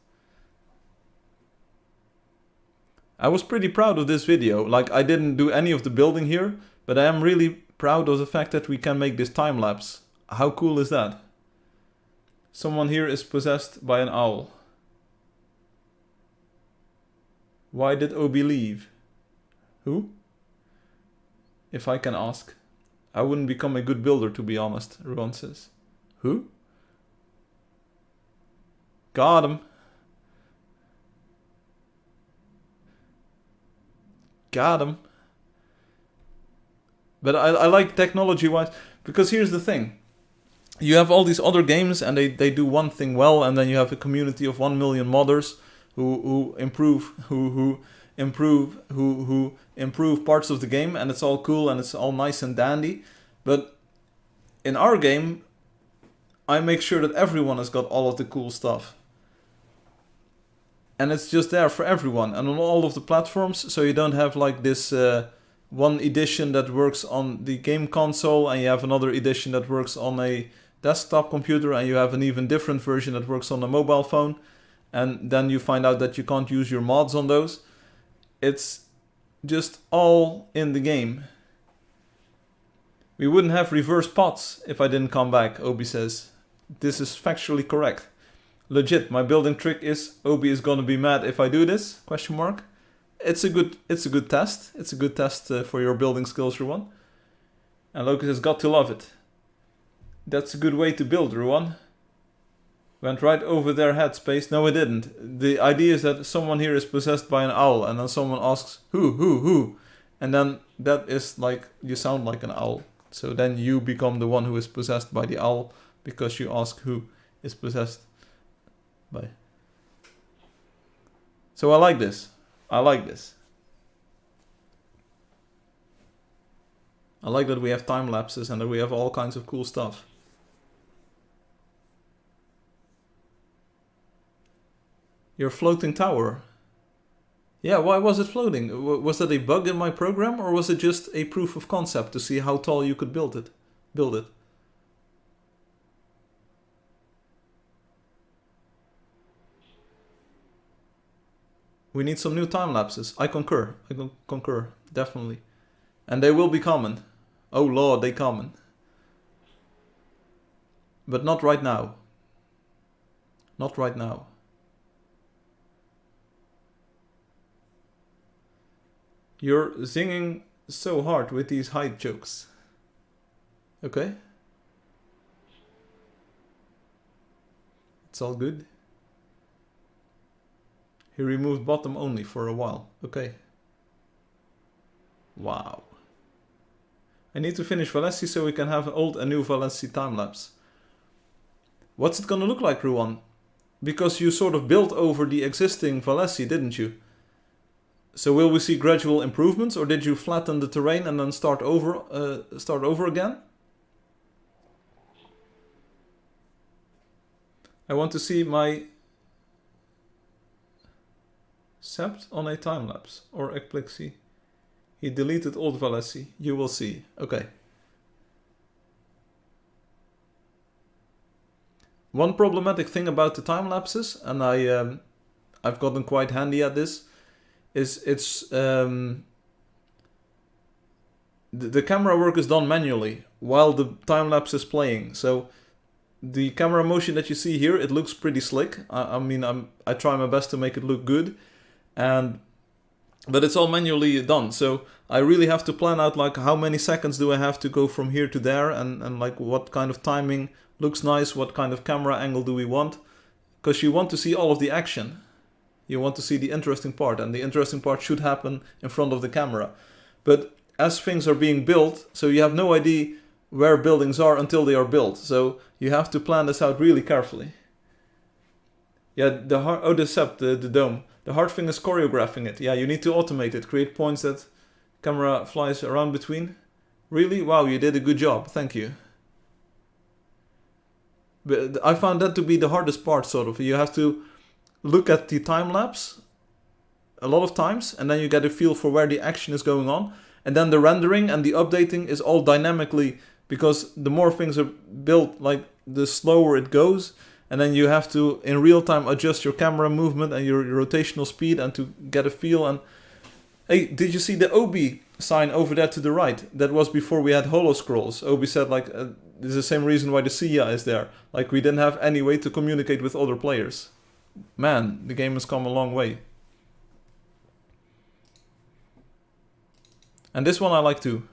[SPEAKER 1] I was pretty proud of this video. Like, I didn't do any of the building here, but I am really proud of the fact that we can make this time lapse. How cool is that? Someone here is possessed by an owl. Why did Obi leave? Who? If I can ask. I wouldn't become a good builder, to be honest, Ruan says. Who? Got him. Got him. But I like technology-wise, because here's the thing. You have all these other games and they do one thing well, and then you have a community of 1 million modders who improve parts of the game, and it's all cool and it's all nice and dandy. But in our game, I make sure that everyone has got all of the cool stuff. And it's just there for everyone and on all of the platforms, so you don't have like this one edition that works on the game console and you have another edition that works on a desktop computer and you have an even different version that works on a mobile phone, and then you find out that you can't use your mods on those. It's just all in the game. We wouldn't have reverse pots if I didn't come back, Obi says. This is factually correct. Legit, my building trick is Obi is gonna be mad if I do this? Question mark. It's a good test. It's a good test for your building skills, Ruan. And Locus has got to love it. That's a good way to build, Ruan. Went right over their head space. No, it didn't. The idea is that someone here is possessed by an owl, and then someone asks, who? And then that is like, you sound like an owl. So then you become the one who is possessed by the owl, because you ask who is possessed by. So I like this. I like this. I like that we have time lapses and that we have all kinds of cool stuff. Your floating tower. Yeah, why was it floating? Was that a bug in my program, or was it just a proof of concept to see how tall you could build it? We need some new time lapses. I concur. Definitely. And they will be common. Oh lord, they coming. But not right now. Not right now. You're singing so hard with these height jokes. Okay. It's all good. He removed bottom only for a while. Okay. Wow. I need to finish Valessi so we can have an old and new Valessi time-lapse. What's it gonna look like, Ruan? Because you sort of built over the existing Valessi, didn't you? So will we see gradual improvements, or did you flatten the terrain and then start over again? I want to see my Sept on a time-lapse, or Ekplexi. He deleted old Valessi. You will see. Okay. One problematic thing about the time-lapses, and I've gotten quite handy at this, is it's the camera work is done manually while the time-lapse is playing. So the camera motion that you see here, it looks pretty slick. I mean, I try my best to make it look good, but it's all manually done. So I really have to plan out like how many seconds do I have to go from here to there, and like what kind of timing looks nice, what kind of camera angle do we want, because you want to see all of the action. You want to see the interesting part, and the interesting part should happen in front of the camera. But as things are being built, so you have no idea where buildings are until they are built. So you have to plan this out really carefully. Yeah, the dome. The hard thing is choreographing it. Yeah, you need to automate it. Create points that camera flies around between. Really? Wow, you did a good job. Thank you. But I found that to be the hardest part, sort of. You have to look at the time lapse a lot of times, and then you get a feel for where the action is going on. And then the rendering and the updating is all dynamically, because the more things are built, like the slower it goes. And then you have to, in real time, adjust your camera movement and your rotational speed and to get a feel. And hey, did you see the Obi sign over there to the right? That was before we had holo scrolls. Obi said like, this is the same reason why the Sia is there. Like we didn't have any way to communicate with other players. Man, the game has come a long way. And this one I like too.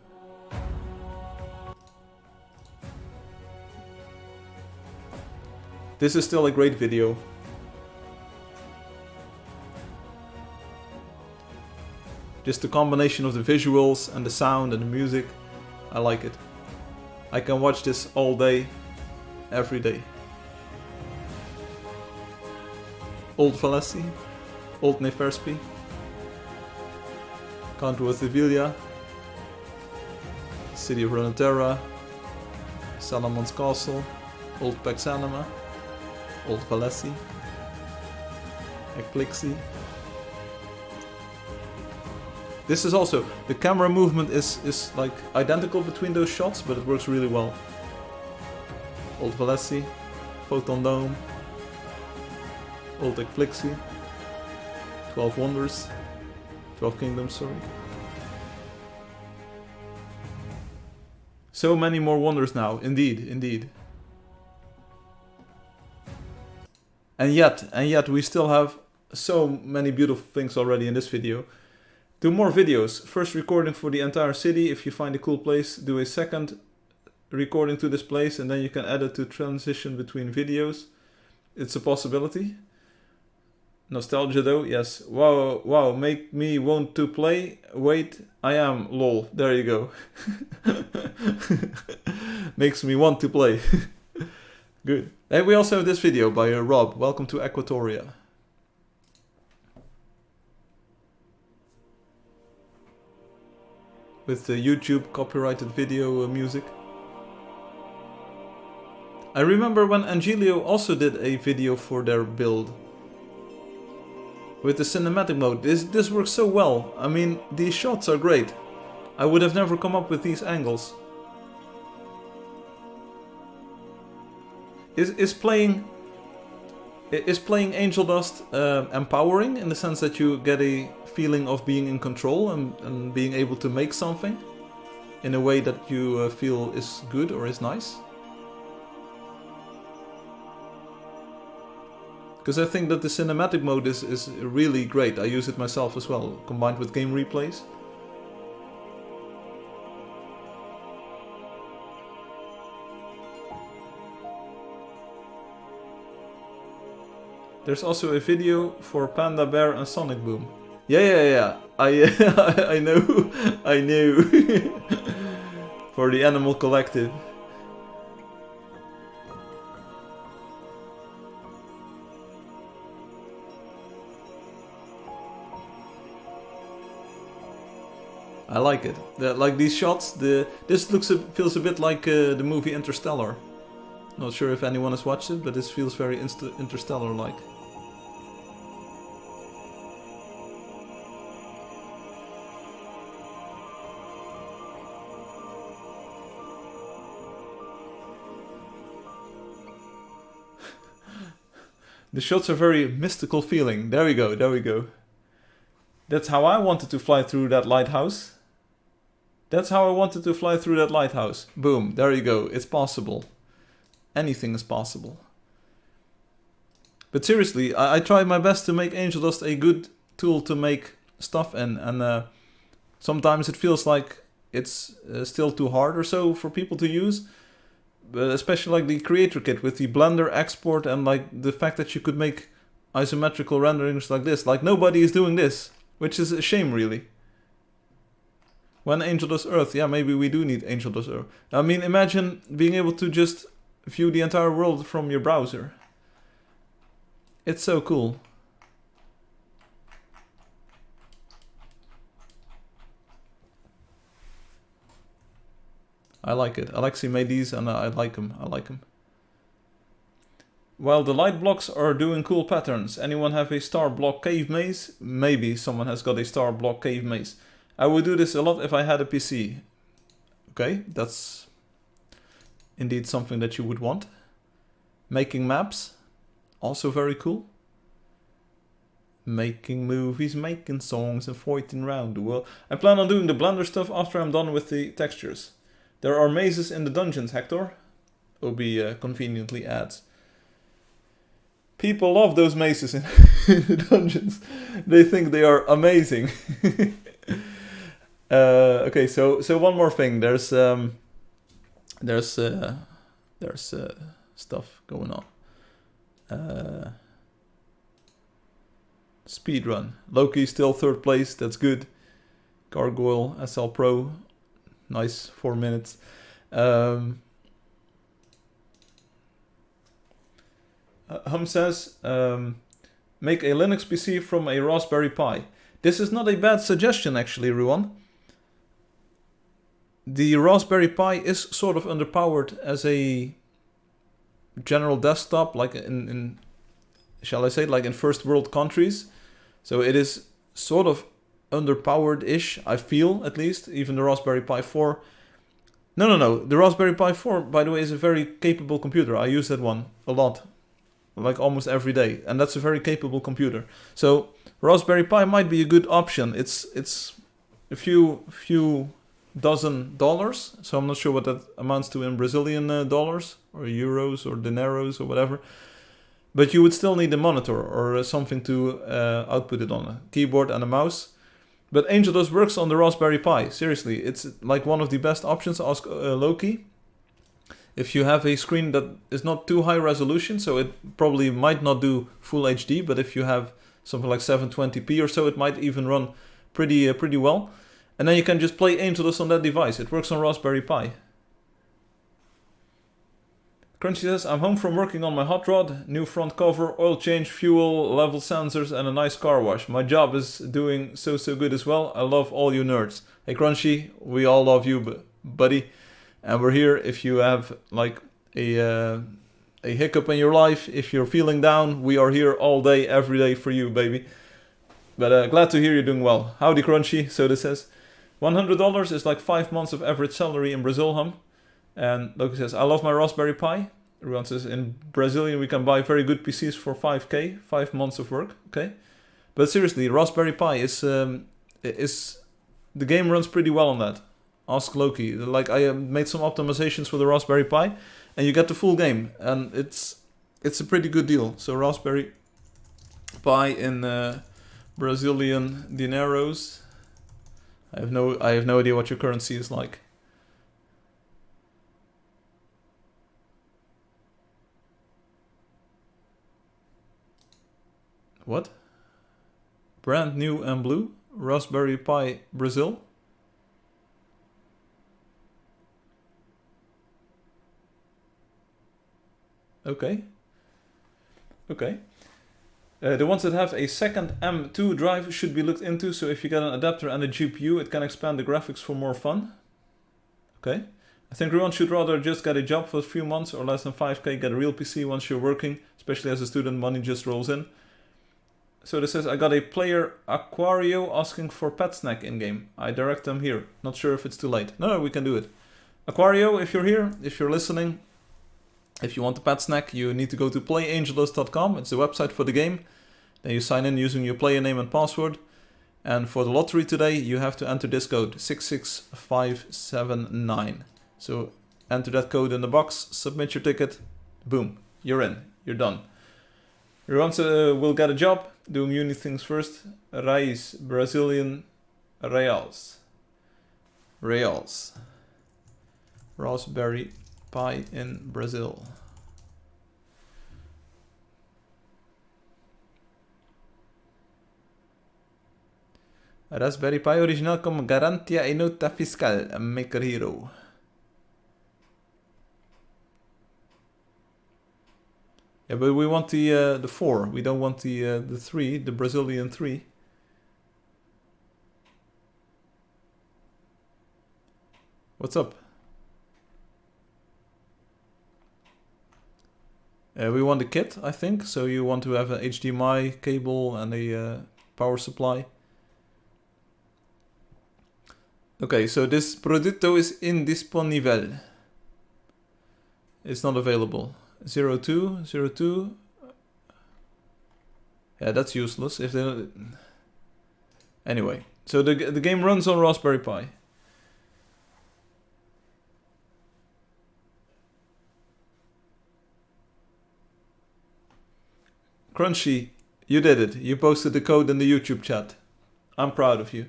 [SPEAKER 1] This is still a great video. Just the combination of the visuals and the sound and the music. I like it. I can watch this all day, every day. Old Valessi, Old Neferspi, Count Sevilla, City of Runeterra, Salamon's Castle, Old Paxanima, Old Valessi, Eclixi. This is also, the camera movement is like identical between those shots, but it works really well. Old Valessi, Photon Dome, Old Eclixi, 12 Wonders, 12 Kingdoms, sorry. So many more wonders now, indeed, indeed. And yet we still have so many beautiful things already in this video. Do more videos. First recording for the entire city. If you find a cool place, do a second recording to this place, and then you can edit to transition between videos. It's a possibility. Nostalgia though, yes. Wow, wow, make me want to play. Wait, I am, lol. There you go. Makes me want to play. Good. And we also have this video by Rob. Welcome to Equatoria. With the YouTube copyrighted video music. I remember when Angelio also did a video for their build. With the cinematic mode. This works so well. I mean, these shots are great. I would have never come up with these angles. Is playing Angeldust empowering in the sense that you get a feeling of being in control and being able to make something in a way that you feel is good or is nice? Because I think that the cinematic mode is really great. I use it myself as well, combined with game replays. There's also a video for Panda Bear and Sonic Boom. Yeah. I know. For the Animal Collective. I like it. Like these shots. This feels a bit like the movie Interstellar. Not sure if anyone has watched it, but this feels very Interstellar-like. The shots are very mystical feeling. There we go, there we go. That's how I wanted to fly through that lighthouse. That's how I wanted to fly through that lighthouse. Boom, there you go, it's possible. anything is possible. But seriously, I try my best to make Angeldust a good tool to make stuff in, and sometimes it feels like it's still too hard or so for people to use. But especially like the creator kit with the Blender export and like the fact that you could make isometrical renderings like this. Like nobody is doing this, which is a shame really. When Angeldust Earth, yeah, maybe we do need Angeldust Earth. I mean, imagine being able to just view the entire world from your browser. It's so cool. I like it. Alexei made these and I like them. I like them. While the light blocks are doing cool patterns, anyone have a star block cave maze? Maybe someone has got a star block cave maze. I would do this a lot if I had a PC. Okay, that's indeed something that you would want. Making maps, also very cool. Making movies, making songs and fighting around the world. I plan on doing the Blender stuff after I'm done with the textures. There are mazes in the dungeons, Hector. Obi conveniently adds. People love those mazes in the dungeons. They think they are amazing. Okay, so one more thing. There's stuff going on. Speedrun. Loki still 3rd place. That's good. Gargoyle SL Pro. Nice, 4 minutes. Hum says, make a Linux PC from a Raspberry Pi. This is not a bad suggestion actually, Ruan. The Raspberry Pi is sort of underpowered as a general desktop, like in shall I say, like in first world countries. So it is sort of underpowered-ish, I feel, at least. Even the Raspberry Pi 4. No. The Raspberry Pi 4, by the way, is a very capable computer. I use that one a lot. Like almost every day. And that's a very capable computer. So Raspberry Pi might be a good option. It's a few dozen dollars. So I'm not sure what that amounts to in Brazilian dollars or euros or dineros or whatever. But you would still need a monitor or something to output it on. A keyboard and a mouse. But Angeldust works on the Raspberry Pi. Seriously, it's like one of the best options. Ask Loki. If you have a screen that is not too high resolution, so it probably might not do full HD, but if you have something like 720p or so, it might even run pretty well. And then you can just play Angeldust on that device. It works on Raspberry Pi. Crunchy says, I'm home from working on my hot rod, new front cover, oil change, fuel, level sensors, and a nice car wash. My job is doing so good as well. I love all you nerds. Hey Crunchy, we all love you, buddy. And we're here if you have like a hiccup in your life. If you're feeling down, we are here all day, every day for you, baby. But glad to hear you're doing well. Howdy Crunchy, so this says. $100 is like 5 months of average salary in Brazil, hum. And Loki says, I love my Raspberry Pi. Ruan says, in Brazilian we can buy very good PCs for 5k, 5 months of work, okay? But seriously, Raspberry Pi is the game runs pretty well on that. Ask Loki. Like I made some optimizations for the Raspberry Pi, and you get the full game, and it's a pretty good deal. So Raspberry Pi in Brazilian dineros. I have no idea what your currency is like. What? Brand new and blue? Raspberry Pi Brazil? Okay. The ones that have a second M2 drive should be looked into, so if you get an adapter and a GPU, it can expand the graphics for more fun. Okay. I think everyone should rather just get a job for a few months or less than 5k, get a real PC once you're working, especially as a student, money just rolls in. So this says, I got a player Aquario asking for pet snack in-game. I direct them here. Not sure if it's too late. No, we can do it. Aquario, if you're here, if you're listening, if you want the pet snack, you need to go to playangeldust.com. It's the website for the game. Then you sign in using your player name and password. And for the lottery today, you have to enter this code, 66579. So enter that code in the box, submit your ticket, Boom. You're in. You're done. Ruanse will get a job doing uni things first. Raiz, Brazilian reals. Reals. Raspberry Pi in Brazil. Raspberry Pi original como garantia e nota fiscal. Maker Hero. Yeah, but we want the 4. We don't want the 3, the Brazilian 3. What's up? We want the kit, I think. So you want to have an HDMI cable and a power supply. Okay, so this producto is indisponível. It's not available. 02, 02. Yeah, that's useless. If they don't... Anyway, so the game runs on Raspberry Pi. Crunchy, you did it. You posted the code in the YouTube chat. I'm proud of you.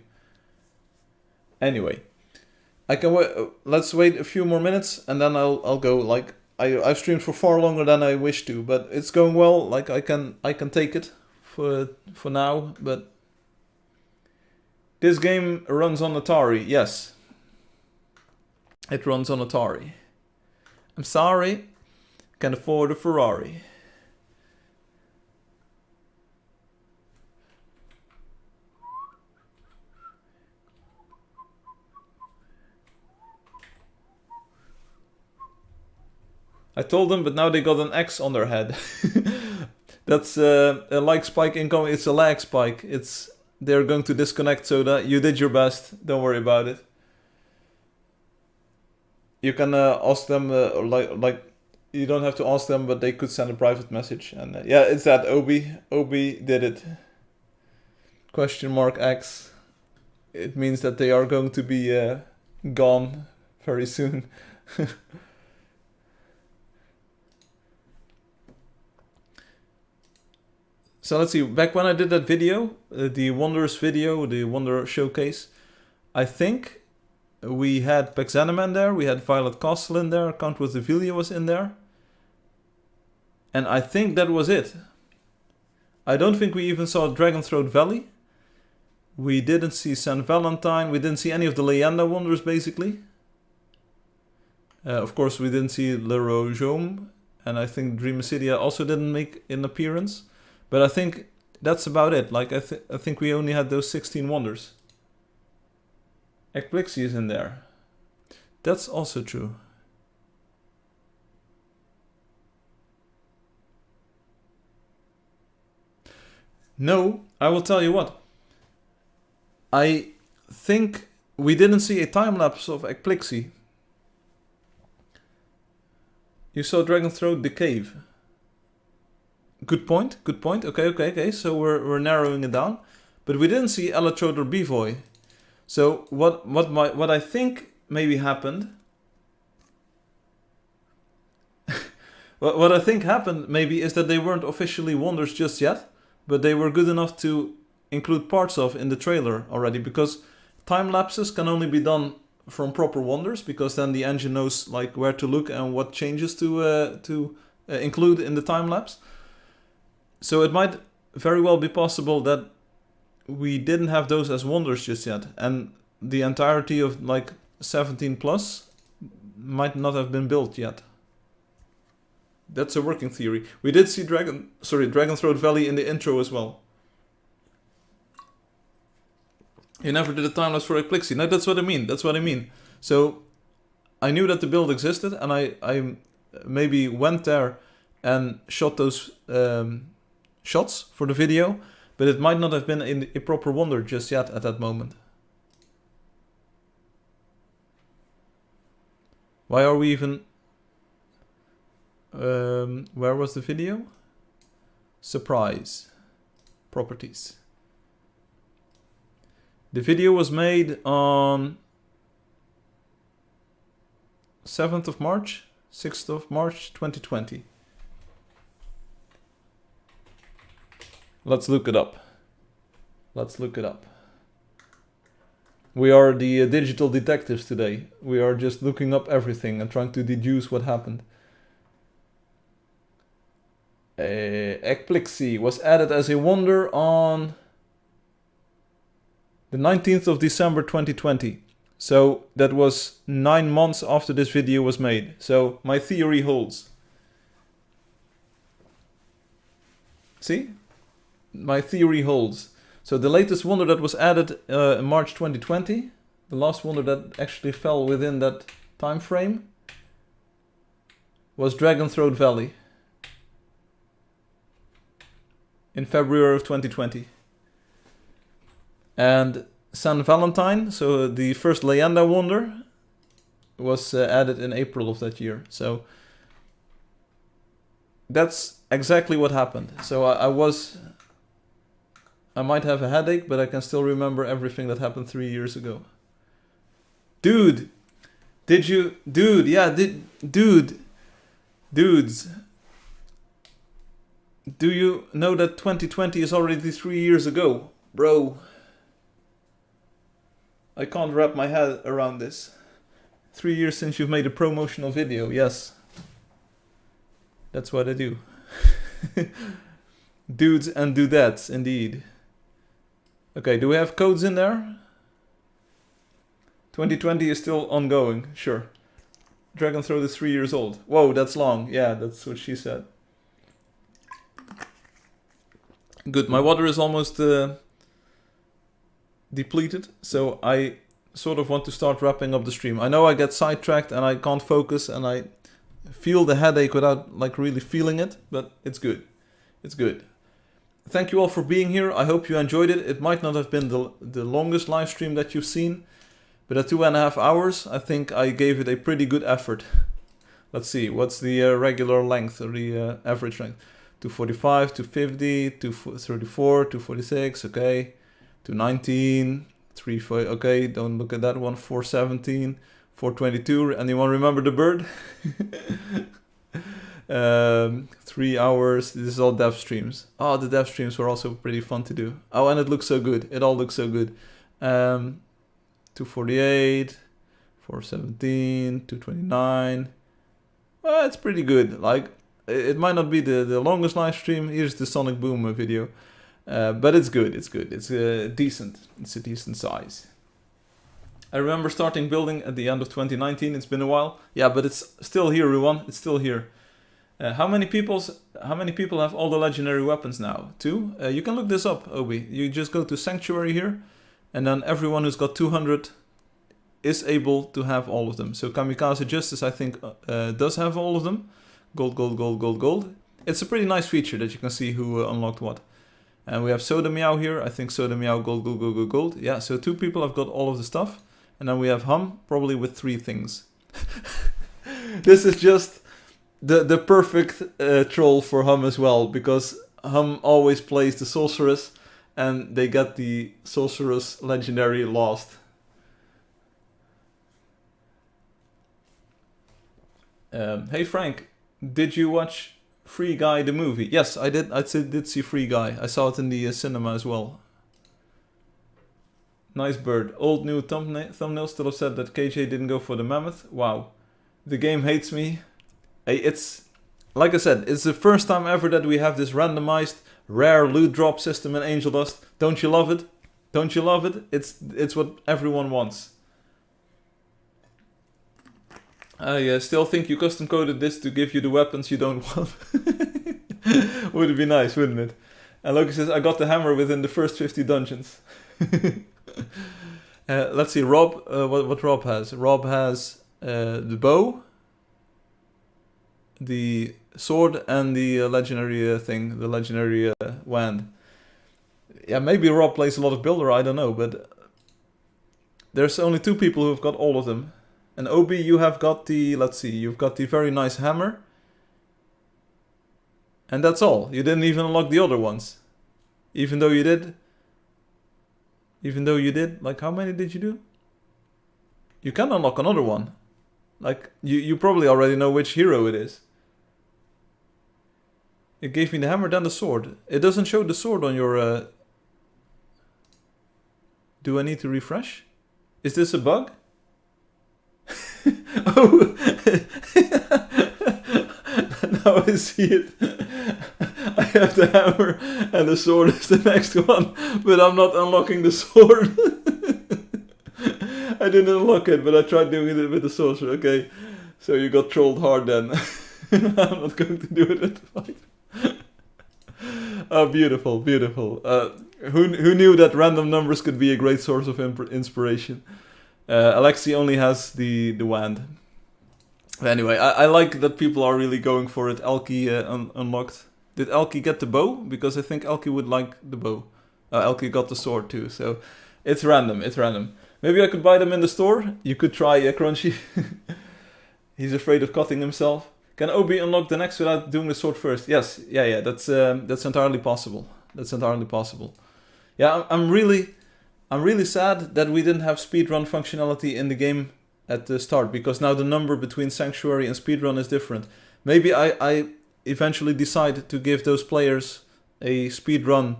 [SPEAKER 1] Anyway, I can wait. Let's wait a few more minutes, and then I'll go. Like I've streamed for far longer than I wish to, but it's going well. Like I can take it for now. But this game runs on Atari. Yes, it runs on Atari. I'm sorry, can't afford a Ferrari. I told them, but now they got an X on their head. That's a like spike incoming. It's a lag spike. They're going to disconnect, so that you did your best. Don't worry about it. You can ask them, like you don't have to ask them, but they could send a private message. And yeah, it's that Obi. Obi did it. Question mark X. It means that they are going to be gone very soon. So let's see, back when I did that video, the Wonders video, the Wonder Showcase, I think we had Pexaniman there, we had Violet Castle in there, Count with the Vilia was in there. And I think that was it. I don't think we even saw Dragonthroat Valley. We didn't see St. Valentine, we didn't see any of the Leyenda Wonders basically. Of course we didn't see Le Royaume, and I think Dreamicidia also didn't make an appearance. But I think that's about it. Like I think we only had those 16 wonders. Ekplixie is in there. That's also true. No, I will tell you what. I think we didn't see a time lapse of Ekplixie. You saw Dragonthroat the cave. Good point. Okay. So we're narrowing it down. But we didn't see Elatrode or Bevoy. So what I think maybe happened... what I think happened maybe is that they weren't officially wonders just yet. But they were good enough to include parts of in the trailer already. Because time lapses can only be done from proper wonders. Because then the engine knows like where to look and what changes to include in the time lapse. So it might very well be possible that we didn't have those as wonders just yet. And the entirety of like 17 plus might not have been built yet. That's a working theory. We did see Dragonthroat Valley in the intro as well. You never did a time lapse for Ekplixie. No, that's what I mean. So I knew that the build existed, and I maybe went there and shot those shots for the video, but it might not have been in a proper wonder just yet at that moment. Why are we even... where was the video? Surprise. Properties. The video was made on 7th of March, 6th of March 2020. Let's look it up. Let's look it up. We are the digital detectives today. We are just looking up everything and trying to deduce what happened. Ekplixi was added as a wonder on the 19th of December 2020. So that was 9 months after this video was made. So my theory holds. See? My theory holds. So the latest wonder that was added in March 2020, the last wonder that actually fell within that time frame, was Dragon Throat Valley in February of 2020. And San Valentine, so the first Leyenda wonder, was added in April of that year. So that's exactly what happened. So I might have a headache, but I can still remember everything that happened 3 years ago. Dude! Dudes! Do you know that 2020 is already 3 years ago? Bro. I can't wrap my head around this. 3 years since you've made a promotional video, yes. That's what I do. Dudes and dudettes, indeed. Okay, do we have codes in there? 2020 is still ongoing, sure. Dragon Throat is 3 years old. Whoa, that's long. Yeah, that's what she said. Good, my water is almost depleted, so I sort of want to start wrapping up the stream. I know I get sidetracked and I can't focus and I feel the headache without like really feeling it, but it's good. It's good. Thank you all for being here. I hope you enjoyed it. It might not have been the longest live stream that you've seen, but at 2.5 hours, I think I gave it a pretty good effort. Let's see, what's the regular length, or the average length? 245, 250, 234, 246, okay. 219, 34, okay, don't look at that one. 417, 422, anyone remember the bird? 3 hours, this is all dev streams. Oh, the dev streams were also pretty fun to do. Oh, and it looks so good, it all looks so good. 248, 417, 229. Well, it's pretty good. Like, it might not be the longest live stream. Here's the Sonic Boom video. But it's good, it's good. It's decent. It's a decent size. I remember starting building at the end of 2019. It's been a while. Yeah, but it's still here, everyone. It's still here. How many people have all the legendary weapons now? 2? You can look this up, Obi. You just go to Sanctuary here, and then everyone who's got 200 is able to have all of them. So Kamikaze Justice, I think, does have all of them. Gold, gold, gold, gold, gold. It's a pretty nice feature that you can see who unlocked what. And we have Soda Meow here. I think Soda Meow, gold, gold, gold, gold, gold. Yeah, so 2 people have got all of the stuff. And then we have Hum, probably with 3 things. This is just the perfect troll for Hum as well, because Hum always plays the Sorceress, and they get the Sorceress Legendary lost. Hey Frank, did you watch Free Guy the movie? Yes, I did. I did see Free Guy. I saw it in the cinema as well. Nice bird. Old new thumbnail still have said that KJ didn't go for the mammoth. Wow. The game hates me. Hey, it's, like I said, it's the first time ever that we have this randomized rare loot drop system in Angeldust. Don't you love it? Don't you love it? It's what everyone wants. I still think you custom coded this to give you the weapons you don't want. Would it be nice, wouldn't it? And Loki says, I got the hammer within the first 50 dungeons. Let's see, Rob, what Rob has. Rob has the bow, the sword, and the legendary thing, the legendary wand. Yeah, maybe Rob plays a lot of Builder, I don't know, but there's only 2 people who've got all of them. And Obi, you have got the, let's see, you've got the very nice hammer. And that's all. You didn't even unlock the other ones. Even though you did. Even though you did. Like, how many did you do? You can unlock another one. Like, you probably already know which hero it is. It gave me the hammer, then the sword. It doesn't show the sword on your... Do I need to refresh? Is this a bug? Oh! Now I see it. I have the hammer and the sword is the next one, but I'm not unlocking the sword. I didn't unlock it, but I tried doing it with the sorcerer. Okay, so you got trolled hard then. I'm not going to do it at the fight. Oh, beautiful, beautiful. Who knew that random numbers could be a great source of inspiration? Alexi only has the wand. Anyway, I like that people are really going for it. Elkie unlocked. Did Elkie get the bow? Because I think Elkie would like the bow. Elkie got the sword too, so it's random, it's random. Maybe I could buy them in the store. You could try Crunchy. He's afraid of cutting himself. Can Obi unlock the next without doing the sword first? Yes, yeah, that's entirely possible. That's entirely possible. Yeah, I'm really sad that we didn't have speedrun functionality in the game at the start, because now the number between Sanctuary and speedrun is different. Maybe I eventually decide to give those players a speedrun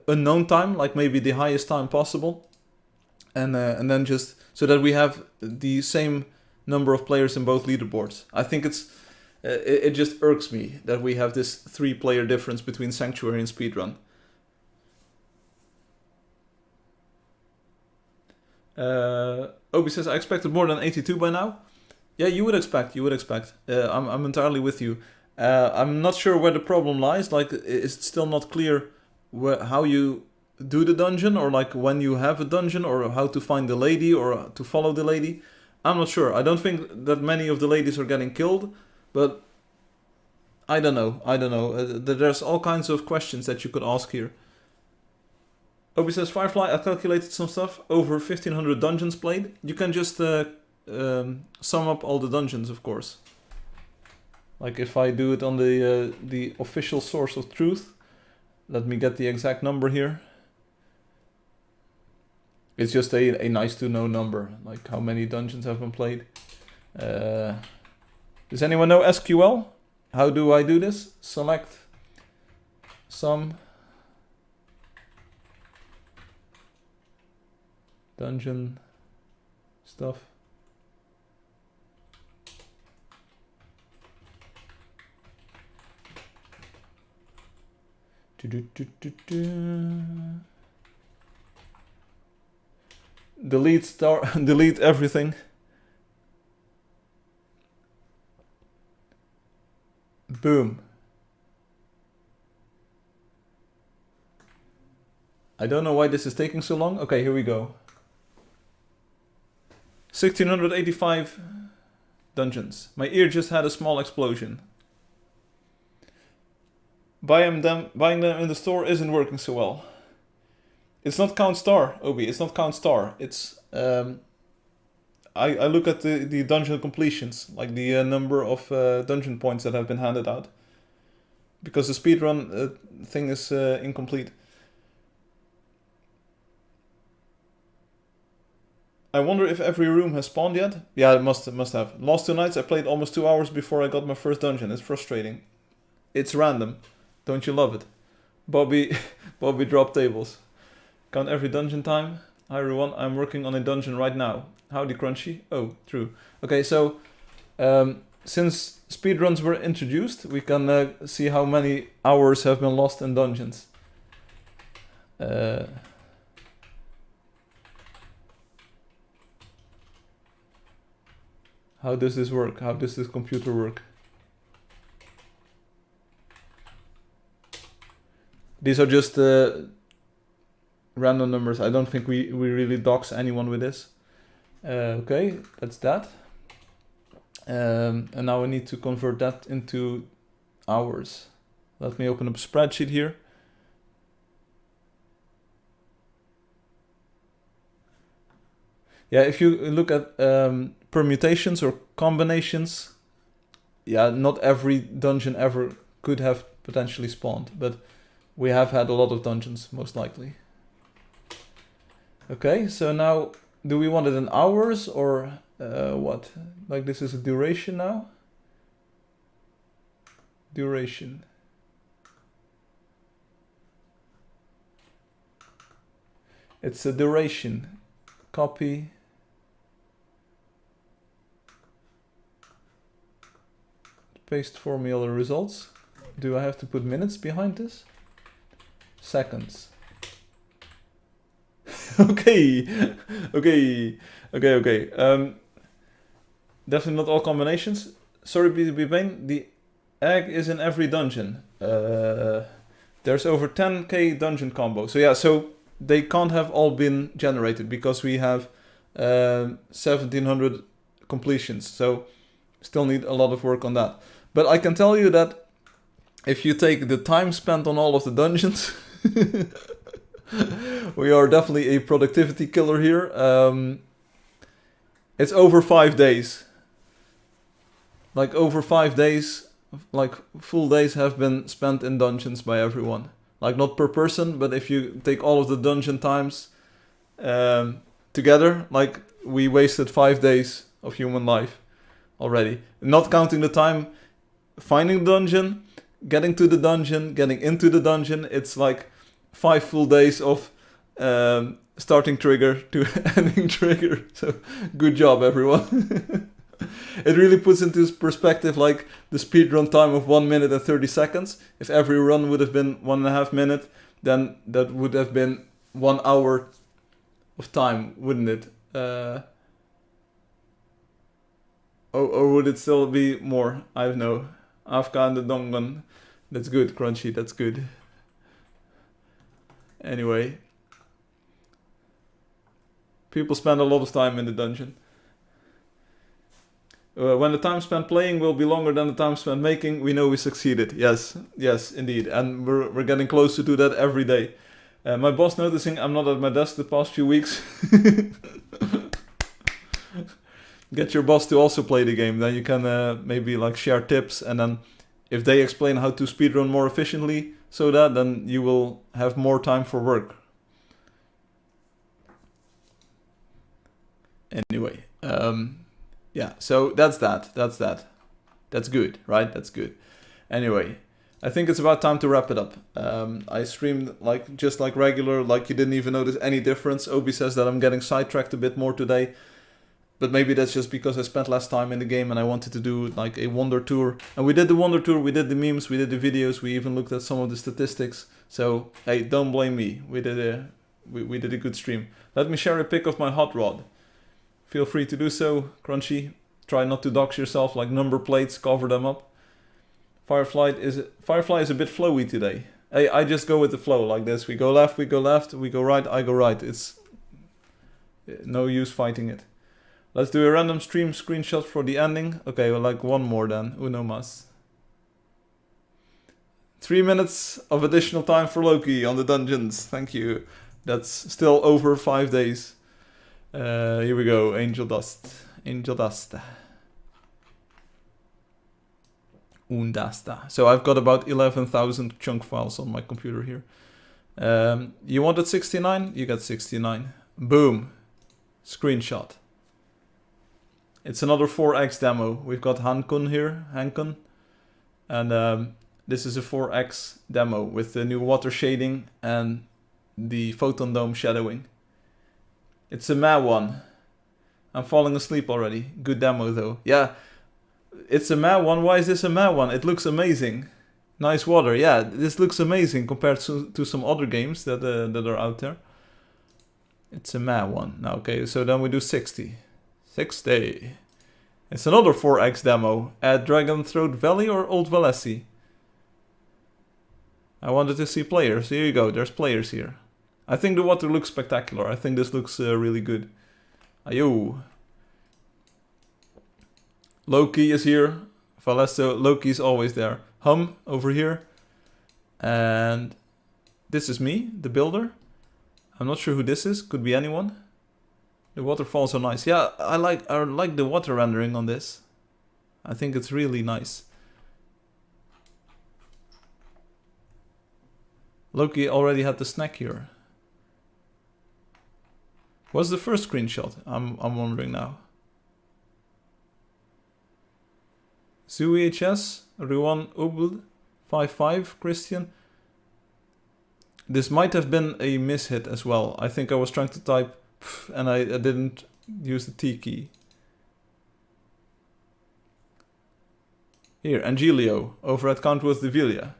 [SPEAKER 1] unknown time, like maybe the highest time possible, and then just so that we have the same number of players in both leaderboards. I think it just irks me that we have this 3-player difference between Sanctuary and speedrun. Obi says, I expected more than 82 by now. Yeah, you would expect. I'm entirely with you. I'm not sure where the problem lies. Like, it's still not clear how you do the dungeon, or like when you have a dungeon, or how to find the lady, or to follow the lady. I'm not sure. I don't think that many of the ladies are getting killed, but I don't know. There's all kinds of questions that you could ask here. Obi says, Firefly, I calculated some stuff. Over 1500 dungeons played. You can just sum up all the dungeons, of course. Like if I do it on the official source of truth. Let me get the exact number here. It's just a nice to know number. Like how many dungeons have been played. Does anyone know SQL? How do I do this? Select some dungeon stuff. Delete everything. Boom. I don't know why this is taking so long. Okay, here we go. 1685 dungeons. My ear just had a small explosion. Buying them in the store isn't working so well. It's not count star, Obi. It's not count star. It's I look at the dungeon completions, like the number of dungeon points that have been handed out, because the speedrun thing is incomplete. I wonder if every room has spawned yet. Yeah, it must have. Last 2 nights I played almost 2 hours before I got my first dungeon. It's frustrating. It's random. Don't you love it? Bobby dropped tables. Count every dungeon time. Hi everyone, I'm working on a dungeon right now. Howdy Crunchy. Oh, true. Okay, so since speedruns were introduced, we can see how many hours have been lost in dungeons. How does this work? How does this computer work? These are just random numbers. I don't think we really dox anyone with this. Okay, that's that. And now I need to convert that into hours. Let me open up a spreadsheet here. Yeah, if you look at permutations or combinations, yeah, not every dungeon ever could have potentially spawned, but we have had a lot of dungeons, most likely. Okay, so now, do we want it in hours or what? Like this is a duration now? Duration. It's a duration. Copy. Paste for me all the results. Do I have to put minutes behind this? Seconds. Okay. Definitely not all combinations. Sorry, BTB Bane. The egg is in every dungeon. There's over 10k dungeon combo. So yeah, so they can't have all been generated because we have 1700 completions. So still need a lot of work on that. But I can tell you that if you take the time spent on all of the dungeons, we are definitely a productivity killer here. It's over 5 days. Like over 5 days, like full days have been spent in dungeons by everyone. Like not per person, but if you take all of the dungeon times together, like we wasted 5 days of human life already. Not counting the time finding the dungeon, getting to the dungeon, getting into the dungeon. It's like 5 full days of starting trigger to ending trigger. So good job, everyone. It really puts into perspective like the speedrun time of 1 minute and 30 seconds. If every run would have been 1.5 minutes, then that would have been 1 hour of time, wouldn't it? Or would it still be more? I don't know. Afghan the Dongan. That's good, Crunchy, that's good. Anyway. People spend a lot of time in the dungeon. When the time spent playing will be longer than the time spent making, we know we succeeded. Yes, indeed. And we're getting closer to that every day. My boss noticing I'm not at my desk the past few weeks. Get your boss to also play the game. Then you can maybe like share tips. And then if they explain how to speedrun more efficiently, so that then you will have more time for work. Anyway, yeah, so that's that. That's good, right? That's good. Anyway, I think it's about time to wrap it up. I streamed just like regular, like you didn't even notice any difference. Obi says that I'm getting sidetracked a bit more today. But maybe that's just because I spent less time in the game and I wanted to do like a wonder tour. And we did the wonder tour, we did the memes, we did the videos, we even looked at some of the statistics. So, hey, don't blame me. We did a good stream. Let me share a pic of my hot rod. Feel free to do so, Crunchy. Try not to dox yourself, like number plates, cover them up. Firefly is a bit flowy today. Hey, I just go with the flow like this. We go left, we go right, I go right. It's no use fighting it. Let's do a random stream screenshot for the ending. Okay, well, like one more then. Uno mas. 3 minutes of additional time for Loki on the dungeons. Thank you. That's still over 5 days. Here we go. Angeldust. Angeldust. Undasta. So I've got about 11,000 chunk files on my computer here. You wanted 69? You got 69. Boom. Screenshot. It's another 4x demo. We've got Hankun here, Hankun. And this is a 4x demo with the new water shading and the photon dome shadowing. It's a meh one. I'm falling asleep already. Good demo though. Yeah, it's a meh one. Why is this a meh one? It looks amazing. Nice water. Yeah, this looks amazing compared to some other games that are out there. It's a meh one. Now, okay, so then we do 60. 60. It's another 4x demo at Dragon Throat Valley or Old Valesi. I wanted to see players. Here you go, there's players here. I think the water looks spectacular. I think this looks really good. Ayo. Loki is here. Valesto, Loki's always there. Hum over here. And this is me, the builder. I'm not sure who this is. Could be anyone. The waterfalls are nice. Yeah, I like the water rendering on this. I think it's really nice. Loki already had the snack here. What's the first screenshot? I'm wondering now. ZooEHS, Ruan Ubl, 55, Christian. This might have been a mishit as well. I think I was trying to type and I didn't use the T key. Here, Angelio, over at Count with Devilia.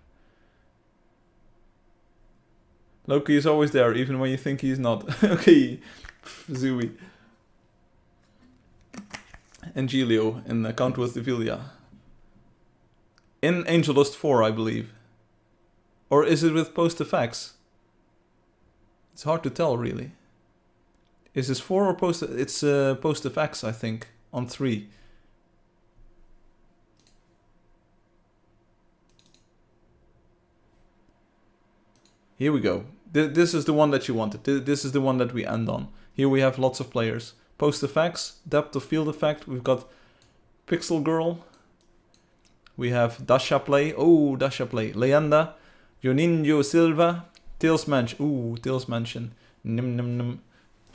[SPEAKER 1] Loki is always there, even when you think he's not. Okay, Zooey. Angelio in Count with Devilia. In Angeldust 4, I believe. Or is it with post effects? It's hard to tell, really. Is this 4 or post? It's post effects, I think, on 3. Here we go. This is the one that you wanted. This is the one that we end on. Here we have lots of players. Post effects, depth of field effect. We've got Pixel Girl. We have Dasha Play. Oh, Dasha Play. Leyenda. Joninho Silva. Tails Mansion. Ooh, Tails Mansion. Nim nim nim.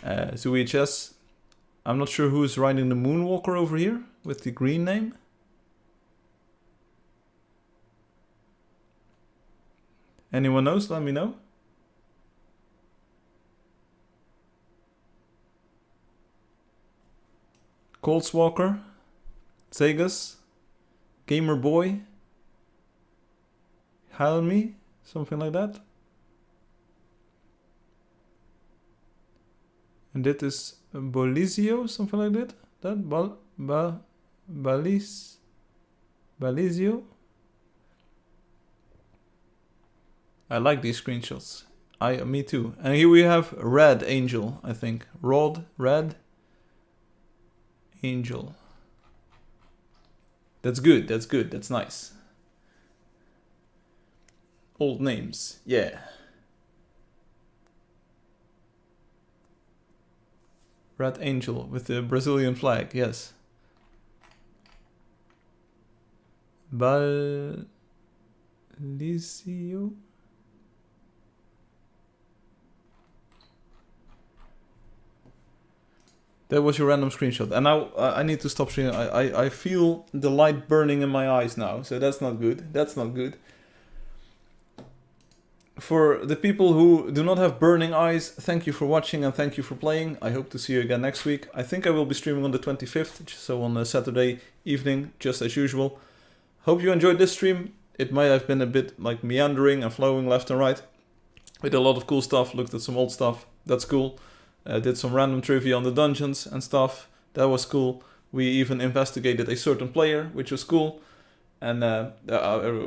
[SPEAKER 1] ZooHS. I'm not sure who's riding the Moonwalker over here with the green name. Anyone knows? Let me know. Coltswalker, Zegas, Gamer Boy, Halmy, something like that. And that is Bolizio, something like that. Balizio. I like these screenshots. Me too. And here we have Red Angel, I think. Red Angel. That's good, that's nice. Old names, yeah. Red Angel with the Brazilian flag, yes. Balizio? That was your random screenshot. And now I need to stop streaming. I feel the light burning in my eyes now. So that's not good. That's not good. For the people who do not have burning eyes, thank you for watching and thank you for playing. I hope to see you again next week. I think I will be streaming on the 25th. So on a Saturday evening, just as usual. Hope you enjoyed this stream. It might have been a bit like meandering and flowing left and right. We did a lot of cool stuff. Looked at some old stuff. That's cool. Did some random trivia on the dungeons and stuff. That was cool. We even investigated a certain player, which was cool. And it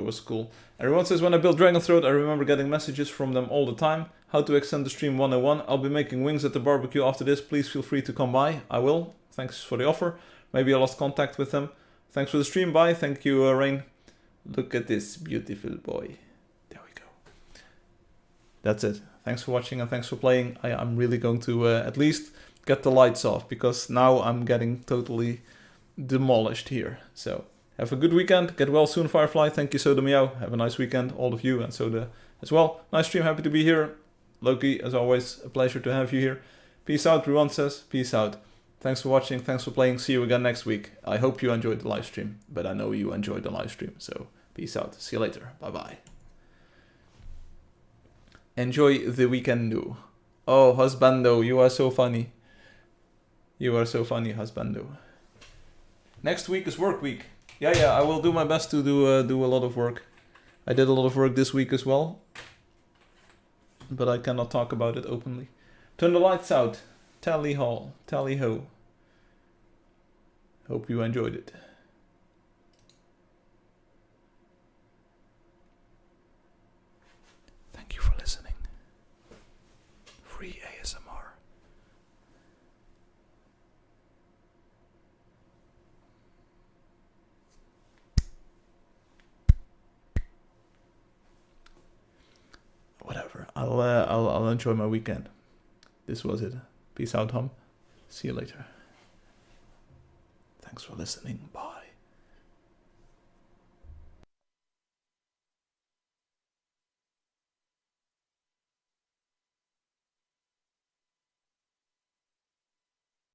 [SPEAKER 1] was cool. Everyone says, when I built Dragon Throat, I remember getting messages from them all the time. How to extend the stream 101. I'll be making wings at the barbecue after this. Please feel free to come by. I will. Thanks for the offer. Maybe I lost contact with them. Thanks for the stream. Bye. Thank you, Rain. Look at this beautiful boy. There we go. That's it. Thanks for watching and thanks for playing. I'm really going to at least get the lights off because now I'm getting totally demolished here. So have a good weekend. Get well soon, Firefly. Thank you, Soda Meow. Have a nice weekend, all of you and Soda as well. Nice stream. Happy to be here. Loki, as always, a pleasure to have you here. Peace out, Ruan says. Peace out. Thanks for watching. Thanks for playing. See you again next week. I hope you enjoyed the live stream, but I know you enjoyed the live stream. So peace out. See you later. Bye-bye. Enjoy the weekend. Oh, husbando, you are so funny. You are so funny, husbando. Next week is work week. Yeah, I will do my best to do a lot of work. I did a lot of work this week as well. But I cannot talk about it openly. Turn the lights out. Tally ho. Hope you enjoyed it. Thank you for listening. Free ASMR. Whatever. I'll enjoy my weekend. This was it. Peace out, hum. See you later. Thanks for listening. Bye.